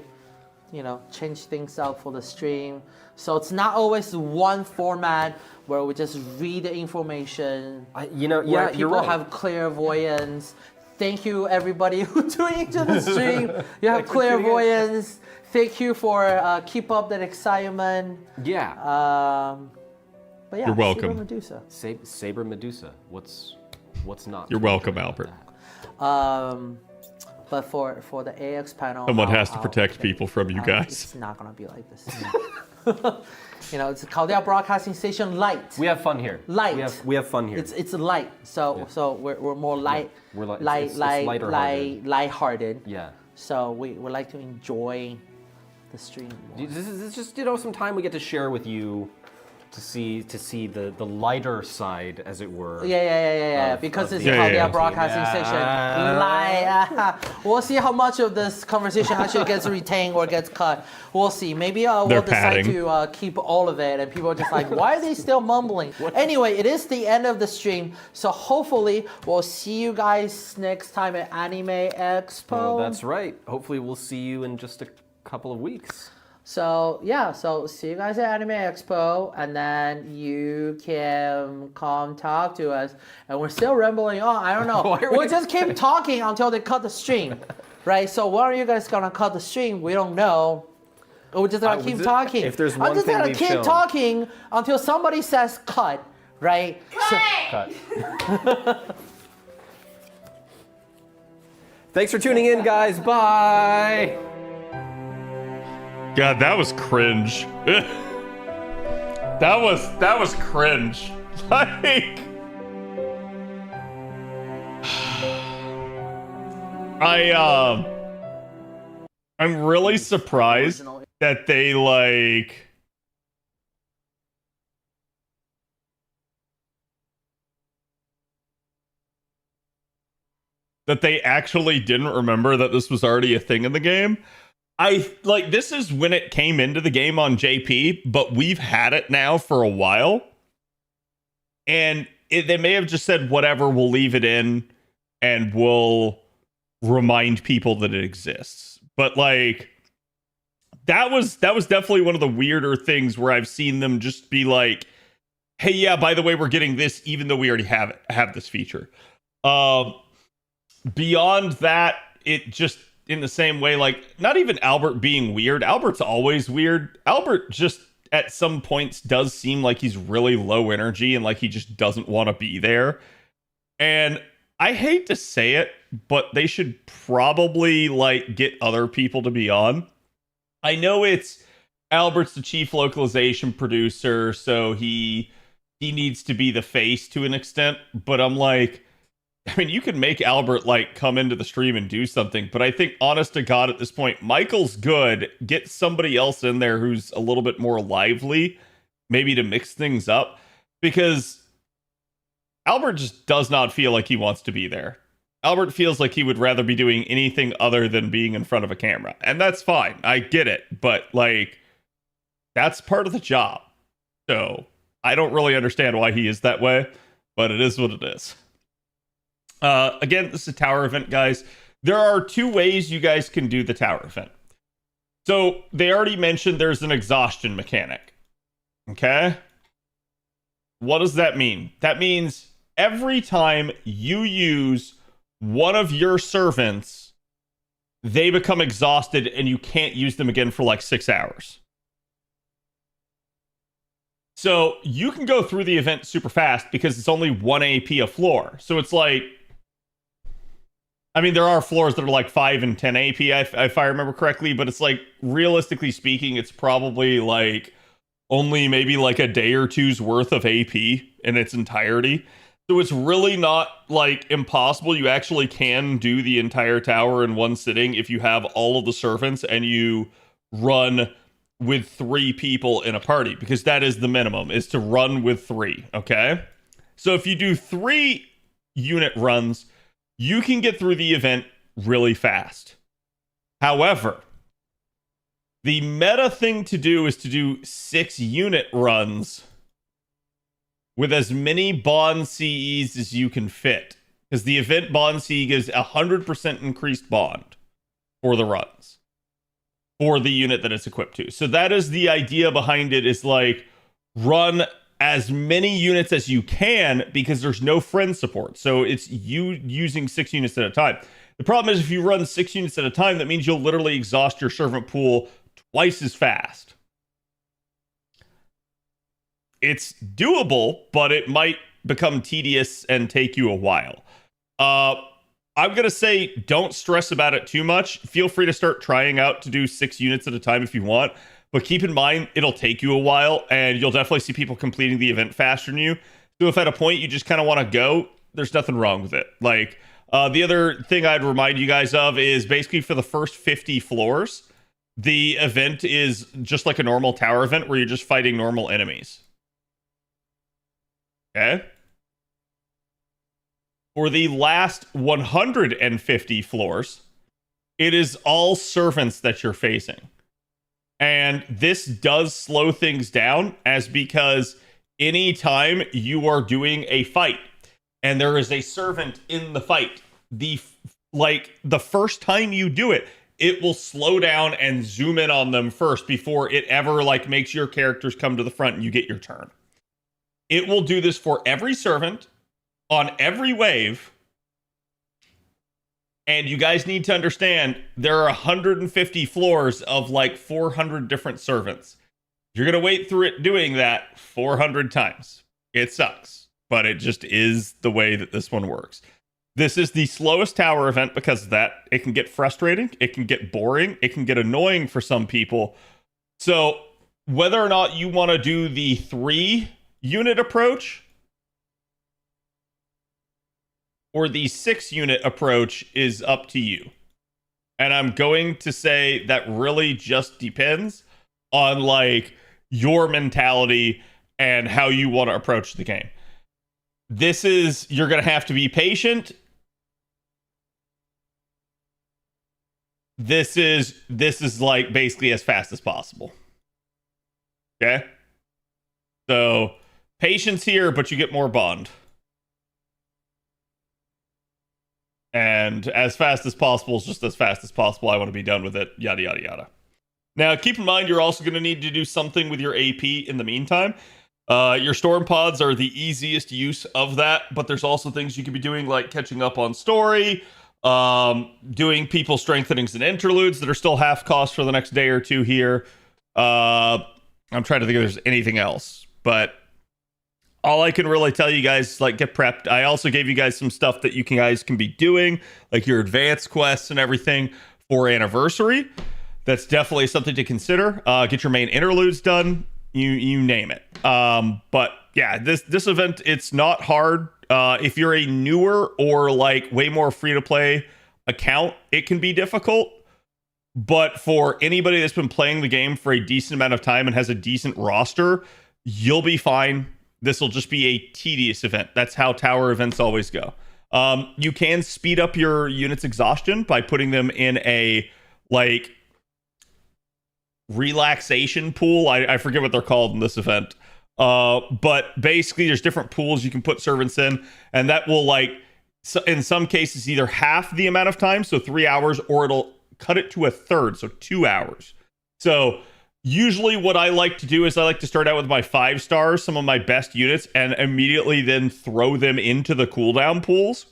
change things up for the stream. So it's not always one format where we just read the information. Where people you're right. have clairvoyance. Thank you, everybody who tuned into the stream. You have clairvoyance. Thank you for keep up that excitement. Yeah. But yeah, You're welcome. Saber Medusa. Saber Medusa. What's not? You're welcome, Albert. But for the AX panel, Someone has to protect people from you guys. It's not gonna be like this. It's Caldea Broadcasting Station Light. We have fun here. Light. We have fun here. It's light. So we're more light. We're light-hearted. Yeah. So we like to enjoy the stream. This is just some time we get to share with you. To see the lighter side, as it were. Yeah. Because it's Caldea Broadcasting Station. Light. We'll see how much of this conversation actually gets retained or gets cut. We'll see. Maybe we'll decide to keep all of it, and people are just like, why are they still mumbling? Anyway, it is the end of the stream, so hopefully we'll see you guys next time at Anime Expo. Oh, that's right. Hopefully we'll see you in just a couple of weeks. So yeah, so see you guys at Anime Expo, and then you can come talk to us. And we're still rambling on. I don't know. We'll just keep talking until they cut the stream, right? So when are you guys gonna cut the stream? We don't know. We're just gonna keep talking. If there's one I'm just thing gonna we've keep shown. talking until somebody says cut, right? Cut. Thanks for tuning in, guys. Bye. God, that was cringe. that was cringe. Like, I'm really surprised that they like. That they actually didn't remember that this was already a thing in the game. I like this is when it came into the game on JP, but we've had it now for a while. And they may have just said, whatever, we'll leave it in and we'll remind people that it exists. But like that was definitely one of the weirder things where I've seen them just be like, hey, yeah, by the way, we're getting this, even though we already have this feature. Beyond that, it just in the same way, like not even Albert being weird. Albert's always weird. Albert just at some points does seem like he's really low energy and like he just doesn't want to be there. And I hate to say it, but they should probably like get other people to be on. I know it's Albert's the chief localization producer, so he needs to be the face to an extent, but I'm like, I mean, you can make Albert like come into the stream and do something, but I think honest to God at this point, Michael's good. Get somebody else in there who's a little bit more lively, maybe to mix things up, because Albert just does not feel like he wants to be there. Albert feels like he would rather be doing anything other than being in front of a camera. And that's fine. I get it. But like, that's part of the job. So I don't really understand why he is that way, but it is what it is. Again, this is a tower event, guys. There are two ways you guys can do the tower event. So they already mentioned there's an exhaustion mechanic. Okay? What does that mean? That means every time you use one of your servants, they become exhausted and you can't use them again for like 6 hours. So you can go through the event super fast because it's only 1 AP a floor. So it's like, I mean, there are floors that are like 5 and 10 AP, if I remember correctly, but it's like, realistically speaking, it's probably like only maybe like a day or two's worth of AP in its entirety. So it's really not like impossible. You actually can do the entire tower in one sitting if you have all of the servants and you run with 3 people in a party, because that is the minimum, is to run with 3. Okay. So if you do 3 unit runs, you can get through the event really fast. However, the meta thing to do is to do 6 unit runs with as many bond CEs as you can fit. Because the event bond CE gives 100% increased bond for the runs. For the unit that it's equipped to. So that is the idea behind it, is like, run as many units as you can because there's no friend support. So it's you using 6 units at a time. The problem is if you run 6 units at a time, that means you'll literally exhaust your servant pool twice as fast. It's doable, but it might become tedious and take you a while. I'm going to say don't stress about it too much. Feel free to start trying out to do 6 units at a time if you want. But keep in mind, it'll take you a while, and you'll definitely see people completing the event faster than you. So if at a point you just kind of want to go, there's nothing wrong with it. Like, the other thing I'd remind you guys of is basically for the first 50 floors, the event is just like a normal tower event where you're just fighting normal enemies. Okay? For the last 150 floors, it is all servants that you're facing. And this does slow things down, as because anytime you are doing a fight and there is a servant in the fight, the first time you do it, it will slow down and zoom in on them first before it ever like makes your characters come to the front and you get your turn. It will do this for every servant on every wave. And you guys need to understand, there are 150 floors of like 400 different servants. You're going to wait through it doing that 400 times. It sucks, but it just is the way that this one works. This is the slowest tower event because of that. It can get frustrating. It can get boring. It can get annoying for some people. So whether or not you want to do the 3 unit approach or the 6 unit approach is up to you. And I'm going to say that really just depends on like your mentality and how you want to approach the game. You're going to have to be patient. This is like basically as fast as possible. Okay? So, patience here, but you get more bond. And as fast as possible is just as fast as possible. I want to be done with it. Yada, yada, yada. Now, keep in mind, you're also going to need to do something with your AP in the meantime. Your storm pods are the easiest use of that, but there's also things you could be doing like catching up on story, doing people strengthenings and interludes that are still half cost for the next day or two here. I'm trying to think if there's anything else, but all I can really tell you guys is like get prepped. I also gave you guys some stuff that you guys can be doing, like your advanced quests and everything for anniversary. That's definitely something to consider. Get your main interludes done. You name it. But yeah, this event, it's not hard. If you're a newer or like way more free to play account, it can be difficult. But for anybody that's been playing the game for a decent amount of time and has a decent roster, you'll be fine. This will just be a tedious event. That's how tower events always go. You can speed up your units' exhaustion by putting them in a like relaxation pool. I forget what they're called in this event. But basically there's different pools you can put servants in, and that will like in some cases either half the amount of time, so 3 hours, or it'll cut it to a third, so 2 hours. So usually what I like to do is I like to start out with my 5 stars, some of my best units, and immediately then throw them into the cooldown pools.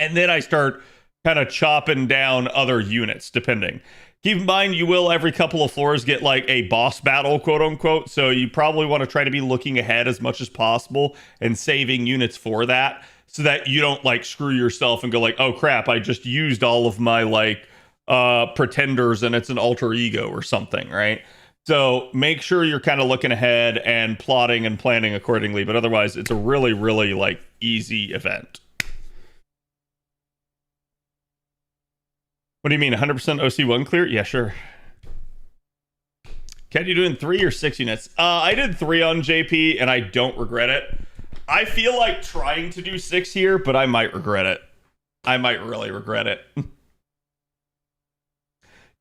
And then I start kind of chopping down other units, depending. Keep in mind, you will every couple of floors get like a boss battle, quote unquote. So you probably want to try to be looking ahead as much as possible and saving units for that, so that you don't like screw yourself and go like, oh crap, I just used all of my like pretenders and it's an alter ego or something, right? So make sure you're kind of looking ahead and plotting and planning accordingly. But otherwise, it's a really, really like easy event. What do you mean, 100% OC1 clear? Yeah, sure. Ken, you doing 3 or 6 units? I did 3 on JP, and I don't regret it. I feel like trying to do 6 here, but I might regret it. I might really regret it.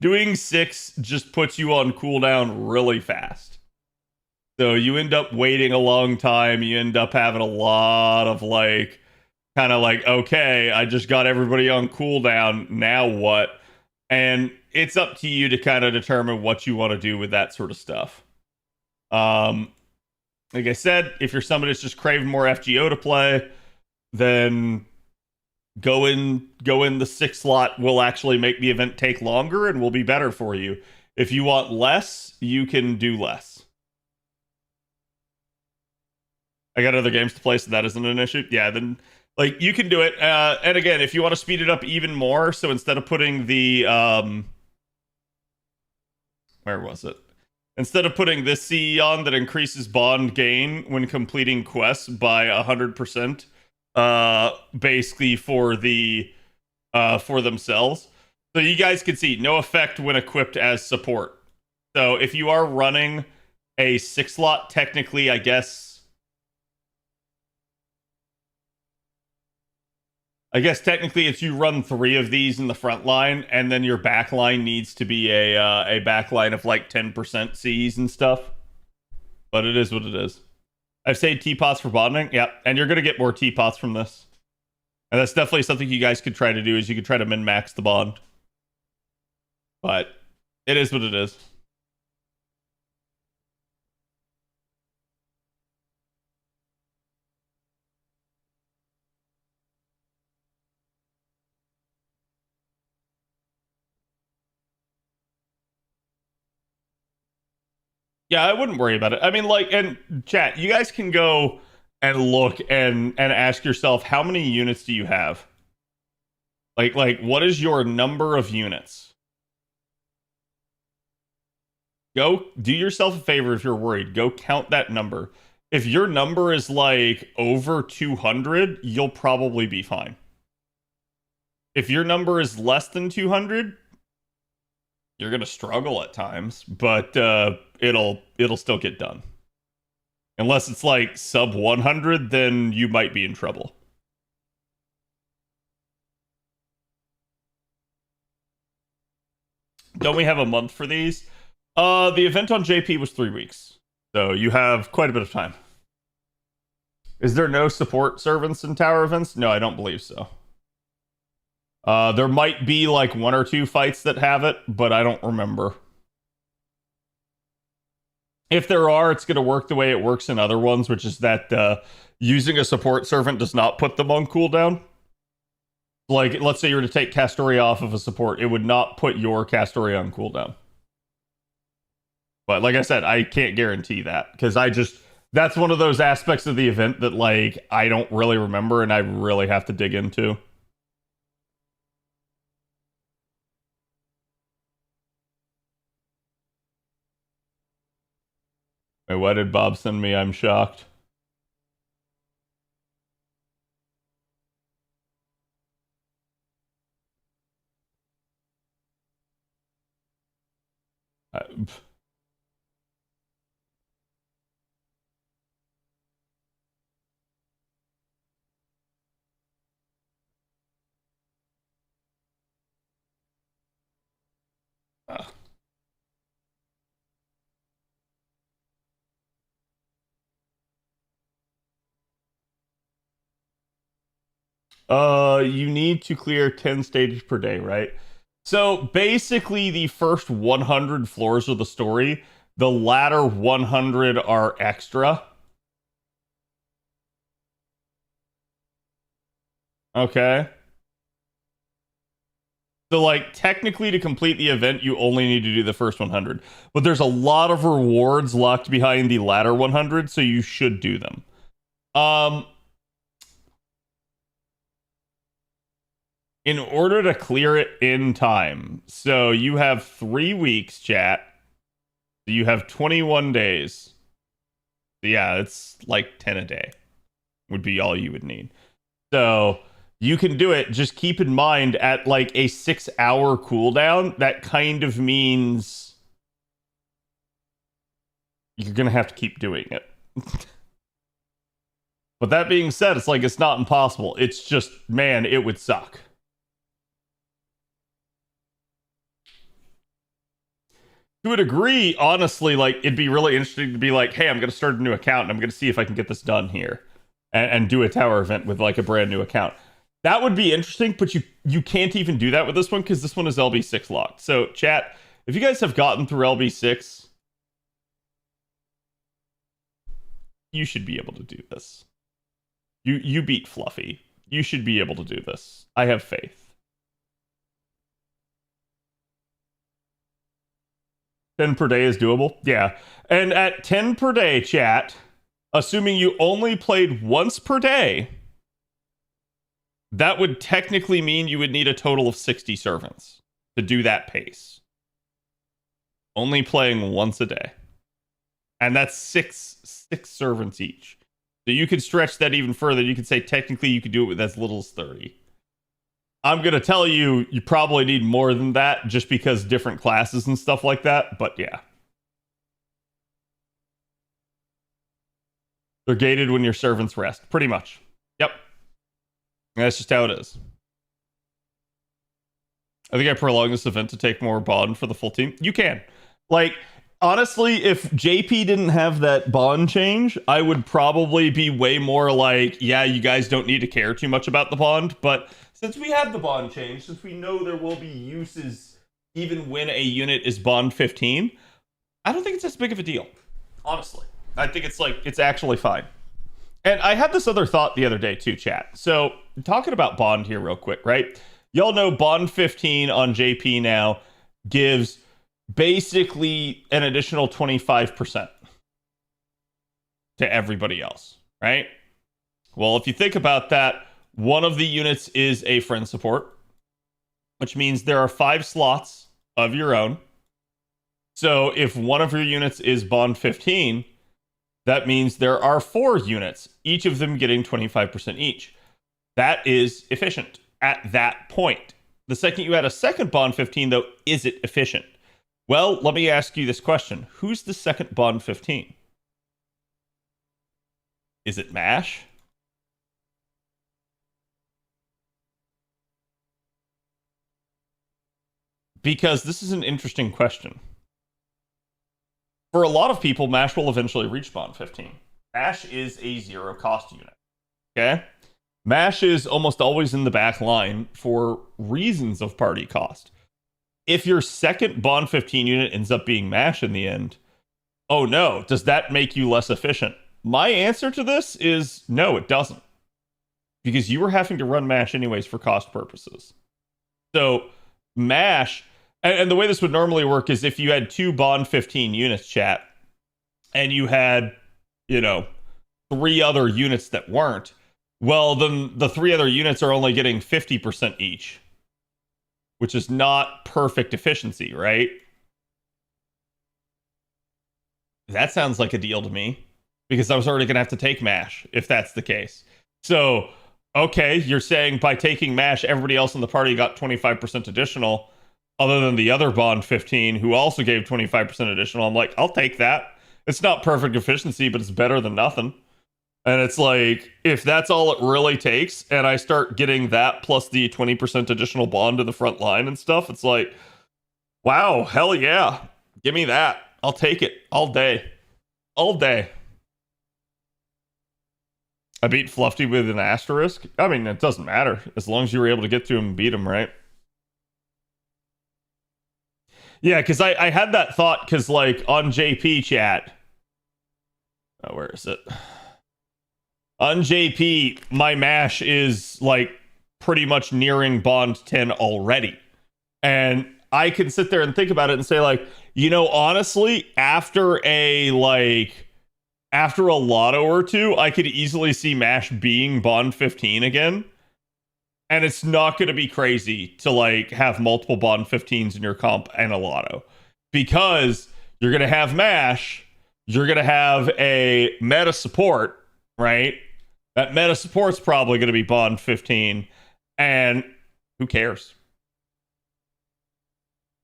Doing 6 just puts you on cooldown really fast. So you end up waiting a long time. You end up having a lot of like, kind of like, okay, I just got everybody on cooldown. Now what? And it's up to you to kind of determine what you want to do with that sort of stuff. Like I said, if you're somebody that's just craving more FGO to play, then go in the 6 slot will actually make the event take longer and will be better for you. If you want less, you can do less. I got other games to play, so that isn't an issue. Yeah, then like you can do it. And again, if you want to speed it up even more, so instead of putting the where was it? Instead of putting this CE on that increases bond gain when completing quests by 100%, basically for the for themselves. So you guys can see no effect when equipped as support. So if you are running a 6 slot, technically, I guess technically it's you run 3 of these in the front line, and then your back line needs to be a back line of like 10% Cs and stuff. But it is what it is. I've saved teapots for bonding. Yep, and you're going to get more teapots from this. And that's definitely something you guys could try to do, is you could try to min-max the bond. But it is what it is. Yeah, I wouldn't worry about it. I mean, like, and chat, you guys can go and look and ask yourself, how many units do you have? Like, what is your number of units? Go do yourself a favor if you're worried. Go count that number. If your number is like over 200, you'll probably be fine. If your number is less than 200, You're gonna struggle at times, but it'll still get done. Unless it's like sub 100, then you might be in trouble. Don't we have a month for these? The event on JP was 3 weeks, so you have quite a bit of time. Is there no support servants in tower events? No, I don't believe so. There might be like 1 or 2 fights that have it, but I don't remember. If there are, it's going to work the way it works in other ones, which is that using a support servant does not put them on cooldown. Like, let's say you were to take Castoria off of a support, it would not put your Castoria on cooldown. But like I said, I can't guarantee that, because that's one of those aspects of the event that, like, I don't really remember and I really have to dig into. Wait, why did Bob send me? I'm shocked. You need to clear 10 stages per day, right? So basically the first 100 floors of the story, the latter 100 are extra. Okay. So, like, technically to complete the event, you only need to do the first 100. But there's a lot of rewards locked behind the latter 100, so you should do them. In order to clear it in time. So you have 3 weeks, chat. So you have 21 days. So yeah, it's like 10 a day would be all you would need. So you can do it. Just keep in mind at like a 6-hour cooldown, that kind of means you're going to have to keep doing it. But that being said, it's like, it's not impossible. It's just, man, it would suck. To a degree, honestly, like, it'd be really interesting to be like, hey, I'm going to start a new account and I'm going to see if I can get this done here and do a tower event with like a brand new account. That would be interesting, but you can't even do that with this one because this one is LB6 locked. So, chat, if you guys have gotten through LB6, you should be able to do this. You beat Fluffy. You should be able to do this. I have faith. 10 per day is doable? Yeah. And at 10 per day, chat, assuming you only played once per day, that would technically mean you would need a total of 60 servants to do that pace. Only playing once a day. And that's six servants each. So you could stretch that even further. You could say technically you could do it with as little as 30. I'm going to tell you, you probably need more than that just because different classes and stuff like that. But yeah. They're gated when your servants rest. Pretty much. Yep. That's just how it is. I think I prolonged this event to take more bond for the full team. You can. Like, honestly, if JP didn't have that bond change, I would probably be way more like, yeah, you guys don't need to care too much about the bond. But since we have the bond change, since we know there will be uses even when a unit is bond 15, I don't think it's as big of a deal. Honestly. I think it's actually fine. And I had this other thought the other day too, chat. So, talking about bond here real quick, right? Y'all know bond 15 on JP now gives basically an additional 25% to everybody else, right? Well, if you think about that, one of the units is a friend support, which means there are 5 slots of your own. So if one of your units is bond 15, that means there are 4 units, each of them getting 25% each. That is efficient at that point. The second you add a second bond 15, though, is it efficient? Well, let me ask you this question. Who's the second Bond 15? Is it MASH? Because this is an interesting question. For a lot of people, MASH will eventually reach Bond 15. MASH is a zero cost unit. Okay? MASH is almost always in the back line for reasons of party cost. If your second Bond 15 unit ends up being MASH in the end, oh no, does that make you less efficient? My answer to this is no, it doesn't. Because you were having to run MASH anyways for cost purposes. So, MASH, and the way this would normally work is if you had 2 Bond 15 units, chat, and you had, 3 other units that weren't, well, then the 3 other units are only getting 50% each, which is not perfect efficiency, right? That sounds like a deal to me, because I was already going to have to take MASH, if that's the case. So, okay, you're saying by taking MASH, everybody else in the party got 25% additional, other than the other Bond 15, who also gave 25% additional. I'm like, I'll take that. It's not perfect efficiency, but it's better than nothing. And it's like, if that's all it really takes, and I start getting that plus the 20% additional bond to the front line and stuff, it's like, wow, hell yeah. Give me that. I'll take it all day. All day. I beat Fluffy with an asterisk. I mean, it doesn't matter. As long as you were able to get to him and beat him, right? Yeah, because I had that thought, because, like, on JP chat... Oh, where is it? On JP, my MASH is, like, pretty much nearing Bond 10 already. And I can sit there and think about it and say, like, honestly, after a lotto or two, I could easily see MASH being Bond 15 again. And it's not going to be crazy to, like, have multiple Bond 15s in your comp and a lotto. Because you're going to have MASH, you're going to have a meta support, right? That meta support's probably going to be Bond 15. And who cares?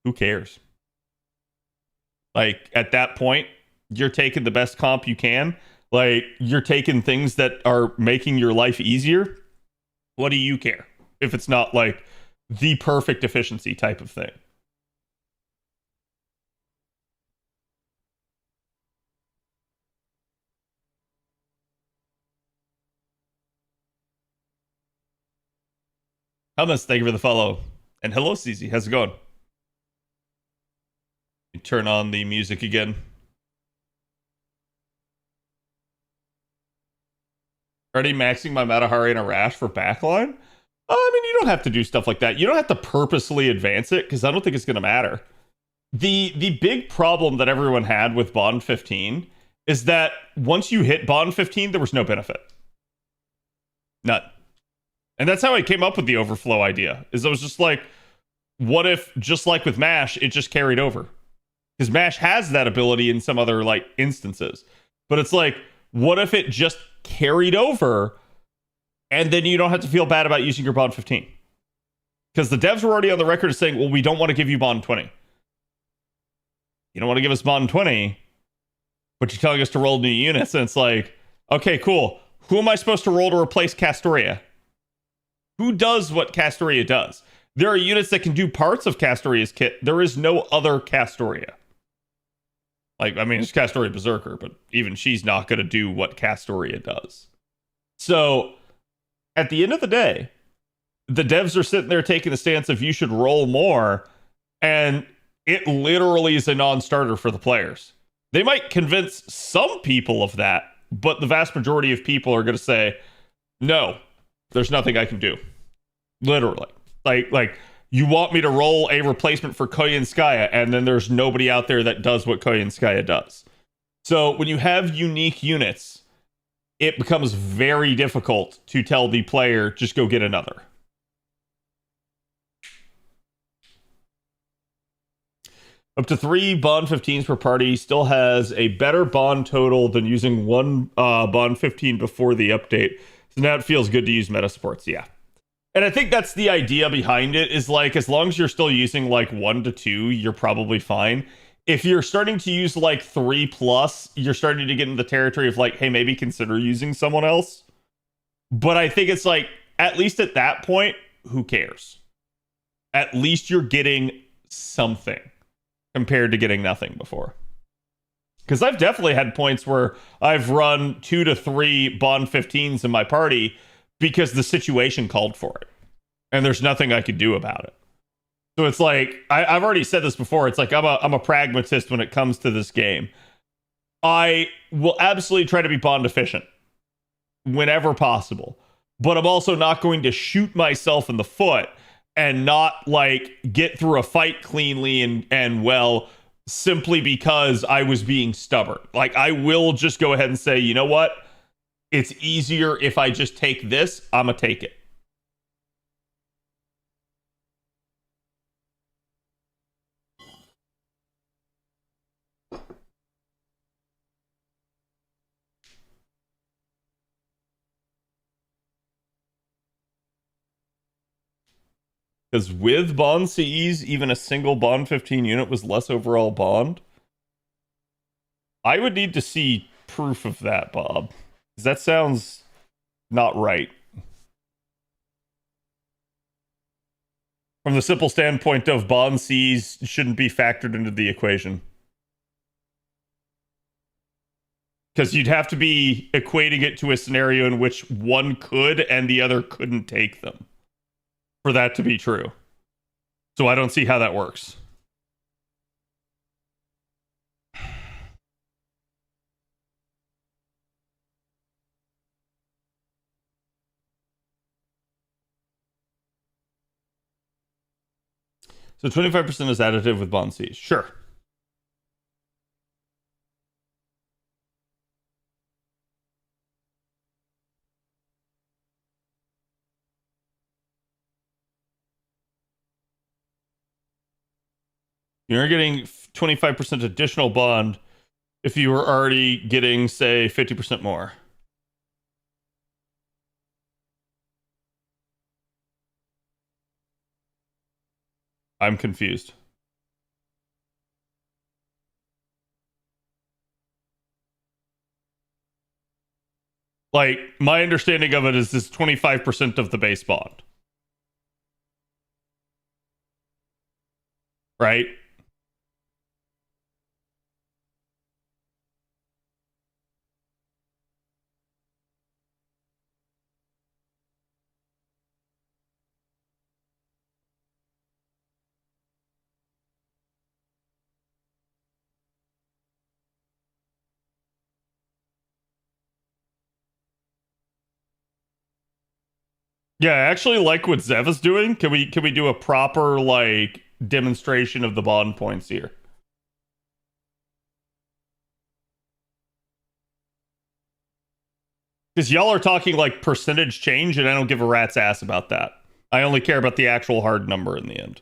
Who cares? Like, at that point, you're taking the best comp you can. Like, you're taking things that are making your life easier. What do you care? If it's not, like, the perfect efficiency type of thing. Hummus, thank you for the follow. And hello, CZ. How's it going? Turn on the music again. Already maxing my Matahari and a Rash for backline? I mean, you don't have to do stuff like that. You don't have to purposely advance it, because I don't think it's going to matter. The big problem that everyone had with Bond 15 is that once you hit Bond 15, there was no benefit. None. And that's how I came up with the overflow idea, is I was just like, what if, just like with MASH, it just carried over? Because MASH has that ability in some other, like, instances. But it's like, what if it just carried over, and then you don't have to feel bad about using your Bond 15? Because the devs were already on the record saying, well, we don't want to give you Bond 20. You don't want to give us Bond 20, but you're telling us to roll new units, and it's like, okay, cool. Who am I supposed to roll to replace Castoria? Who does what Castoria does? There are units that can do parts of Castoria's kit. There is no other Castoria. Like, I mean, it's Castoria Berserker, but even she's not going to do what Castoria does. So, at the end of the day, the devs are sitting there taking the stance of you should roll more, and it literally is a non-starter for the players. They might convince some people of that, but the vast majority of people are going to say, no, there's nothing I can do. Literally. Like you want me to roll a replacement for Koyanskaya, and then there's nobody out there that does what Koyanskaya does. So when you have unique units, it becomes very difficult to tell the player, just go get another. Up to 3 Bond 15s per party still has a better Bond total than using 1 Bond 15 before the update. So now it feels good to use meta supports, yeah. And I think that's the idea behind it, is like, as long as you're still using like 1 to 2, you're probably fine. If you're starting to use like 3+, you're starting to get into the territory of like, hey, maybe consider using someone else. But I think it's like, at least at that point, who cares? At least you're getting something compared to getting nothing before. Because I've definitely had points where I've run 2 to 3 Bond 15s in my party because the situation called for it. And there's nothing I could do about it. So it's like, I've already said this before, it's like I'm a pragmatist when it comes to this game. I will absolutely try to be Bond efficient whenever possible. But I'm also not going to shoot myself in the foot and not like get through a fight cleanly and well simply because I was being stubborn. Like, I will just go ahead and say, you know what? It's easier if I just take this. I'm gonna take it. Because with Bond CEs, even a single Bond 15 unit was less overall Bond. I would need to see proof of that, Bob. Because that sounds not right. From the simple standpoint of Bond CEs shouldn't be factored into the equation. Because you'd have to be equating it to a scenario in which one could and the other couldn't take them for that to be true. So I don't see how that works. So 25% is additive with Bond Siege. Sure. You're getting 25% additional bond if you were already getting, say, 50% more. I'm confused. Like, my understanding of it is this 25% of the base bond. Right? Yeah, I actually like what Zev is doing. Can we do a proper like demonstration of the bond points here? Because y'all are talking like percentage change, and I don't give a rat's ass about that. I only care about the actual hard number in the end.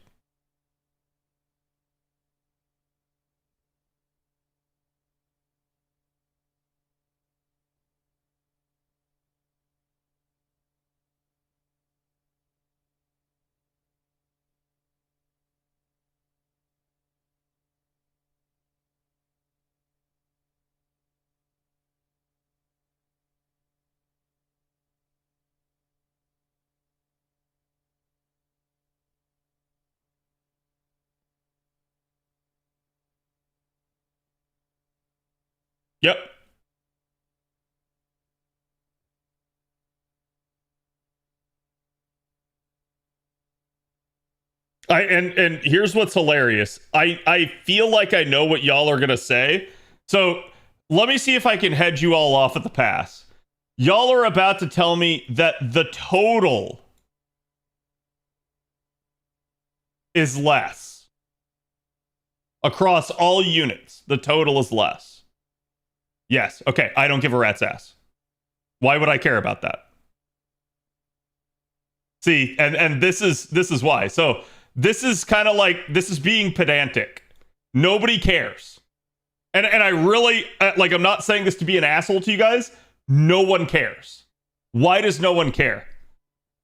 Yep. And here's what's hilarious. I feel like I know what y'all are gonna say. So let me see if I can head you all off at the pass. Y'all are about to tell me that the total is less. Across all units, the total is less. Yes. Okay. I don't give a rat's ass. Why would I care about that? See, and this is why. So this is kind of like, this is being pedantic. Nobody cares. And I really, like, I'm not saying this to be an asshole to you guys. No one cares. Why does no one care?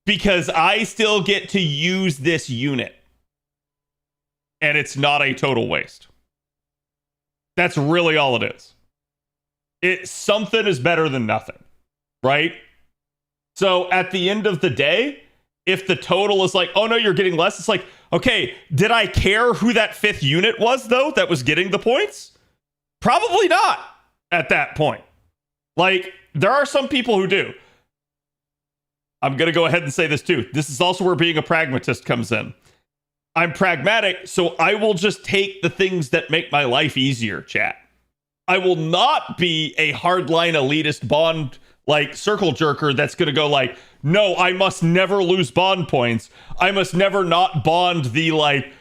because I still get to use this unit. And it's not a total waste. That's really all it is. Something is better than nothing, right? So at the end of the day, if the total is like, oh no, you're getting less, it's like, okay, did I care who that 5th unit was, though, that was getting the points? Probably not at that point. Like, there are some people who do. I'm going to go ahead and say this too. This is also where being a pragmatist comes in. I'm pragmatic, so I will just take the things that make my life easier, chat. I will not be a hardline elitist bond, like, circle jerker that's going to go like, no, I must never lose bond points. I must never not bond the, like,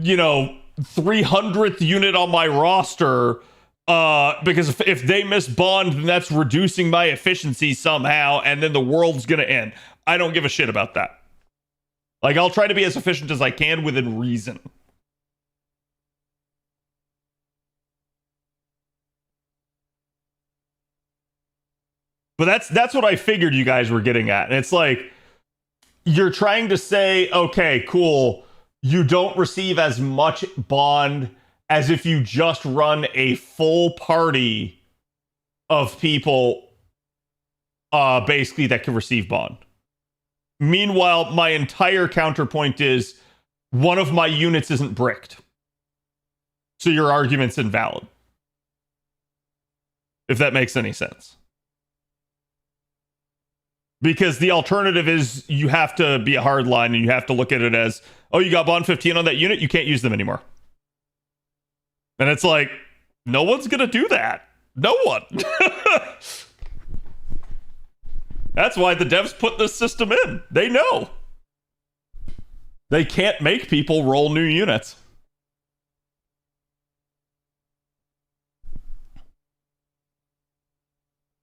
300th unit on my roster, because if they miss bond, then that's reducing my efficiency somehow, and then the world's going to end. I don't give a shit about that. Like, I'll try to be as efficient as I can within reason. But that's what I figured you guys were getting at. And it's like, you're trying to say, okay, cool, you don't receive as much bond as if you just run a full party of people basically that can receive bond. Meanwhile, my entire counterpoint is one of my units isn't bricked. So your argument's invalid. If that makes any sense. Because the alternative is you have to be a hard line and you have to look at it as, oh, you got bond 15 on that unit, you can't use them anymore. And it's like, no one's going to do that. No one. That's why the devs put this system in. They know. They can't make people roll new units.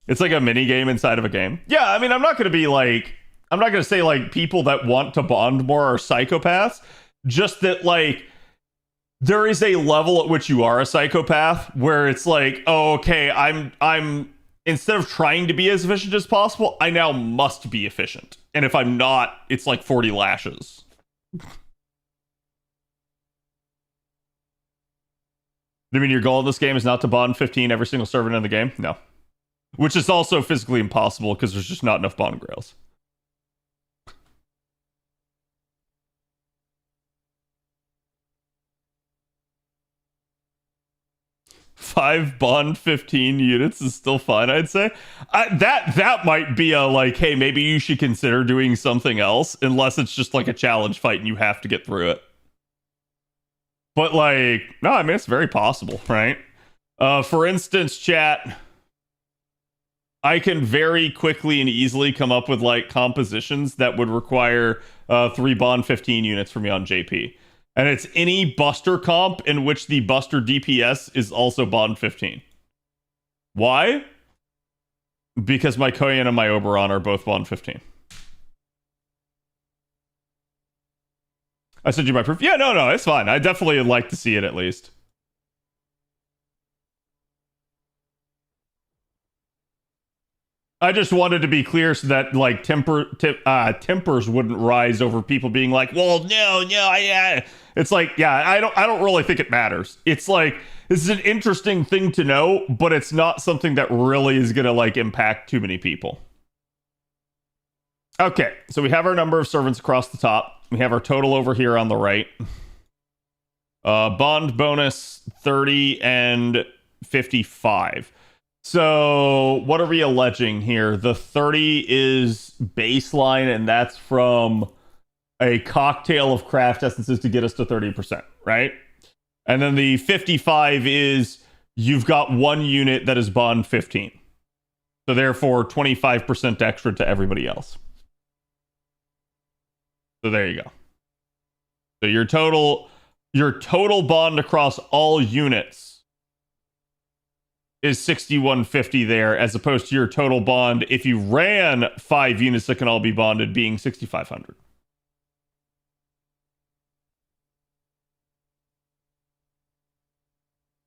It's like a mini game inside of a game. Yeah, I mean, I'm not going to say like people that want to bond more are psychopaths. Just that, like, there is a level at which you are a psychopath where it's like, oh, okay, I'm instead of trying to be as efficient as possible, I now must be efficient. And if I'm not, it's like 40 lashes. I mean, your goal in this game is not to bond 15 every single servant in the game? No. Which is also physically impossible because there's just not enough bond grails. 5 bond 15 units is still fine, I'd say. That might be a like, hey, maybe you should consider doing something else, unless it's just like a challenge fight and you have to get through it. But like, no, I mean, it's very possible, right? For instance, chat, I can very quickly and easily come up with like compositions that would require 3 bond 15 units for me on JP. And it's any Buster comp in which the Buster DPS is also bond 15. Why? Because my Koyan and my Oberon are both bond 15. I sent you my proof. Yeah, no, it's fine. I definitely would like to see it at least. I just wanted to be clear so that like tempers wouldn't rise over people being like, well, no, it's like, yeah, I don't really think it matters. It's like, this is an interesting thing to know, but it's not something that really is gonna like impact too many people. Okay, so we have our number of servants across the top. We have our total over here on the right. Bond bonus 30 and 55. So what are we alleging here? The 30 is baseline, and that's from a cocktail of craft essences to get us to 30%, right? And then the 55 is you've got one unit that is bond 15. So therefore 25% extra to everybody else. So there you go. So your total bond across all units is 6150 there, as opposed to your total bond if you ran 5 units that can all be bonded being 6500.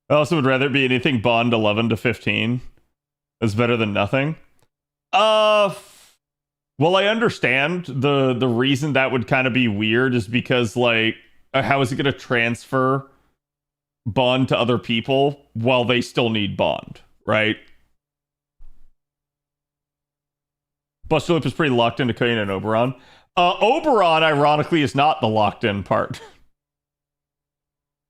I also would rather be anything bond 11 to 15. Is better than nothing. Well, I understand the reason that would kind of be weird is because, like, how is it going to transfer bond to other people while they still need bond, right? Buster Loop is pretty locked into Koyan and Oberon. Oberon, ironically, is not the locked in part.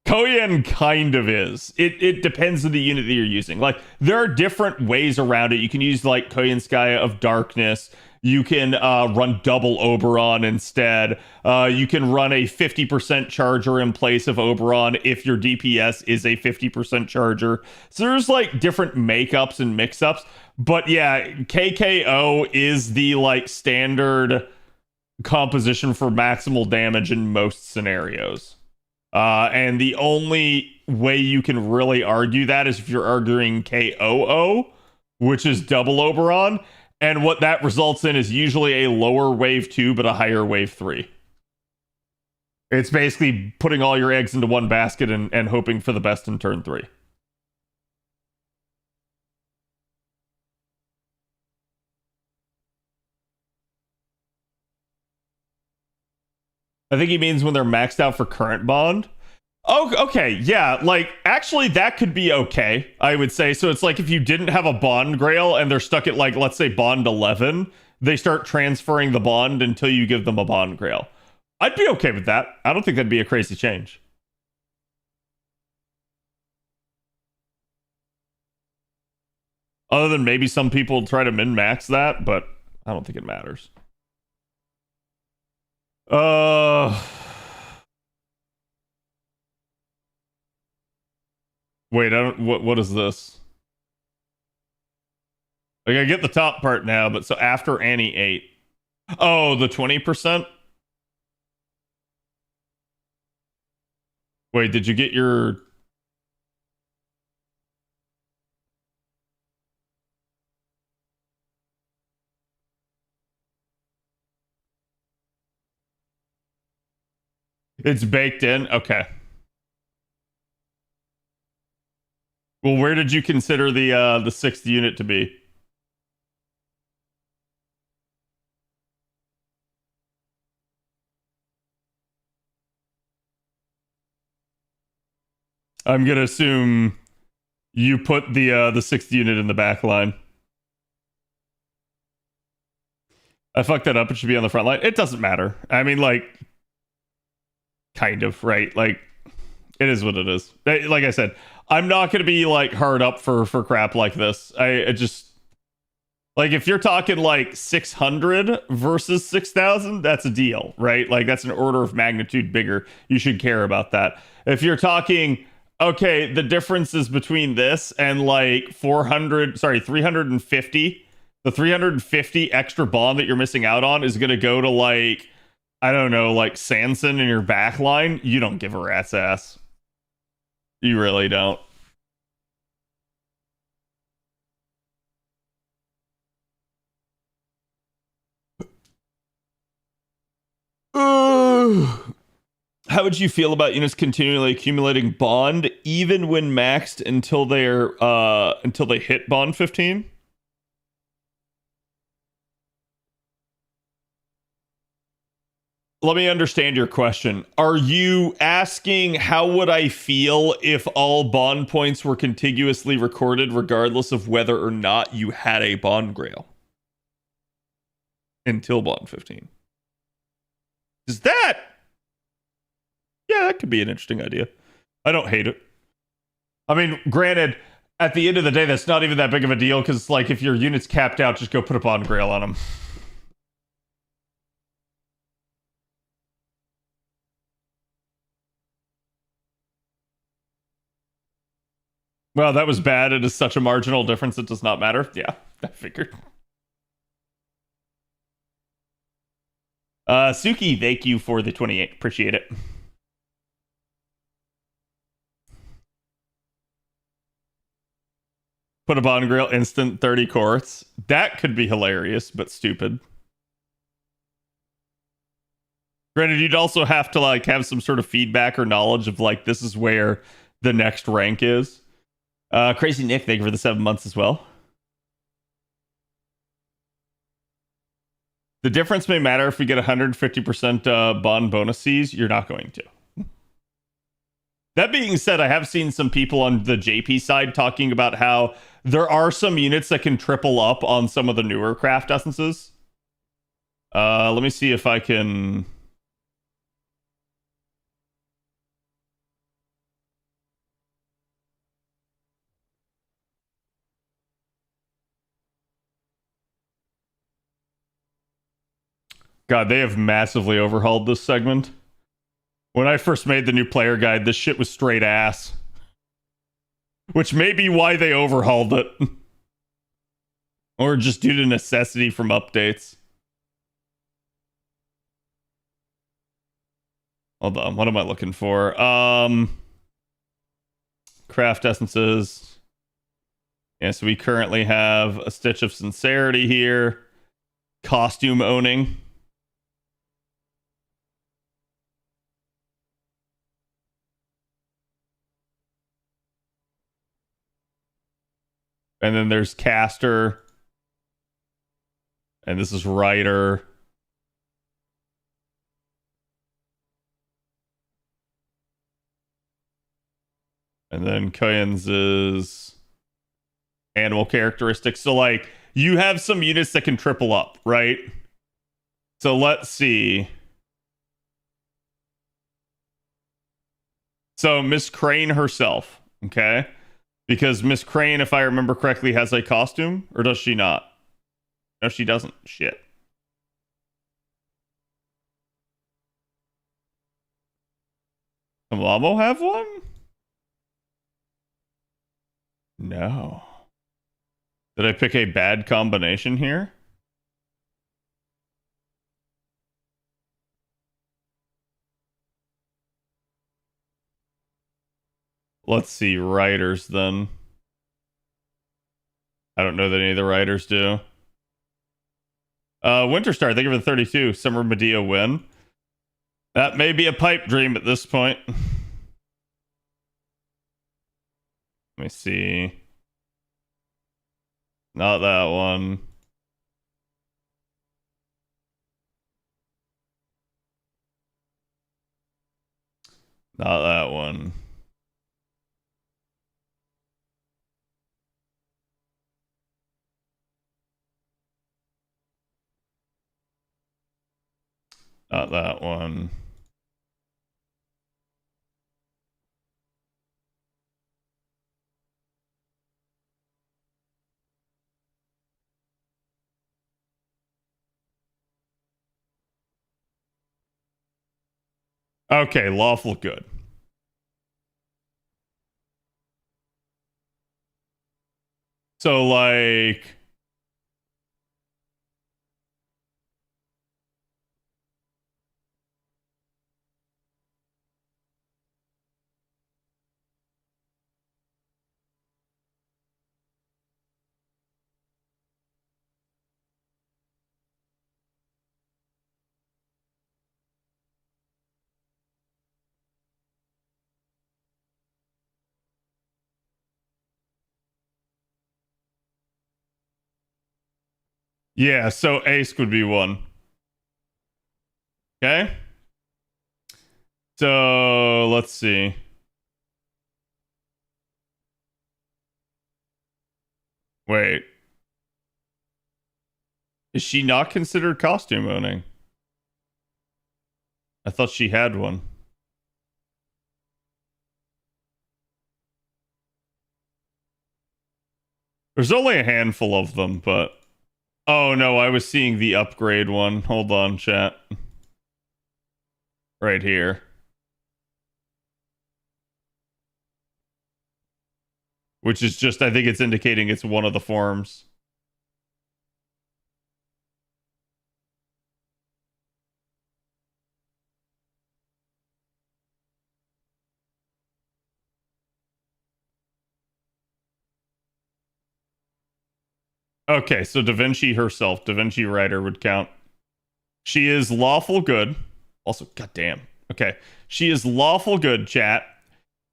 Koyan kind of is. It depends on the unit that you're using. Like, there are different ways around it. You can use, like, Koyanskaya of Darkness. You can run double Oberon instead. You can run a 50% charger in place of Oberon if your DPS is a 50% charger. So there's, like, different makeups and mix-ups. But yeah, KKO is the, like, standard composition for maximal damage in most scenarios. And the only way you can really argue that is if you're arguing KOO, which is double Oberon. And what that results in is usually a lower wave 2, but a higher wave 3. It's basically putting all your eggs into one basket and hoping for the best in turn 3. I think he means when they're maxed out for current bond. Oh, okay, yeah, like, actually, that could be okay, I would say. So it's like if you didn't have a bond grail and they're stuck at, like, let's say bond 11, they start transferring the bond until you give them a bond grail. I'd be okay with that. I don't think that'd be a crazy change. Other than maybe some people try to min-max that, but I don't think it matters. Wait, I don't. What is this? Like, I get the top part now, but so after Annie 8. Oh, the 20%? Wait, did you get your... It's baked in? Okay. Well, where did you consider the 6th unit to be? I'm gonna assume you put the 6th unit in the back line. I fucked that up. It should be on the front line. It doesn't matter. I mean, like, kind of, right? Like, it is what it is. Like I said, I'm not going to be, like, hard up for crap like this. I just... Like, if you're talking, like, 600 versus 6,000, that's a deal, right? Like, that's an order of magnitude bigger. You should care about that. If you're talking, okay, the differences between this and, like, 350, the 350 extra bond that you're missing out on is going to go to, like, I don't know, like, Sanson in your back line. You don't give a rat's ass. You really don't. How would you feel about units continually accumulating bond even when maxed until they hit bond 15? Let me understand your question. Are you asking how would I feel if all bond points were contiguously recorded regardless of whether or not you had a bond grail until bond 15? Is that... Yeah, that could be an interesting idea. I don't hate it. I mean, granted, at the end of the day, that's not even that big of a deal because, like, if your unit's capped out, just go put a bond grail on them. Well, that was bad. It is such a marginal difference, it does not matter. Yeah, I figured. Suki, thank you for the 28. Appreciate it. Put a bond grail instant 30 courts. That could be hilarious, but stupid. Granted, you'd also have to, like, have some sort of feedback or knowledge of, like, this is where the next rank is. Crazy Nick, thank you for the 7 months as well. The difference may matter if we get 150% bond bonuses. You're not going to. That being said, I have seen some people on the JP side talking about how there are some units that can triple up on some of the newer craft essences. Let me see if I can... God, they have massively overhauled this segment. When I first made the new player guide, this shit was straight ass. Which may be why they overhauled it. Or just due to necessity from updates. Hold on, what am I looking for? Craft essences. Yeah, so we currently have a Stitch of Sincerity here. Costume owning. And then there's Caster. And this is Writer. And then Koyan's is animal characteristics. So, like, you have some units that can triple up, right? So let's see. So Miss Crane herself, okay? Because Miss Crane, if I remember correctly, has a costume, or does she not? No, she doesn't. Shit. Does Lamo have one? No. Did I pick a bad combination here? Let's see, writers then. I don't know that any of the writers do. Winterstar, thank you for the 32. Summer Medea win. That may be a pipe dream at this point. Let me see. Not that one. Not that one. Not that one. Okay, lawful good. So, like... Yeah, so Ace would be one. Okay. So, let's see. Wait. Is she not considered costume owning? I thought she had one. There's only a handful of them, but... Oh, no, I was seeing the upgrade one. Hold on, chat. Right here. Which is just, I think it's indicating it's one of the forms. Okay, so Da Vinci herself, Da Vinci Writer would count. She is lawful good. Also, goddamn. Okay. She is lawful good, chat.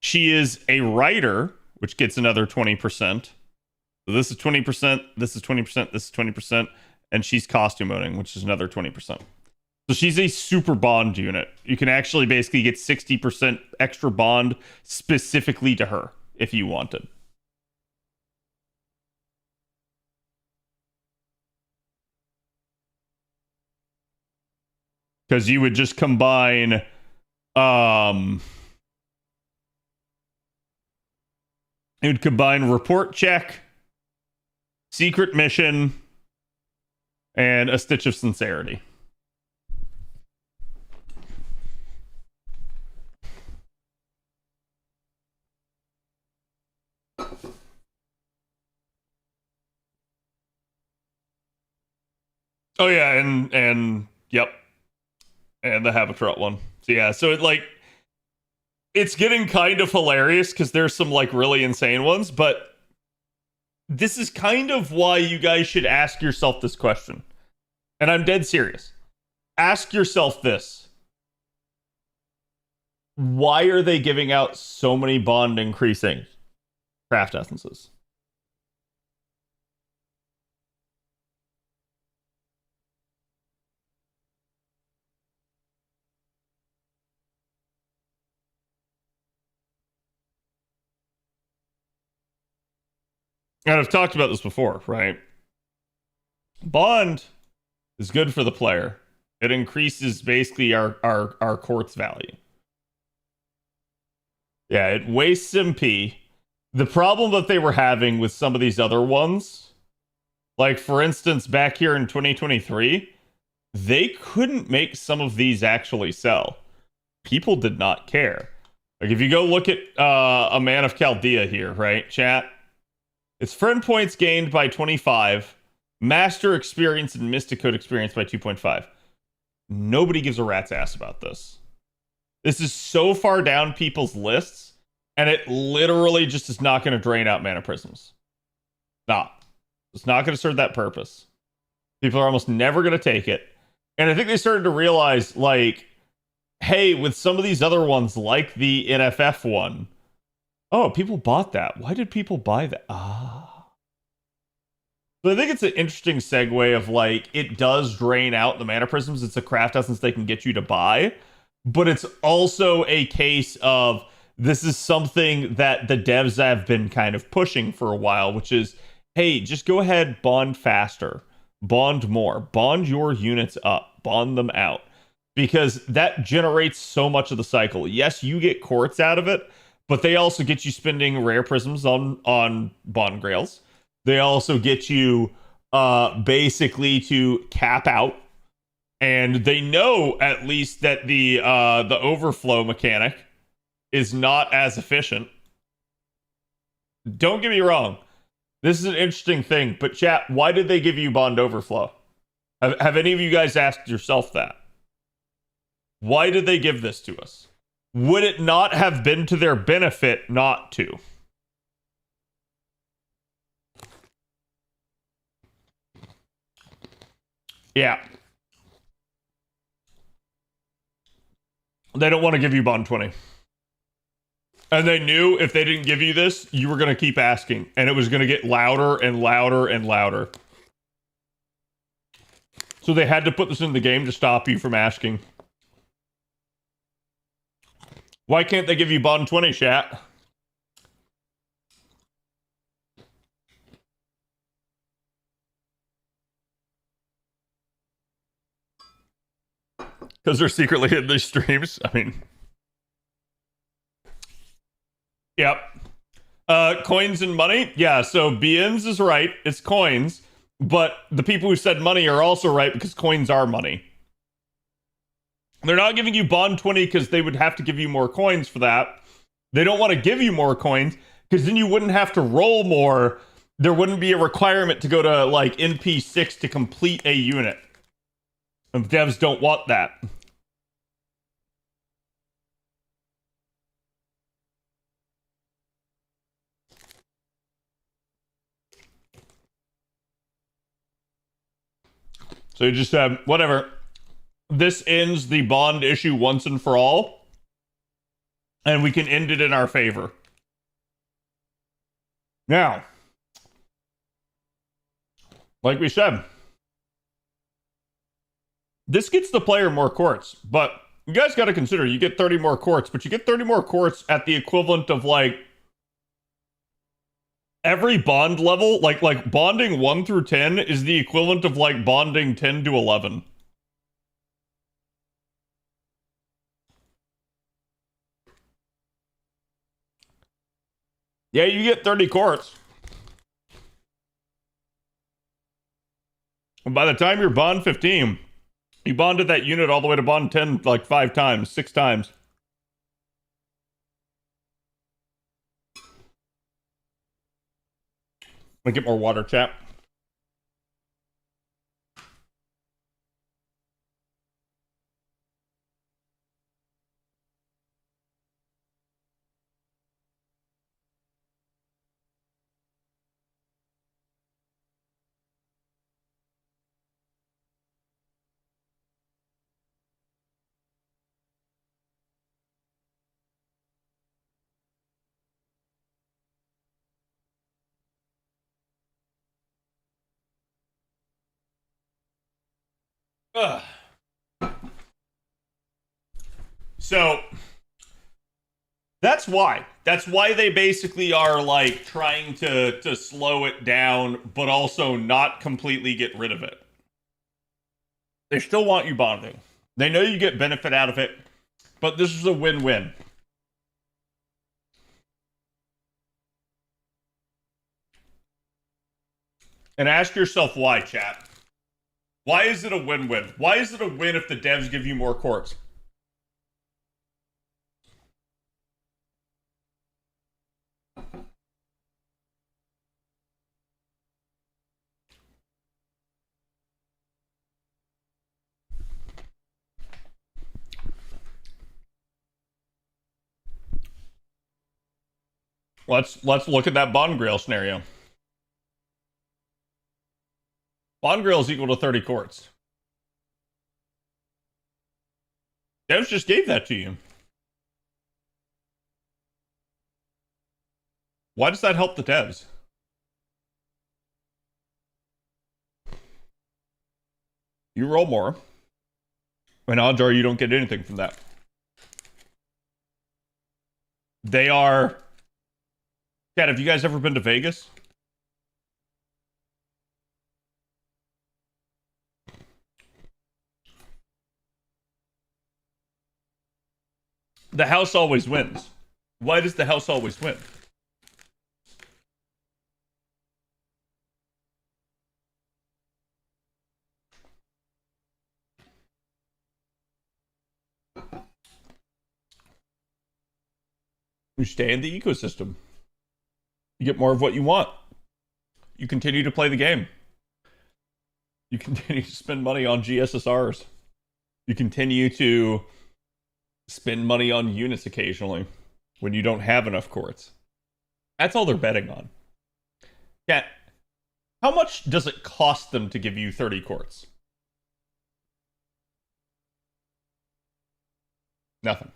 She is a writer, which gets another 20%. So this is 20%, this is 20%, this is 20%, and she's costume owning, which is another 20%. So she's a super bond unit. You can actually basically get 60% extra bond specifically to her if you wanted. Because you would just combine it would combine report check, secret mission, and a stitch of sincerity. Oh yeah, and yep. And the Habitat one. So yeah, so it's getting kind of hilarious because there's some like really insane ones, but this is kind of why you guys should ask yourself this question. And I'm dead serious. Ask yourself this. Why are they giving out so many bond increasing craft essences? And I've talked about this before, right? Bond is good for the player. It increases basically our quartz value. Yeah, it wastes MP. The problem that they were having with some of these other ones, like for instance, back here in 2023, they couldn't make some of these actually sell. People did not care. Like if you go look at a Man of Chaldea here, right, chat? Its friend points gained by 25, master experience and mystic code experience by 2.5. Nobody gives a rat's ass about this. This is so far down people's lists, and it literally just is not going to drain out mana prisms. It's not going to serve that purpose. People are almost never going to take it. And I think they started to realize, like, hey, with some of these other ones, like the NFF one, oh, people bought that. Why did people buy that? So I think it's an interesting segue of, like, it does drain out the mana prisms. It's a craft essence they can get you to buy. But it's also a case of this is something that the devs have been kind of pushing for a while, which is, hey, just go ahead, bond faster, bond more, bond your units up, bond them out. Because that generates so much of the cycle. Yes, you get quartz out of it, but they also get you spending rare prisms on bond grails. They also get you basically to cap out. And they know at least that the overflow mechanic is not as efficient. Don't get me wrong. This is an interesting thing. But chat, why did they give you bond overflow? Have any of you guys asked yourself that? Why did they give this to us? Would it not have been to their benefit not to? Yeah. They don't want to give you bond 20. And they knew if they didn't give you this, you were going to keep asking. And it was going to get louder and louder and louder. So they had to put this in the game to stop you from asking. Why can't they give you bond 20, chat? Because they're secretly in these streams. I mean... Yep. Coins and money? Yeah, so Beans is right. It's coins. But the people who said money are also right because coins are money. They're not giving you bond 20 because they would have to give you more coins for that. They don't want to give you more coins because then you wouldn't have to roll more. There wouldn't be a requirement to go to like NP6 to complete a unit. And devs don't want that. So you just have, whatever. This ends the bond issue once and for all. And we can end it in our favor. Now, like we said, This gets the player more courts, but you guys got to consider you get 30 more courts, but you get 30 more courts at the equivalent of like every bond level, like bonding 1 through 10 is the equivalent of like bonding 10 to 11. Yeah, you get 30 courts. And by the time you're bond 15, you bonded that unit all the way to bond 10 like 5 times, 6 times. Let me get more water, chat. Ugh. So that's why they basically are like trying to slow it down, but also not completely get rid of it. They still want you bonding. They know you get benefit out of it, but this is a win-win. And ask yourself why, chat. Why is it a win-win? Why is it a win if the devs give you more courts? Let's look at that bond grail scenario. Bond grail is equal to 30 courts. Devs just gave that to you. Why does that help the devs? You roll more, and odds are you don't get anything from that. They are... Cat, have you guys ever been to Vegas? The house always wins. Why does the house always win? You stay in the ecosystem. You get more of what you want. You continue to play the game. You continue to spend money on GSSRs. You continue to spend money on units occasionally when you don't have enough courts. That's all they're betting on. Yeah. How much does it cost them to give you 30 courts? Nothing.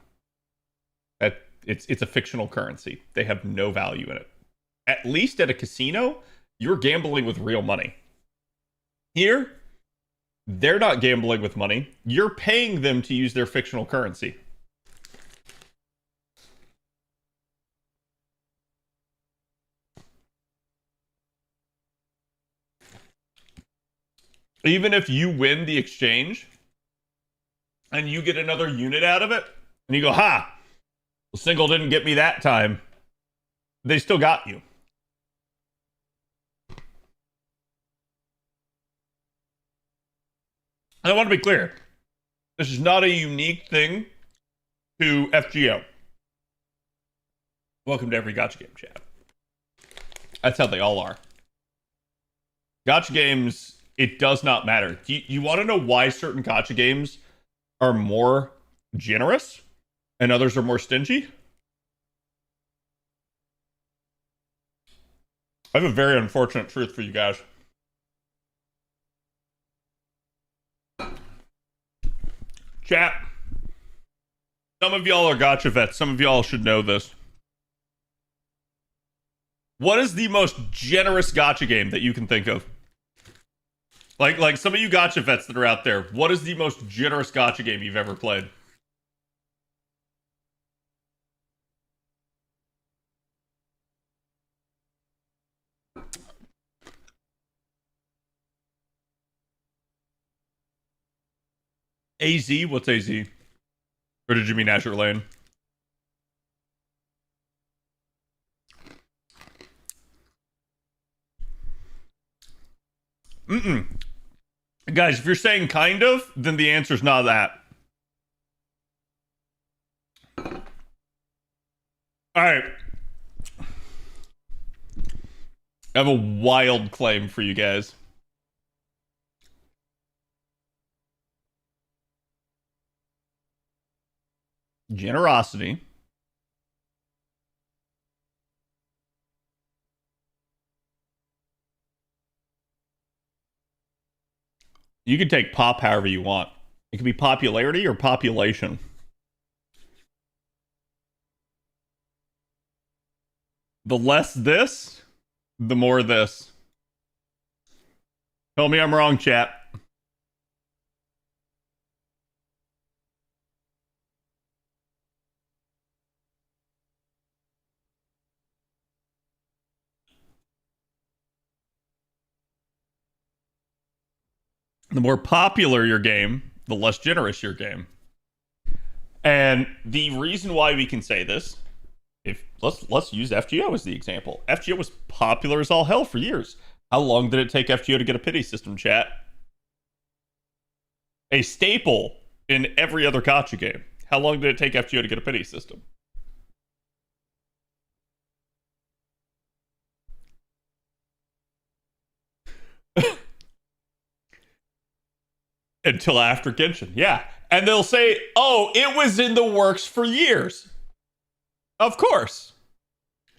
It's a fictional currency. They have no value in it. At least at a casino, you're gambling with real money. Here, they're not gambling with money. You're paying them to use their fictional currency. Even if you win the exchange and you get another unit out of it, and you go, ha, the single didn't get me that time, they still got you. I want to be clear. This is not a unique thing to FGO. Welcome to every gacha game chat. That's how they all are. Gacha games, it does not matter. You want to know why certain gacha games are more generous and others are more stingy? I have a very unfortunate truth for you guys. Chat. Some of y'all are gacha vets. Some of y'all should know this. What is the most generous gacha game that you can think of? Like some of you gotcha vets that are out there, what is the most generous gotcha game you've ever played? AZ? What's AZ? Or did you mean Azure Lane? Mm-mm. Guys, if you're saying kind of, then the answer's not that. Alright. I have a wild claim for you guys. Generosity. You can take pop however you want. It can be popularity or population. The less this, the more this. Tell me I'm wrong, chat. The more popular your game, the less generous your game. And the reason why we can say this, if let's use FGO as the example. FGO was popular as all hell for years. How long did it take FGO to get a pity system, chat? A staple in every other gotcha game. How long did it take FGO to get a pity system? Until after Genshin, yeah. And they'll say, oh, it was in the works for years. Of course.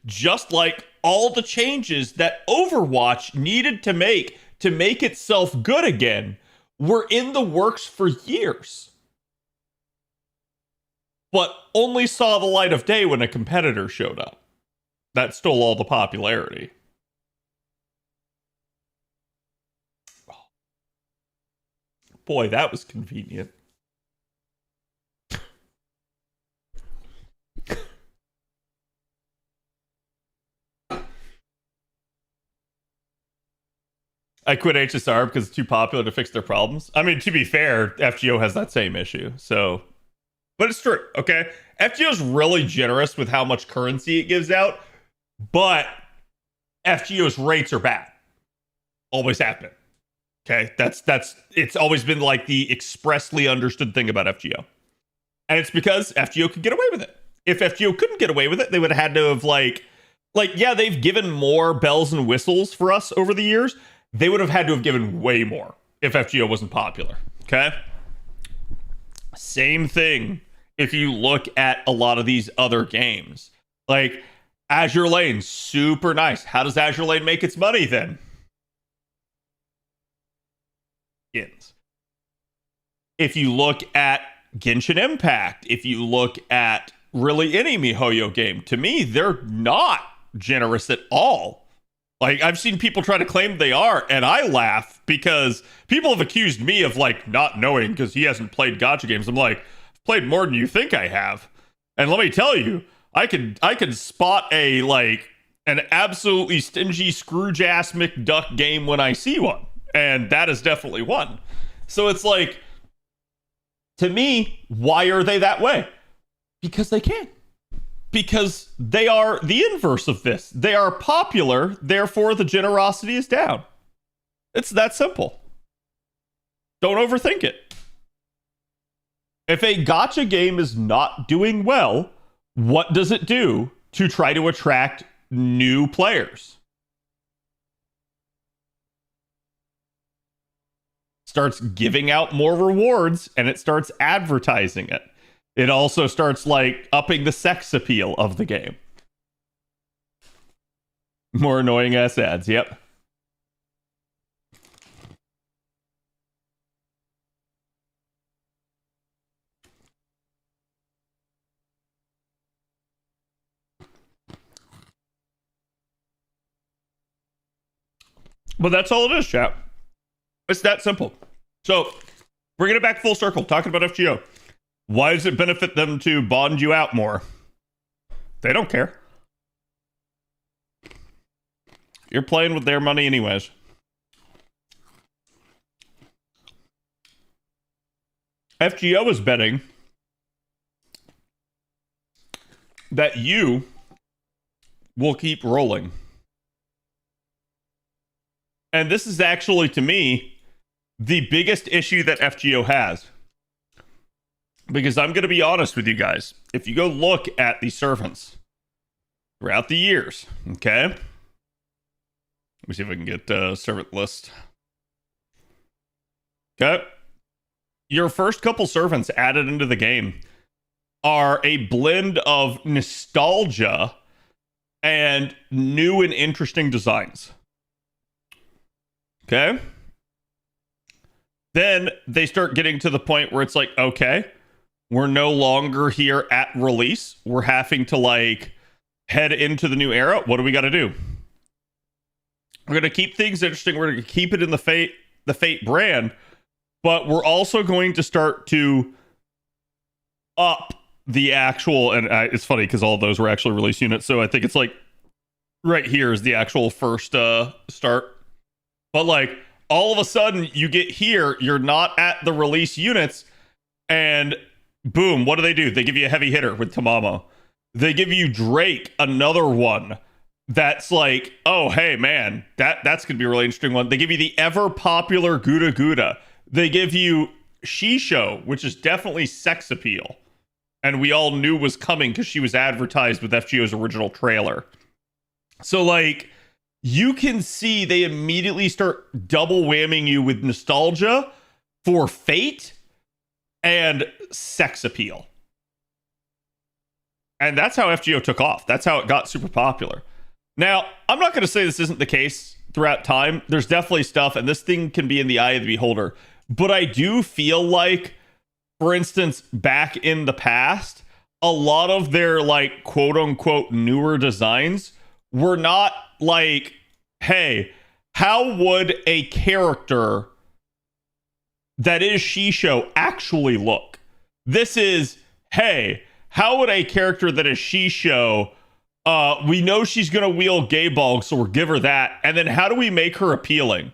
Just like all the changes that Overwatch needed to make itself good again were in the works for years. But only saw the light of day when a competitor showed up. That stole all the popularity. Boy, that was convenient. I quit HSR because it's too popular to fix their problems. I mean, to be fair, FGO has that same issue. So, but it's true, okay? FGO is really generous with how much currency it gives out, but FGO's rates are bad. Always have been. Okay, that's it's always been like the expressly understood thing about FGO. And it's because FGO could get away with it. If FGO couldn't get away with it, they would have had to have like yeah, they've given more bells and whistles for us over the years. They would have had to have given way more if FGO wasn't popular. Okay? Same thing if you look at a lot of these other games. Like Azure Lane, super nice. How does Azure Lane make its money then? If you look at Genshin Impact, if you look at really any MiHoYo game, to me, they're not generous at all. Like, I've seen people try to claim they are, and I laugh because people have accused me of, like, not knowing because he hasn't played gacha games. I'm like, I've played more than you think I have. And let me tell you, I can spot a, like, an absolutely stingy Scrooge-ass McDuck game when I see one. And that is definitely one. So it's like, to me, why are they that way? Because they can. Because they are the inverse of this. They are popular, therefore the generosity is down. It's that simple. Don't overthink it. If a gacha game is not doing well, what does it do to try to attract new players? Starts giving out more rewards and it starts advertising it. It also starts like upping the sex appeal of the game. More annoying ass ads, yep. But that's all it is, chat. It's that simple. So, bringing it back full circle, talking about FGO. Why does it benefit them to bond you out more? They don't care. You're playing with their money anyways. FGO is betting that you will keep rolling. And this is actually, to me, the biggest issue that FGO has. Because I'm going to be honest with you guys. If you go look at the servants throughout the years, okay? Let me see if I can get a servant list. Okay. Your first couple servants added into the game are a blend of nostalgia and new and interesting designs. Okay? Then they start getting to the point where it's like, okay, we're no longer here at release. We're having to like head into the new era. What do we got to do? We're going to keep things interesting. We're going to keep it in the Fate brand, but we're also going to start to up the actual, and it's funny because all of those were actually release units. So I think it's like right here is the actual first start. But like all of a sudden you get here, you're not at the release units, and boom, what do? They give you a heavy hitter with Tamamo. They give you Drake, another one that's like, oh hey man, that's gonna be a really interesting one. They give you the ever popular Gouda Gouda. They give you Shisho, which is definitely sex appeal, and we all knew was coming because she was advertised with FGO's original trailer. So like, you can see they immediately start double whamming you with nostalgia for Fate and sex appeal. And that's how FGO took off. That's how it got super popular. Now, I'm not going to say this isn't the case throughout time. There's definitely stuff, and this thing can be in the eye of the beholder. But I do feel like, for instance, back in the past, a lot of their, like, quote-unquote newer designs were not like, hey, how would a character that is Shisho actually look? This is, hey, how would a character that is Shisho, we know she's going to wield gay ball, so we'll give her that. And then how do we make her appealing?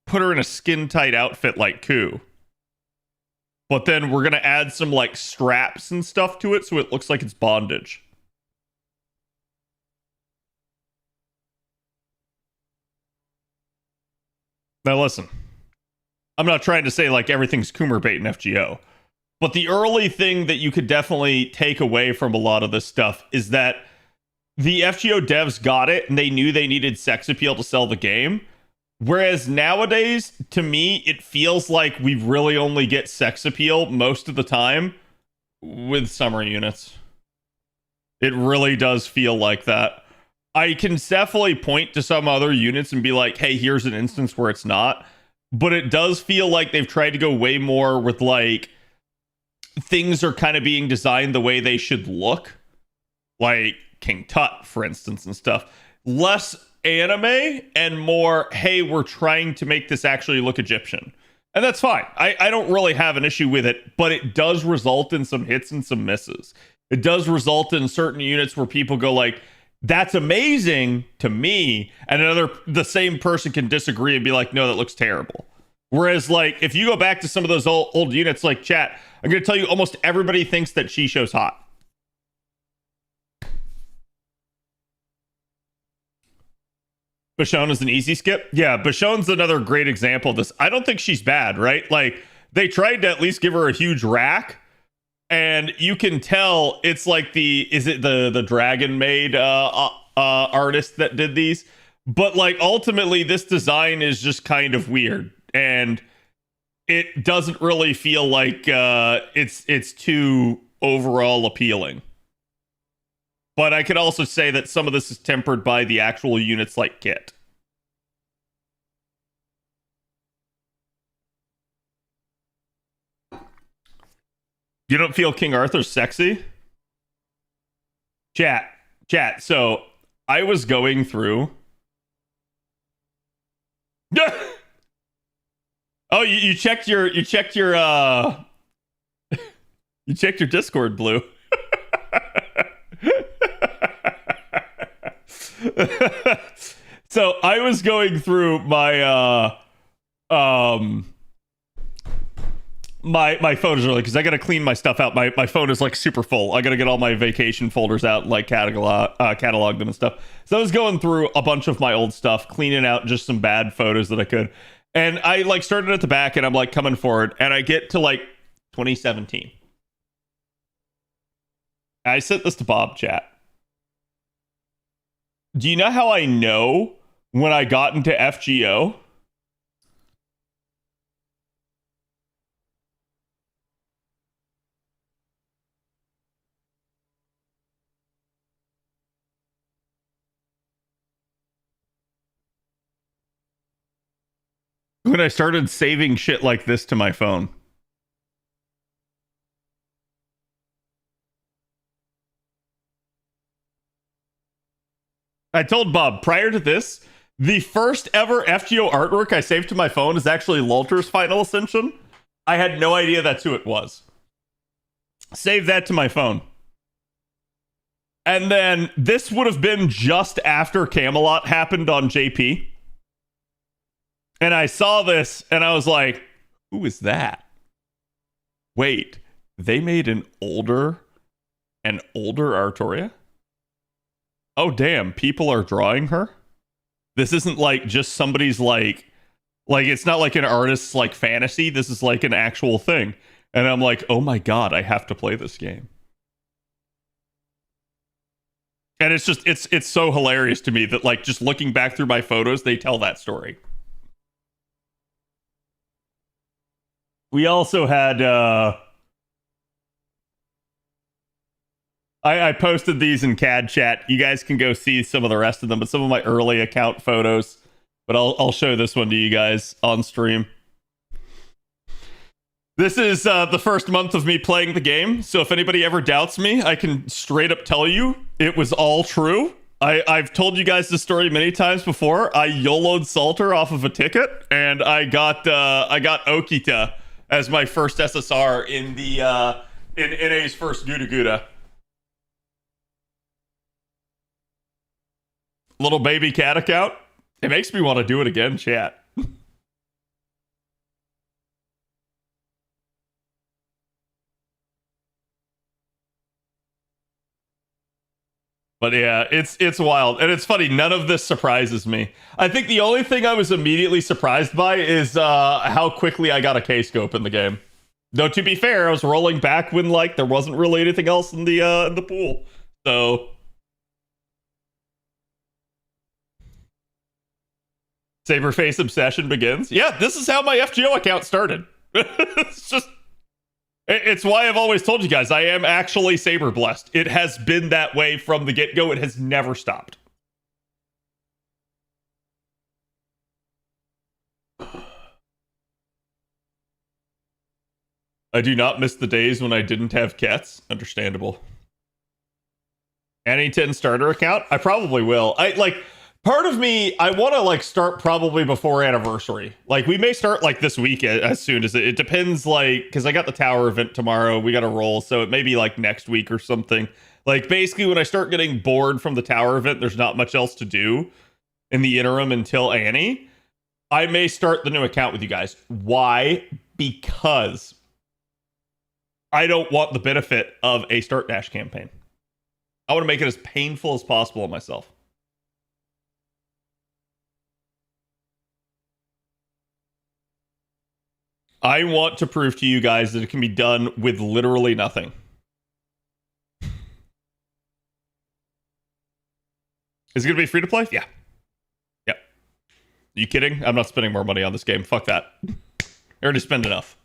Put her in a skin-tight outfit like Ku. But then we're going to add some like straps and stuff to it so it looks like it's bondage. Now listen, I'm not trying to say like everything's Coomer bait in FGO, but the early thing that you could definitely take away from a lot of this stuff is that the FGO devs got it and they knew they needed sex appeal to sell the game. Whereas nowadays, to me, it feels like we really only get sex appeal most of the time with summer units. It really does feel like that. I can definitely point to some other units and be like, hey, here's an instance where it's not. But it does feel like they've tried to go way more with like, things are kind of being designed the way they should look. Like King Tut, for instance, and stuff. Less anime and more, hey, we're trying to make this actually look Egyptian. And that's fine. I don't really have an issue with it, but it does result in some hits and some misses. It does result in certain units where people go like, that's amazing to me, and the same person can disagree and be like, no, that looks terrible. Whereas like, if you go back to some of those old units like chat, I'm going to tell you almost everybody thinks that Shisho's hot. Bashown is an easy skip. Yeah, Bashown's another great example of this. I don't think she's bad, right? Like, they tried to at least give her a huge rack, and you can tell it's like the Dragon Maid artist that did these. But like, ultimately, this design is just kind of weird, and it doesn't really feel like it's too overall appealing. But I could also say that some of this is tempered by the actual units like Kit. You don't feel King Arthur's sexy? Chat. So I was going through Oh, you checked your you checked your Discord, Blue. So I was going through my my photos early because I gotta clean my stuff out. My phone is like super full. I gotta get all my vacation folders out, like catalog them and stuff. So I was going through a bunch of my old stuff, cleaning out just some bad photos that I could. And I like started at the back and I'm like coming forward and I get to like 2017. I sent this to Bob chat. Do you know how I know when I got into FGO? When I started saving shit like this to my phone. I told Bob, prior to this, the first ever FGO artwork I saved to my phone is actually Lulter's Final Ascension. I had no idea that's who it was. Save that to my phone. And then this would have been just after Camelot happened on JP. And I saw this and I was like, who is that? Wait, they made an older Artoria? Oh, damn, people are drawing her? This isn't like just somebody's like it's not like an artist's like fantasy. This is like an actual thing. And I'm like, oh my God, I have to play this game. And it's just, it's so hilarious to me that like just looking back through my photos, they tell that story. We also had, I posted these in CAD chat. You guys can go see some of the rest of them, but some of my early account photos. But I'll show this one to you guys on stream. This is the first month of me playing the game. So if anybody ever doubts me, I can straight up tell you it was all true. I've told you guys this story many times before. I YOLO'd Salter off of a ticket, and I got Okita as my first SSR in the in NA's first Guda Guda. Little baby cat account. It makes me want to do it again, chat. But yeah, it's wild. And it's funny, none of this surprises me. I think the only thing I was immediately surprised by is how quickly I got a K-scope in the game. Though to be fair, I was rolling back when like there wasn't really anything else in the pool. So Saberface obsession begins. Yeah, this is how my FGO account started. It's why I've always told you guys I am actually Saber blessed. It has been that way from the get-go. It has never stopped. I do not miss the days when I didn't have cats. Understandable. Annington starter account? I probably will. Part of me, I want to like start probably before anniversary. Like we may start like this week as soon as it depends. Like because I got the tower event tomorrow, we got to roll, so it may be like next week or something. Like basically, when I start getting bored from the tower event, there's not much else to do in the interim until Annie. I may start the new account with you guys. Why? Because I don't want the benefit of a start dash campaign. I want to make it as painful as possible on myself. I want to prove to you guys that it can be done with literally nothing. Is it going to be free to play? Yeah. Yep. You kidding? I'm not spending more money on this game. Fuck that. I already spend enough.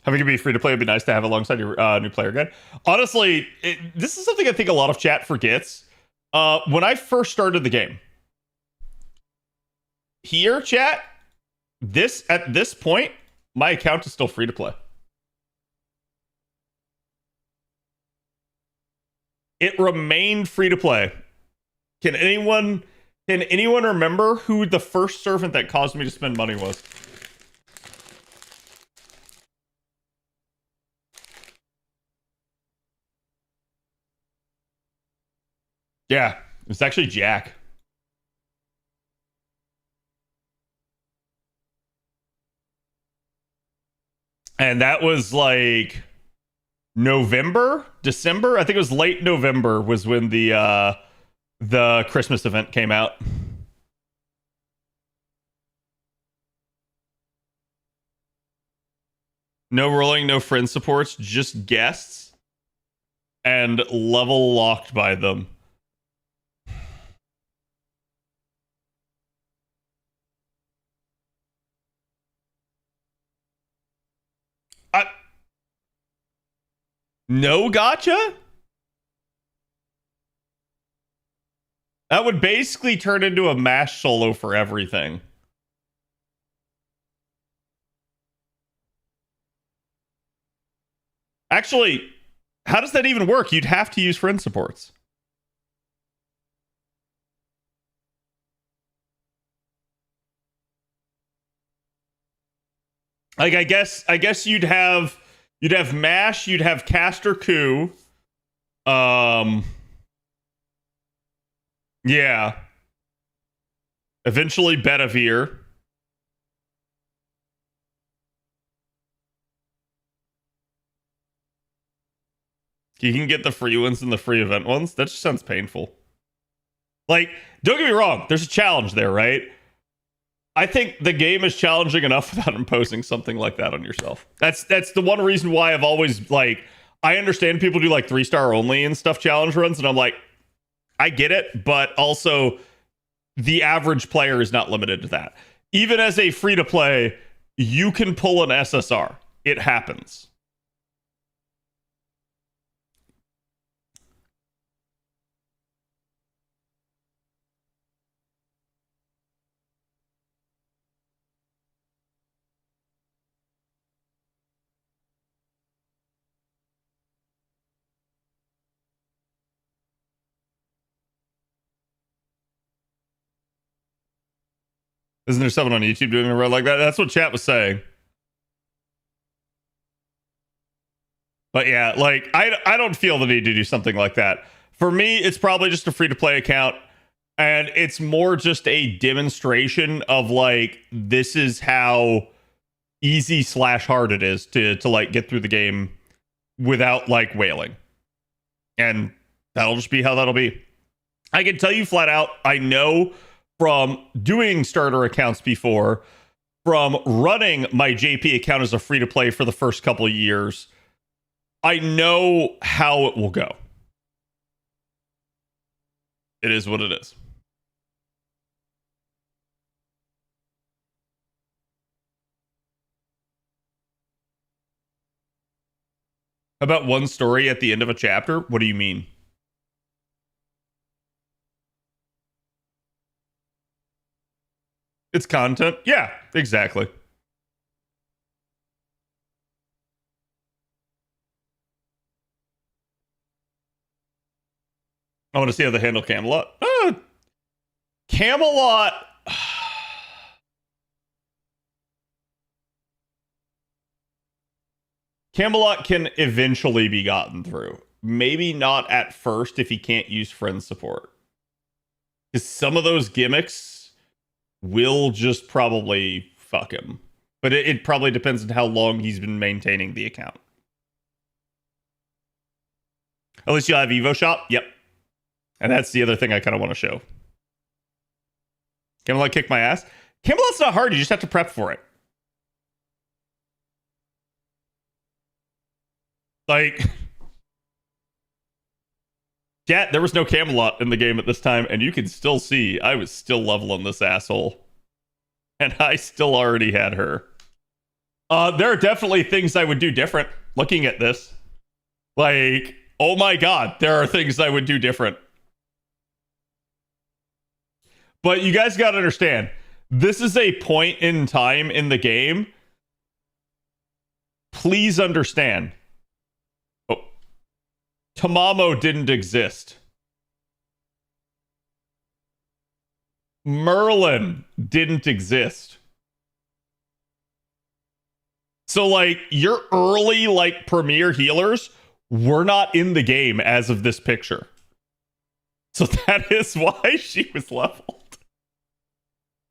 Having it be free to play would be nice to have alongside your new player guide. Honestly, this is something I think a lot of chat forgets. When I first started the game, here, chat, at this point, my account is still free to play. It remained free to play. Can anyone remember who the first servant that caused me to spend money was? Yeah, it was actually Jack. And that was like November, December. I think it was late November was when the Christmas event came out. No rolling, no friend supports, just guests, and level locked by them. No gotcha? That would basically turn into a MASH solo for everything. Actually, how does that even work? You'd have to use friend supports. Like I guess you'd have MASH, you'd have Caster Coup. Yeah. Eventually Bedivere. You can get the free ones and the free event ones. That just sounds painful. Like, don't get me wrong, there's a challenge there, right? I think the game is challenging enough without imposing something like that on yourself. That's the one reason why I've always, like, I understand people do like 3-star only and stuff challenge runs, and I'm like, I get it, but also the average player is not limited to that. Even as a free-to-play, you can pull an SSR. It happens. Isn't there someone on YouTube doing a run like that? That's what chat was saying. But yeah, like, I don't feel the need to do something like that. For me, it's probably just a free-to-play account, and it's more just a demonstration of, like, this is how easy/hard it is to like get through the game without like wailing. And that'll just be how that'll be. I can tell you flat out, I know from doing starter accounts before, from running my JP account as a free-to-play for the first couple of years, I know how it will go. It is what it is. How about one story at the end of a chapter? What do you mean? It's content? Yeah, exactly. I want to see how they handle Camelot. Camelot. Camelot can eventually be gotten through. Maybe not at first if he can't use friend support. Because some of those gimmicks will just probably fuck him. But it probably depends on how long he's been maintaining the account. At least you'll have Evo Shop? Yep. And that's the other thing I kind of want to show. Camelot kick my ass? Camelot's not hard, you just have to prep for it. Like, yeah, there was no Camelot in the game at this time, and you can still see I was still leveling this asshole. And I still already had her. There are definitely things I would do different looking at this. Like, oh my god, there are things I would do different. But you guys gotta understand, this is a point in time in the game. Please understand. Oh. Tamamo didn't exist. Merlin didn't exist. So, like, your early, like, premier healers were not in the game as of this picture. So that is why she was leveled.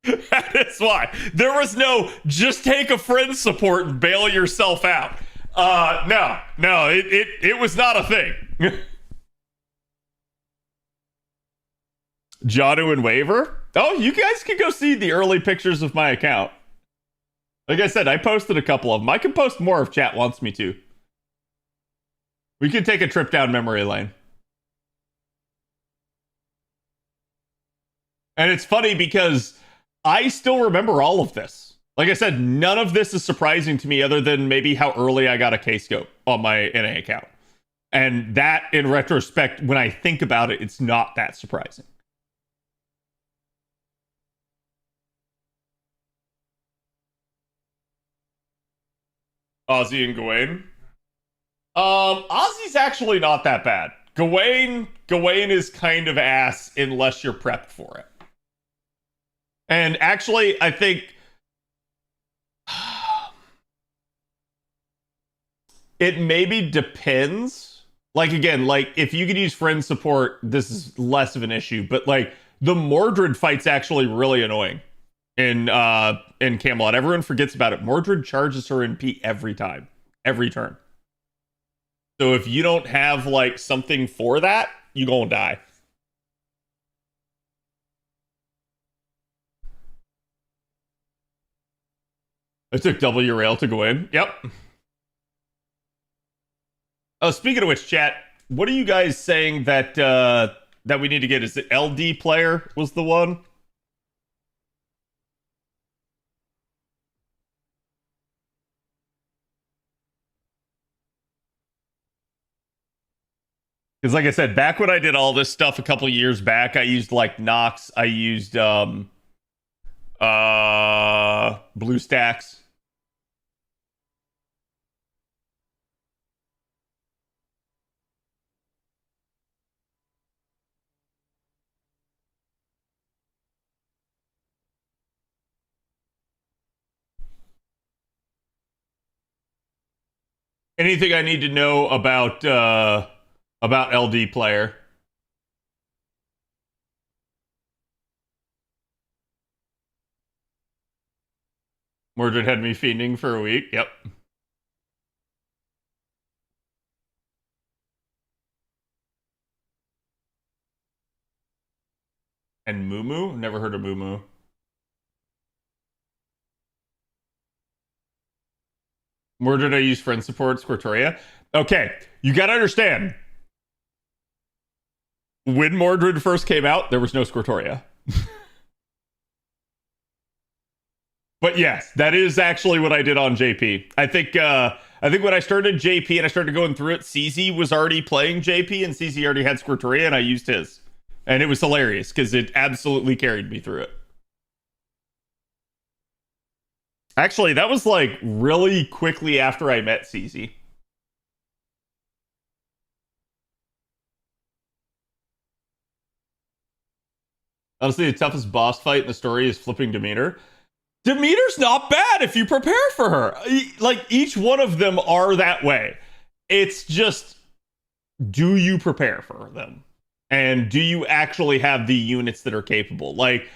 That is why. There was no, just take a friend support and bail yourself out. No, it was not a thing. Janu and Waver? Oh, you guys can go see the early pictures of my account. Like I said, I posted a couple of them. I can post more if chat wants me to. We can take a trip down memory lane. And it's funny because I still remember all of this. Like I said, none of this is surprising to me other than maybe how early I got a K-scope on my NA account. And that, in retrospect, when I think about it, it's not that surprising. Ozzy and Gawain. Ozzy's actually not that bad. Gawain is kind of ass unless you're prepped for it. And actually, I think it maybe depends. Like, again, like, if you could use friend support, this is less of an issue. But, like, the Mordred fight's actually really annoying in Camelot. Everyone forgets about it. Mordred charges her in P every time. Every turn. So if you don't have, like, something for that, you gonna die. I took W rail to go in. Yep. Oh, speaking of which, chat, what are you guys saying that that we need to get? Is it LD player was the one? Because like I said, back when I did all this stuff a couple years back, I used like Nox, I used BlueStacks. Anything I need to know about LD player? Mordred had me fiending for a week. Yep. And Mumu? Never heard of Mumu. Mordred, I use friend support, Squirtoria. Okay, you gotta understand. When Mordred first came out, there was no Squirtoria. But yes, that is actually what I did on JP. I think when I started JP and I started going through it, CZ was already playing JP and CZ already had Squirtoria and I used his. And it was hilarious because it absolutely carried me through it. Actually, that was like really quickly after I met CZ. Honestly, the toughest boss fight in the story is flipping Demeter. Demeter's not bad if you prepare for her. Like, each one of them are that way. It's just, do you prepare for them? And do you actually have the units that are capable? Like,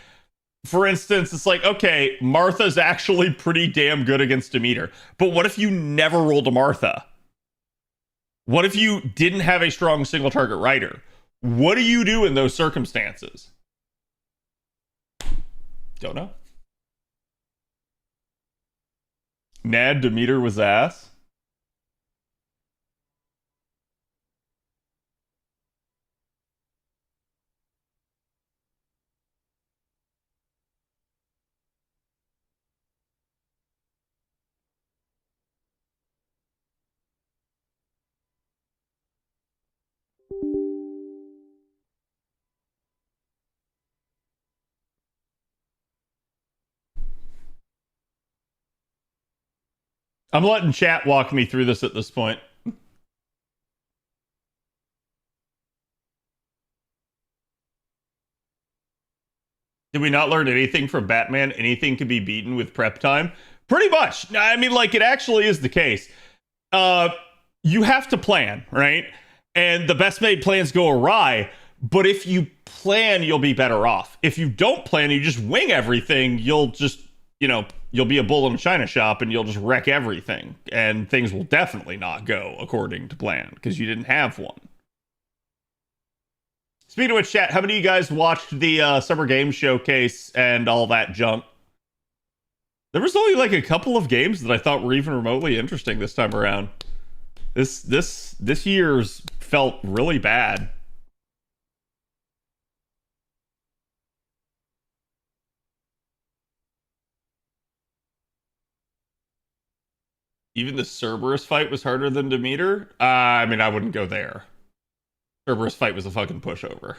for instance, it's like, okay, Martha's actually pretty damn good against Demeter. But what if you never rolled a Martha? What if you didn't have a strong single target rider? What do you do in those circumstances? Don't know. Nad Demeter was ass. I'm letting chat walk me through this at this point. Did we not learn anything from Batman? Anything can be beaten with prep time? Pretty much. I mean, like, it actually is the case. You have to plan, right? And the best made plans go awry. But if you plan, you'll be better off. If you don't plan, you just wing everything, you'll just, you'll be a bull in a china shop and you'll just wreck everything. And things will definitely not go according to plan because you didn't have one. Speaking of which, chat, how many of you guys watched the Summer Games Showcase and all that junk? There was only like a couple of games that I thought were even remotely interesting this time around. This year's felt really bad. Even the Cerberus fight was harder than Demeter? I mean, I wouldn't go there. Cerberus fight was a fucking pushover.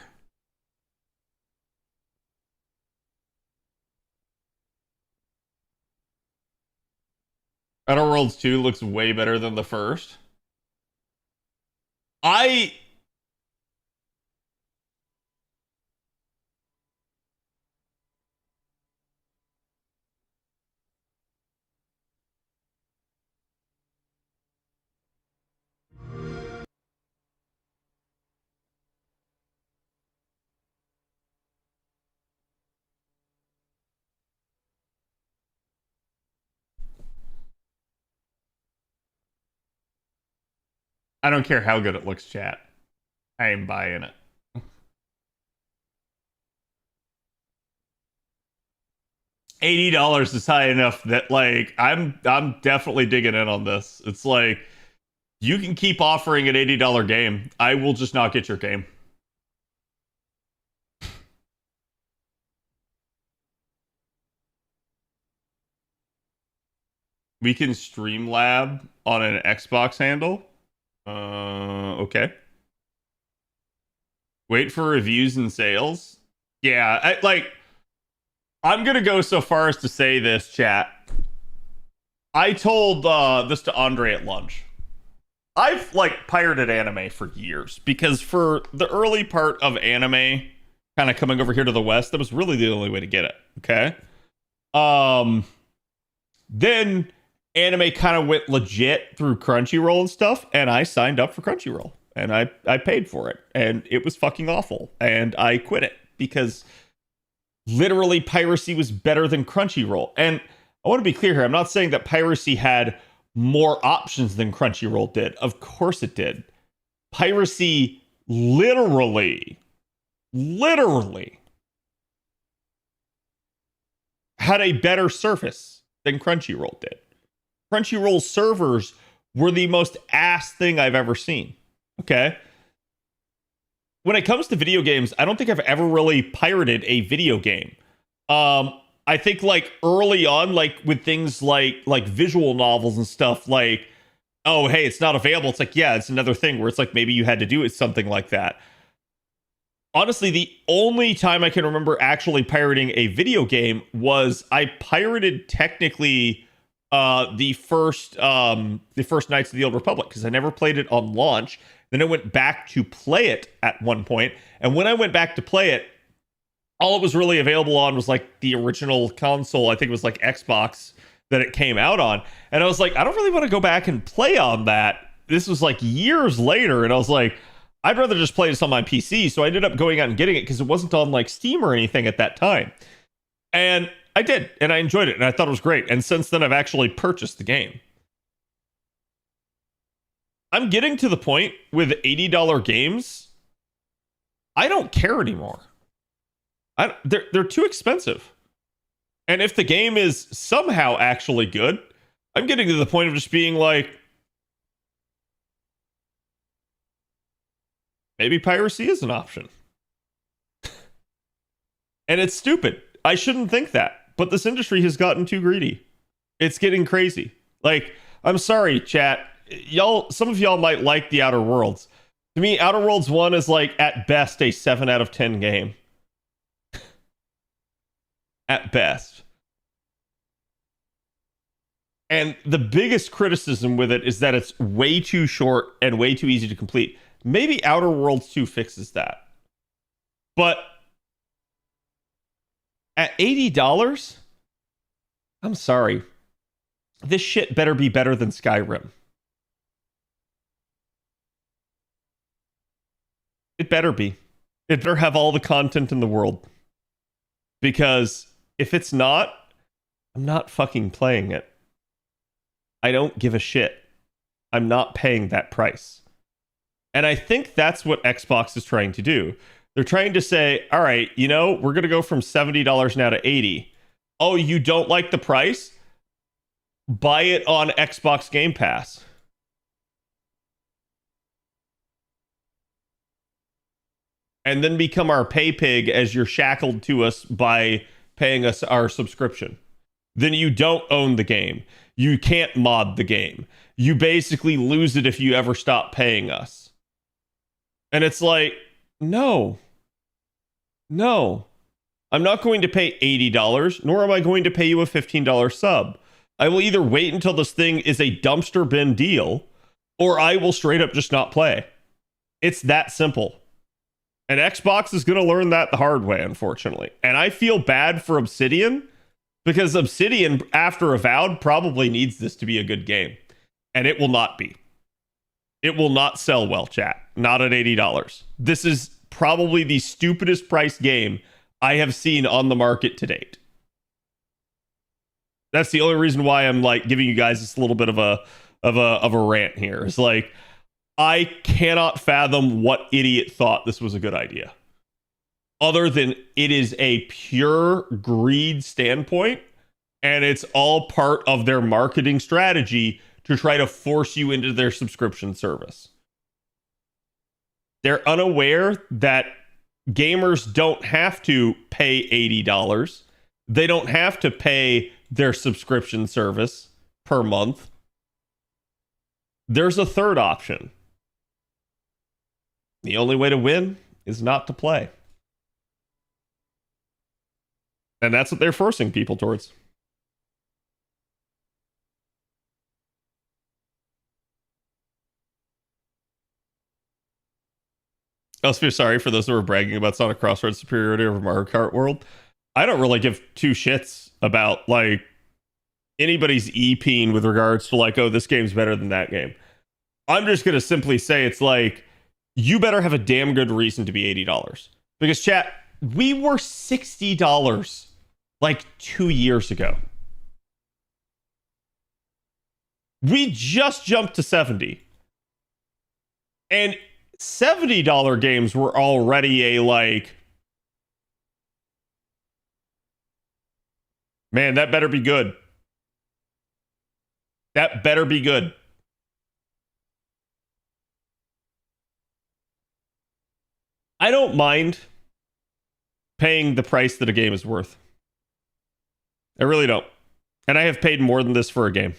Outer Worlds 2 looks way better than the first. I don't care how good it looks, chat. I ain't buying it. $80 is high enough that, like, I'm definitely digging in on this. It's like, you can keep offering an $80 game. I will just not get your game. We can Streamlab on an Xbox handle. Okay. Wait for reviews and sales. Yeah, I'm gonna go so far as to say this, chat. I told this to Andre at lunch. I've pirated anime for years because for the early part of anime, kind of coming over here to the West, that was really the only way to get it. Okay. Then anime kind of went legit through Crunchyroll and stuff, and I signed up for Crunchyroll and I paid for it, and it was fucking awful, and I quit it because literally piracy was better than Crunchyroll. And I want to be clear here, I'm not saying that piracy had more options than Crunchyroll did. Of course it did. Piracy literally had a better surface than Crunchyroll did. Crunchyroll servers were the most ass thing I've ever seen. Okay? When it comes to video games, I don't think I've ever really pirated a video game. I think early on, with things like visual novels and stuff, oh, hey, it's not available. It's yeah, it's another thing where it's maybe you had to do it, something like that. Honestly, the only time I can remember actually pirating a video game was I pirated technically the first Knights of the Old Republic, because I never played it on launch. Then I went back to play it at one point, and when I went back to play it, all it was really available on was the original console. I think it was Xbox that it came out on, and I was I don't really want to go back and play on that. This was years later, and I was I'd rather just play this on my PC. So I ended up going out and getting it because it wasn't on Steam or anything at that time, and I did, and I enjoyed it, and I thought it was great. And since then, I've actually purchased the game. I'm getting to the point with $80 games, I don't care anymore. They're too expensive. And if the game is somehow actually good, I'm getting to the point of just being maybe piracy is an option. And it's stupid. I shouldn't think that. But this industry has gotten too greedy. It's getting crazy. I'm sorry, chat. Some of y'all might like the Outer Worlds. To me, Outer Worlds 1 is at best a 7 out of 10 game. At best. And the biggest criticism with it is that it's way too short and way too easy to complete. Maybe Outer Worlds 2 fixes that. But At $80, I'm sorry. This shit better be better than Skyrim. It better be. It better have all the content in the world. Because if it's not, I'm not fucking playing it. I don't give a shit. I'm not paying that price. And I think that's what Xbox is trying to do. They're trying to say, all right, you know, we're going to go from $70 now to $80. Oh, you don't like the price? Buy it on Xbox Game Pass. And then become our pay pig as you're shackled to us by paying us our subscription. Then you don't own the game. You can't mod the game. You basically lose it if you ever stop paying us. And it's like, no. I'm not going to pay $80, nor am I going to pay you a $15 sub. I will either wait until this thing is a dumpster bin deal, or I will straight up just not play. It's that simple. And Xbox is going to learn that the hard way, unfortunately. And I feel bad for Obsidian, because Obsidian, after Avowed, probably needs this to be a good game. And it will not be. It will not sell well, chat. Not at $80. This is probably the stupidest priced game I have seen on the market to date. That's the only reason why I'm like giving you guys this little bit of a rant here. It's like, I cannot fathom what idiot thought this was a good idea. Other than it is a pure greed standpoint, and it's all part of their marketing strategy to try to force you into their subscription service. They're unaware that gamers don't have to pay $80. They don't have to pay their subscription service per month. There's a third option. The only way to win is not to play. And that's what they're forcing people towards. I also feel sorry for those who are bragging about Sonic Crossroads superiority over Mario Kart World. I don't really give two shits about like anybody's e-peen with regards to like, oh, this game's better than that game. I'm just going to simply say it's like, you better have a damn good reason to be $80. Because chat, we were $60 like 2 years ago. We just jumped to 70. And $70 games were already a like, man, that better be good. That better be good. I don't mind paying the price that a game is worth. I really don't. And I have paid more than this for a game.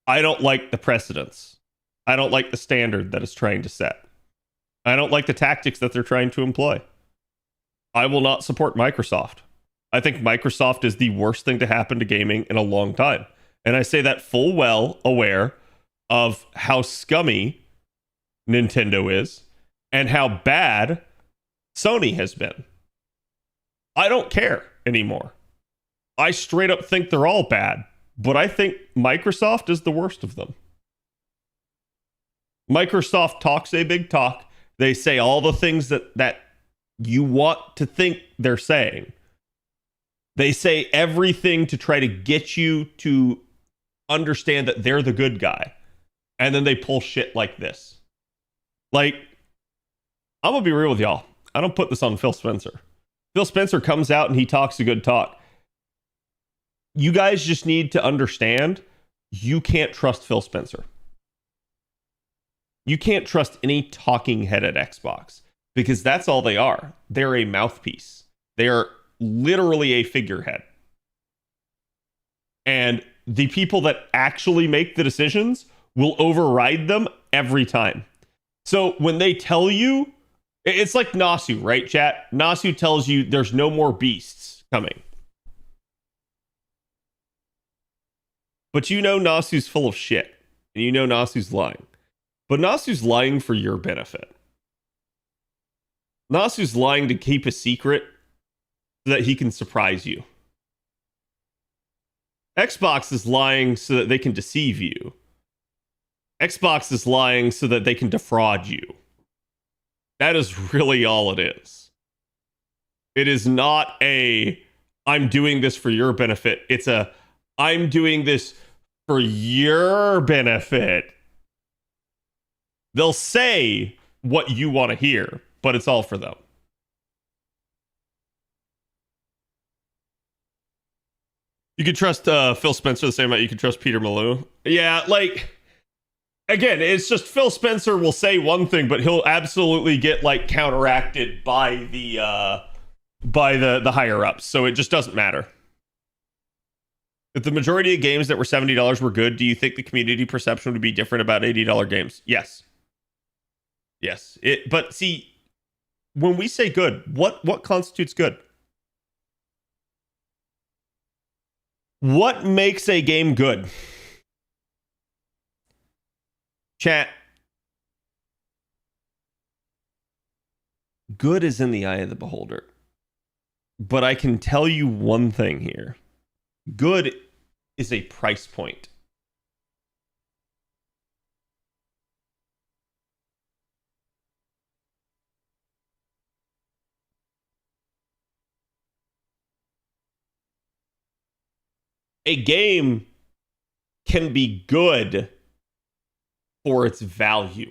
I don't like the precedence. I don't like the standard that it's trying to set. I don't like the tactics that they're trying to employ. I will not support Microsoft. I think Microsoft is the worst thing to happen to gaming in a long time. And I say that full well aware of how scummy Nintendo is and how bad Sony has been. I don't care anymore. I straight up think they're all bad, but I think Microsoft is the worst of them. Microsoft talks a big talk. They say all the things that you want to think they're saying. They say everything to try to get you to understand that they're the good guy. And then they pull shit like this. Like, I'm going to be real with y'all. I don't put this on Phil Spencer. Phil Spencer comes out and he talks a good talk. You guys just need to understand, you can't trust Phil Spencer. You can't trust any talking head at Xbox because that's all they are. They're a mouthpiece. They are literally a figurehead. And the people that actually make the decisions will override them every time. So when they tell you, it's like Nasu, right, chat? Nasu tells you there's no more beasts coming. But you know Nasu's full of shit. And you know Nasu's lying. But Nasu's lying for your benefit. Nasu's lying to keep a secret so that he can surprise you. Xbox is lying so that they can deceive you. Xbox is lying so that they can defraud you. That is really all it is. It is not a, I'm doing this for your benefit. It's a, I'm doing this for your benefit. They'll say what you want to hear, but it's all for them. You can trust Phil Spencer the same amount you can trust Peter Malou. Yeah, like, again, it's just Phil Spencer will say one thing, but he'll absolutely get like counteracted by the higher ups. So it just doesn't matter. If the majority of games that were $70 were good, do you think the community perception would be different about $80 games? Yes. Yes. But see, when we say good, what constitutes good? What makes a game good? Chat. Good is in the eye of the beholder. But I can tell you one thing here. Good is a price point. A game can be good for its value.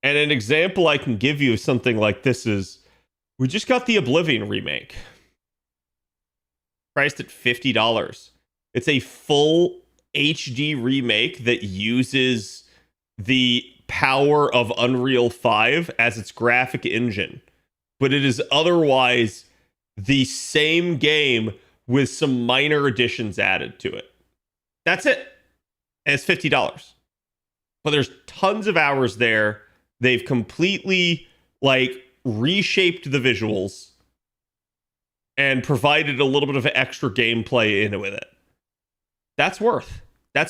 And an example I can give you of something like this is, we just got the Oblivion remake. Priced at $50. It's a full HD remake that uses the power of Unreal 5 as its graphic engine. But it is otherwise the same game with some minor additions added to it. That's it. And it's $50. But there's tons of hours there. They've completely like reshaped the visuals and provided a little bit of extra gameplay in it with it. That's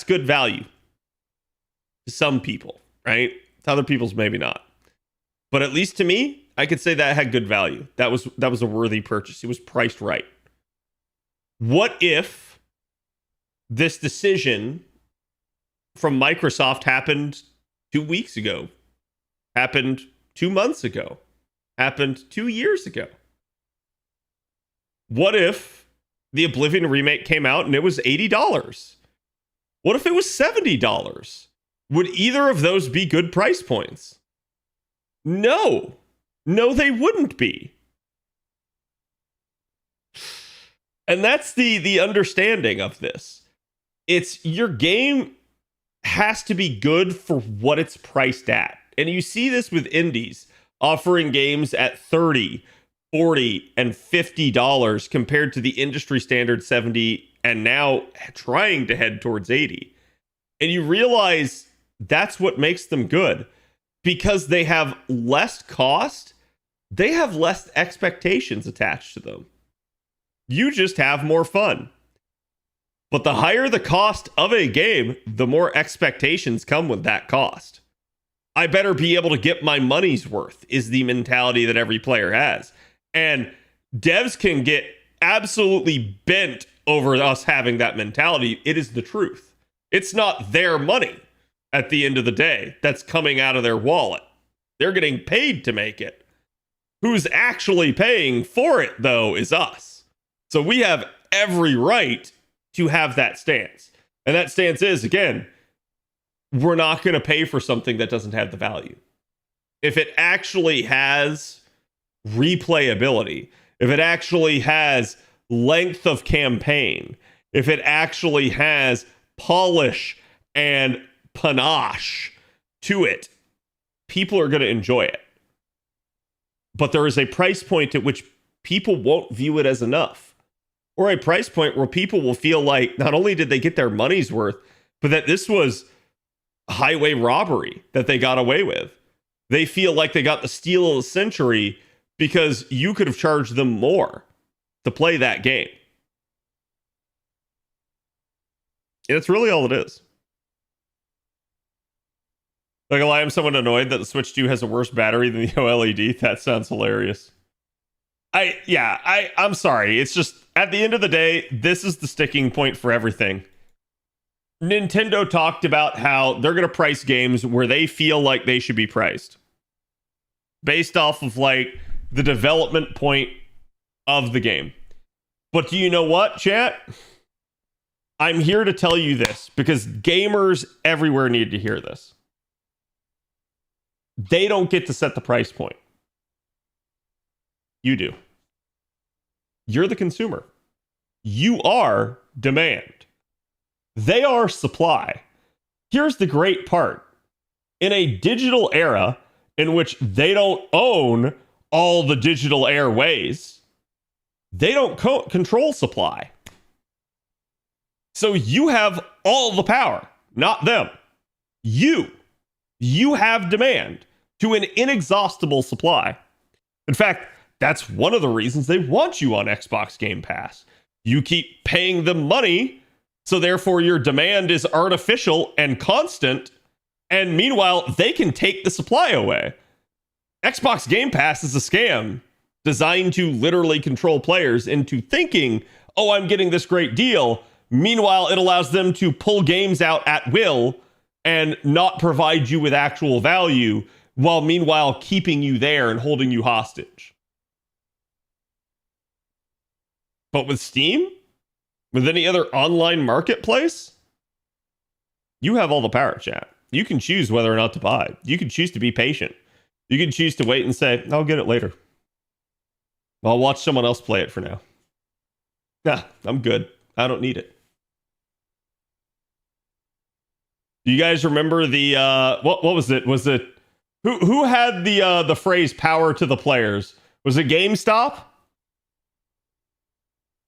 good value to some people, right? To other people's maybe not. But at least to me, I could say that had good value. That was a worthy purchase. It was priced right. What if this decision from Microsoft happened 2 weeks ago? Happened 2 months ago? Happened 2 years ago? What if the Oblivion remake came out and it was $80? What if it was $70? Would either of those be good price points? No. No, they wouldn't be. And that's the understanding of this. It's your game has to be good for what it's priced at. And you see this with indies offering games at $30, $40, and $50 compared to the industry standard 70 and now trying to head towards 80. And you realize that's what makes them good. Because they have less cost, they have less expectations attached to them. You just have more fun. But the higher the cost of a game, the more expectations come with that cost. I better be able to get my money's worth, is the mentality that every player has. And devs can get absolutely bent over us having that mentality. It is the truth. It's not their money at the end of the day that's coming out of their wallet. They're getting paid to make it. Who's actually paying for it, though, is us. So we have every right to have that stance. And that stance is, again, we're not going to pay for something that doesn't have the value. If it actually has replayability, if it actually has length of campaign, if it actually has polish and panache to it, people are going to enjoy it. But there is a price point at which people won't view it as enough, or a price point where people will feel like not only did they get their money's worth, but that this was highway robbery that they got away with. They feel like they got the steal of the century because you could have charged them more to play that game. And it's really all it is. Like, I am somewhat annoyed that the Switch 2 has a worse battery than the OLED. That sounds hilarious. I'm sorry. It's just, at the end of the day, this is the sticking point for everything. Nintendo talked about how they're going to price games where they feel like they should be priced, based off of, like, the development point of the game. But do you know what, chat? I'm here to tell you this, because gamers everywhere need to hear this. They don't get to set the price point. You do. You're the consumer. You are demand. They are supply. Here's the great part. In a digital era in which they don't own all the digital airways, they don't control supply. So you have all the power, not them. You have demand to an inexhaustible supply. In fact, that's one of the reasons they want you on Xbox Game Pass. You keep paying them money, so therefore your demand is artificial and constant, and meanwhile, they can take the supply away. Xbox Game Pass is a scam designed to literally control players into thinking, oh, I'm getting this great deal. Meanwhile, it allows them to pull games out at will and not provide you with actual value, while meanwhile keeping you there and holding you hostage. But with Steam, with any other online marketplace, you have all the power, chat. You can choose whether or not to buy. You can choose to be patient. You can choose to wait and say, I'll get it later. I'll watch someone else play it for now. Nah, I'm good. I don't need it. Do you guys remember the what was it? Was it who had the phrase power to the players? Was it GameStop?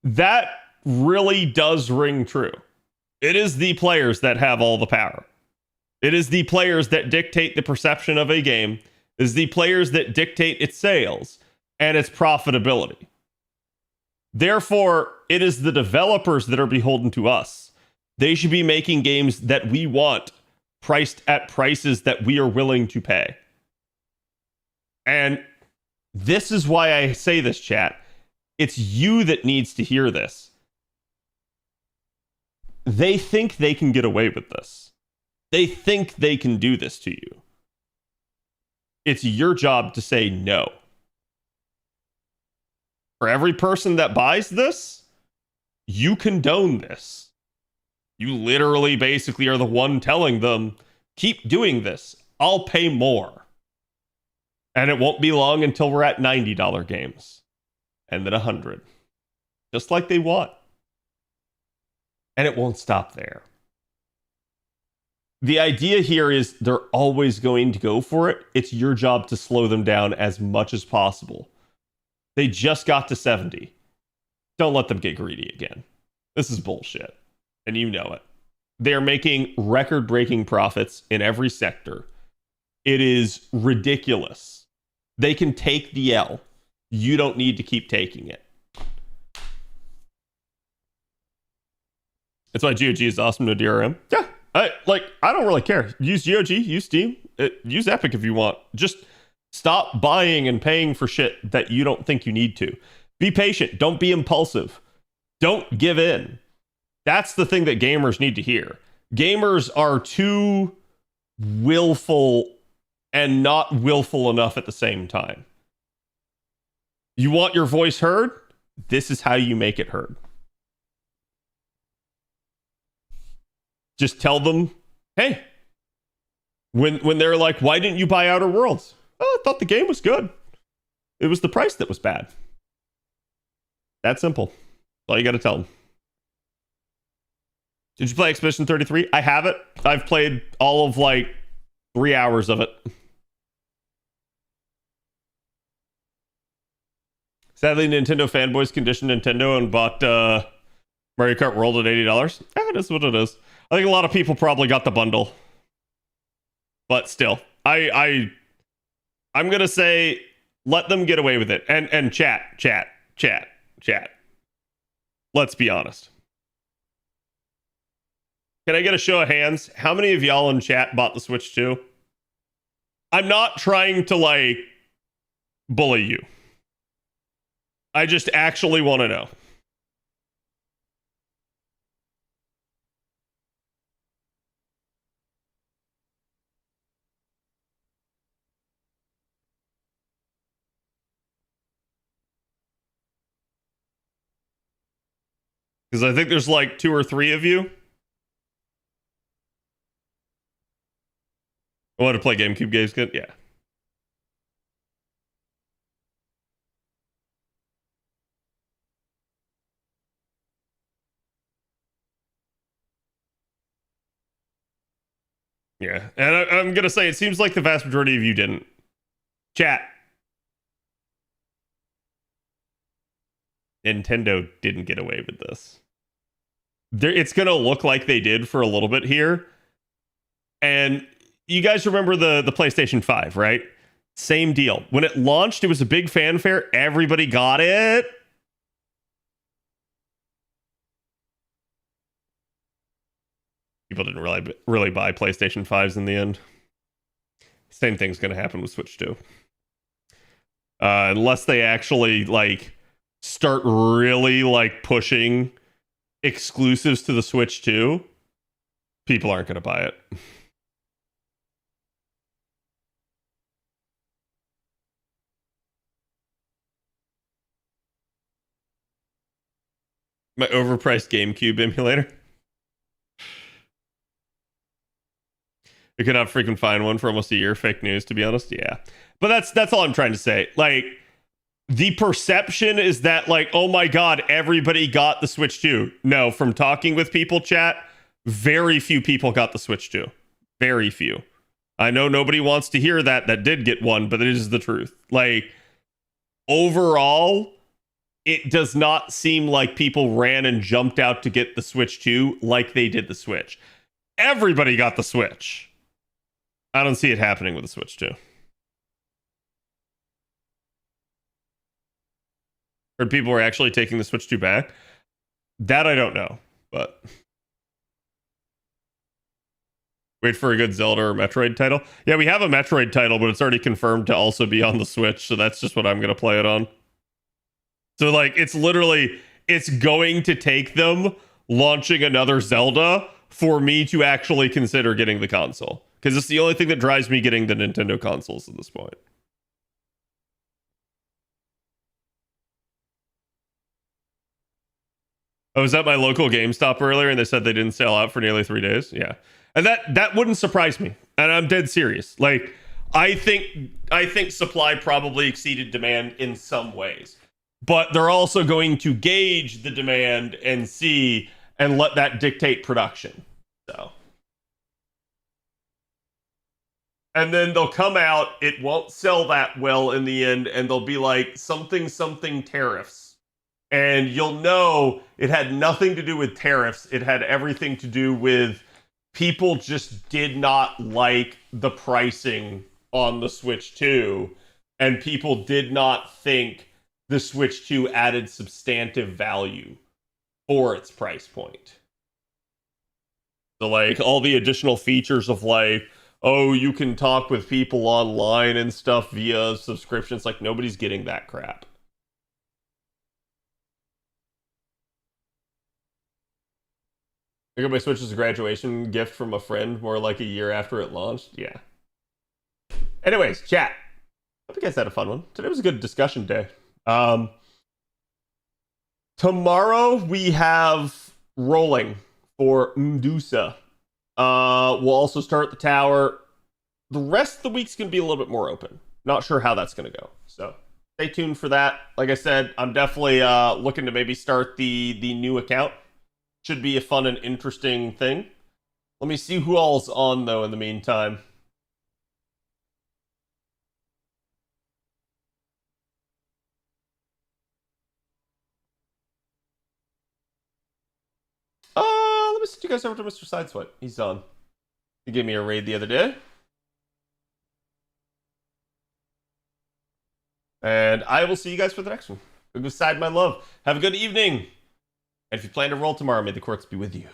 That really does ring true. It is the players that have all the power. It is the players that dictate the perception of a game. It is the players that dictate its sales and its profitability. Therefore, it is the developers that are beholden to us. They should be making games that we want, priced at prices that we are willing to pay. And this is why I say this, chat. It's you that needs to hear this. They think they can get away with this. They think they can do this to you. It's your job to say no. For every person that buys this, you condone this. You literally basically are the one telling them, keep doing this. I'll pay more. And it won't be long until we're at $90 games. And then 100. Just like they want. And it won't stop there. The idea here is they're always going to go for it. It's your job to slow them down as much as possible. They just got to 70. Don't let them get greedy again. This is bullshit. And you know it. They're making record-breaking profits in every sector. It is ridiculous. They can take the L. You don't need to keep taking it. That's why GOG is awesome to DRM. Yeah, I don't really care. Use GOG, use Steam, use Epic if you want. Just stop buying and paying for shit that you don't think you need to. Be patient. Don't be impulsive. Don't give in. That's the thing that gamers need to hear. Gamers are too willful and not willful enough at the same time. You want your voice heard? This is how you make it heard. Just tell them, hey, when they're like, why didn't you buy Outer Worlds? Oh, I thought the game was good. It was the price that was bad. That simple. That's all you got to tell them. Did you play Expedition 33? I have it. I've played all of 3 hours of it. Sadly, Nintendo fanboys conditioned Nintendo and bought Mario Kart World at $80. It is what it is. I think a lot of people probably got the bundle. But still, I'm gonna say let them get away with it. And chat. Let's be honest. Can I get a show of hands? How many of y'all in chat bought the Switch 2? I'm not trying to like bully you. I just actually want to know. Because I think there's like 2 or 3 of you. I want to play GameCube games good? Yeah. Yeah. And I'm going to say it seems like the vast majority of you didn't. Chat. Nintendo didn't get away with this. It's going to look like they did for a little bit here. And you guys remember the PlayStation 5, right? Same deal. When it launched, it was a big fanfare. Everybody got it. People didn't really buy PlayStation 5s in the end. Same thing's going to happen with Switch 2. Unless they actually like start really like pushing exclusives to the Switch 2, people aren't going to buy it. My overpriced GameCube emulator. We could not freaking find one for almost a year. Fake news, to be honest. Yeah, but that's all I'm trying to say. Like, the perception is that like, oh my god, everybody got the Switch 2. No, from talking with people, chat, very few people got the Switch 2. Very few. I know nobody wants to hear that did get one, but it is the truth. Like, overall, it does not seem like people ran and jumped out to get the Switch 2 like they did the Switch. Everybody got the Switch. I don't see it happening with the Switch 2. Or people are actually taking the Switch 2 back. That I don't know, but wait for a good Zelda or Metroid title. Yeah, we have a Metroid title, but it's already confirmed to also be on the Switch, so that's just what I'm going to play it on. So like, it's going to take them launching another Zelda for me to actually consider getting the console. Because it's the only thing that drives me getting the Nintendo consoles at this point. I was at my local GameStop earlier and they said they didn't sell out for nearly 3 days. Yeah. And that wouldn't surprise me. And I'm dead serious. Like, I think supply probably exceeded demand in some ways. But they're also going to gauge the demand and see and let that dictate production. So. And then they'll come out, it won't sell that well in the end, and they'll be like, something tariffs. And you'll know it had nothing to do with tariffs. It had everything to do with people just did not like the pricing on the Switch 2. And people did not think the Switch 2 added substantive value for its price point. So, like, all the additional features of, like, oh, you can talk with people online and stuff via subscriptions. Like, nobody's getting that crap. I got my Switch as a graduation gift from a friend more like a year after it launched. Yeah. Anyways, chat. Hope you guys had a fun one. Today was a good discussion day. Tomorrow we have rolling for Medusa. We'll also start the tower. The rest of the week's going to be a little bit more open. Not sure how that's going to go. So stay tuned for that. Like I said, I'm definitely looking to maybe start the new account. Should be a fun and interesting thing. Let me see who all's on, though, in the meantime. Let me send you guys over to Mr. Sideswipe. He's on. He gave me a raid the other day. And I will see you guys for the next one. Go side my love. Have a good evening. And if you plan to roll tomorrow, may the quirks be with you.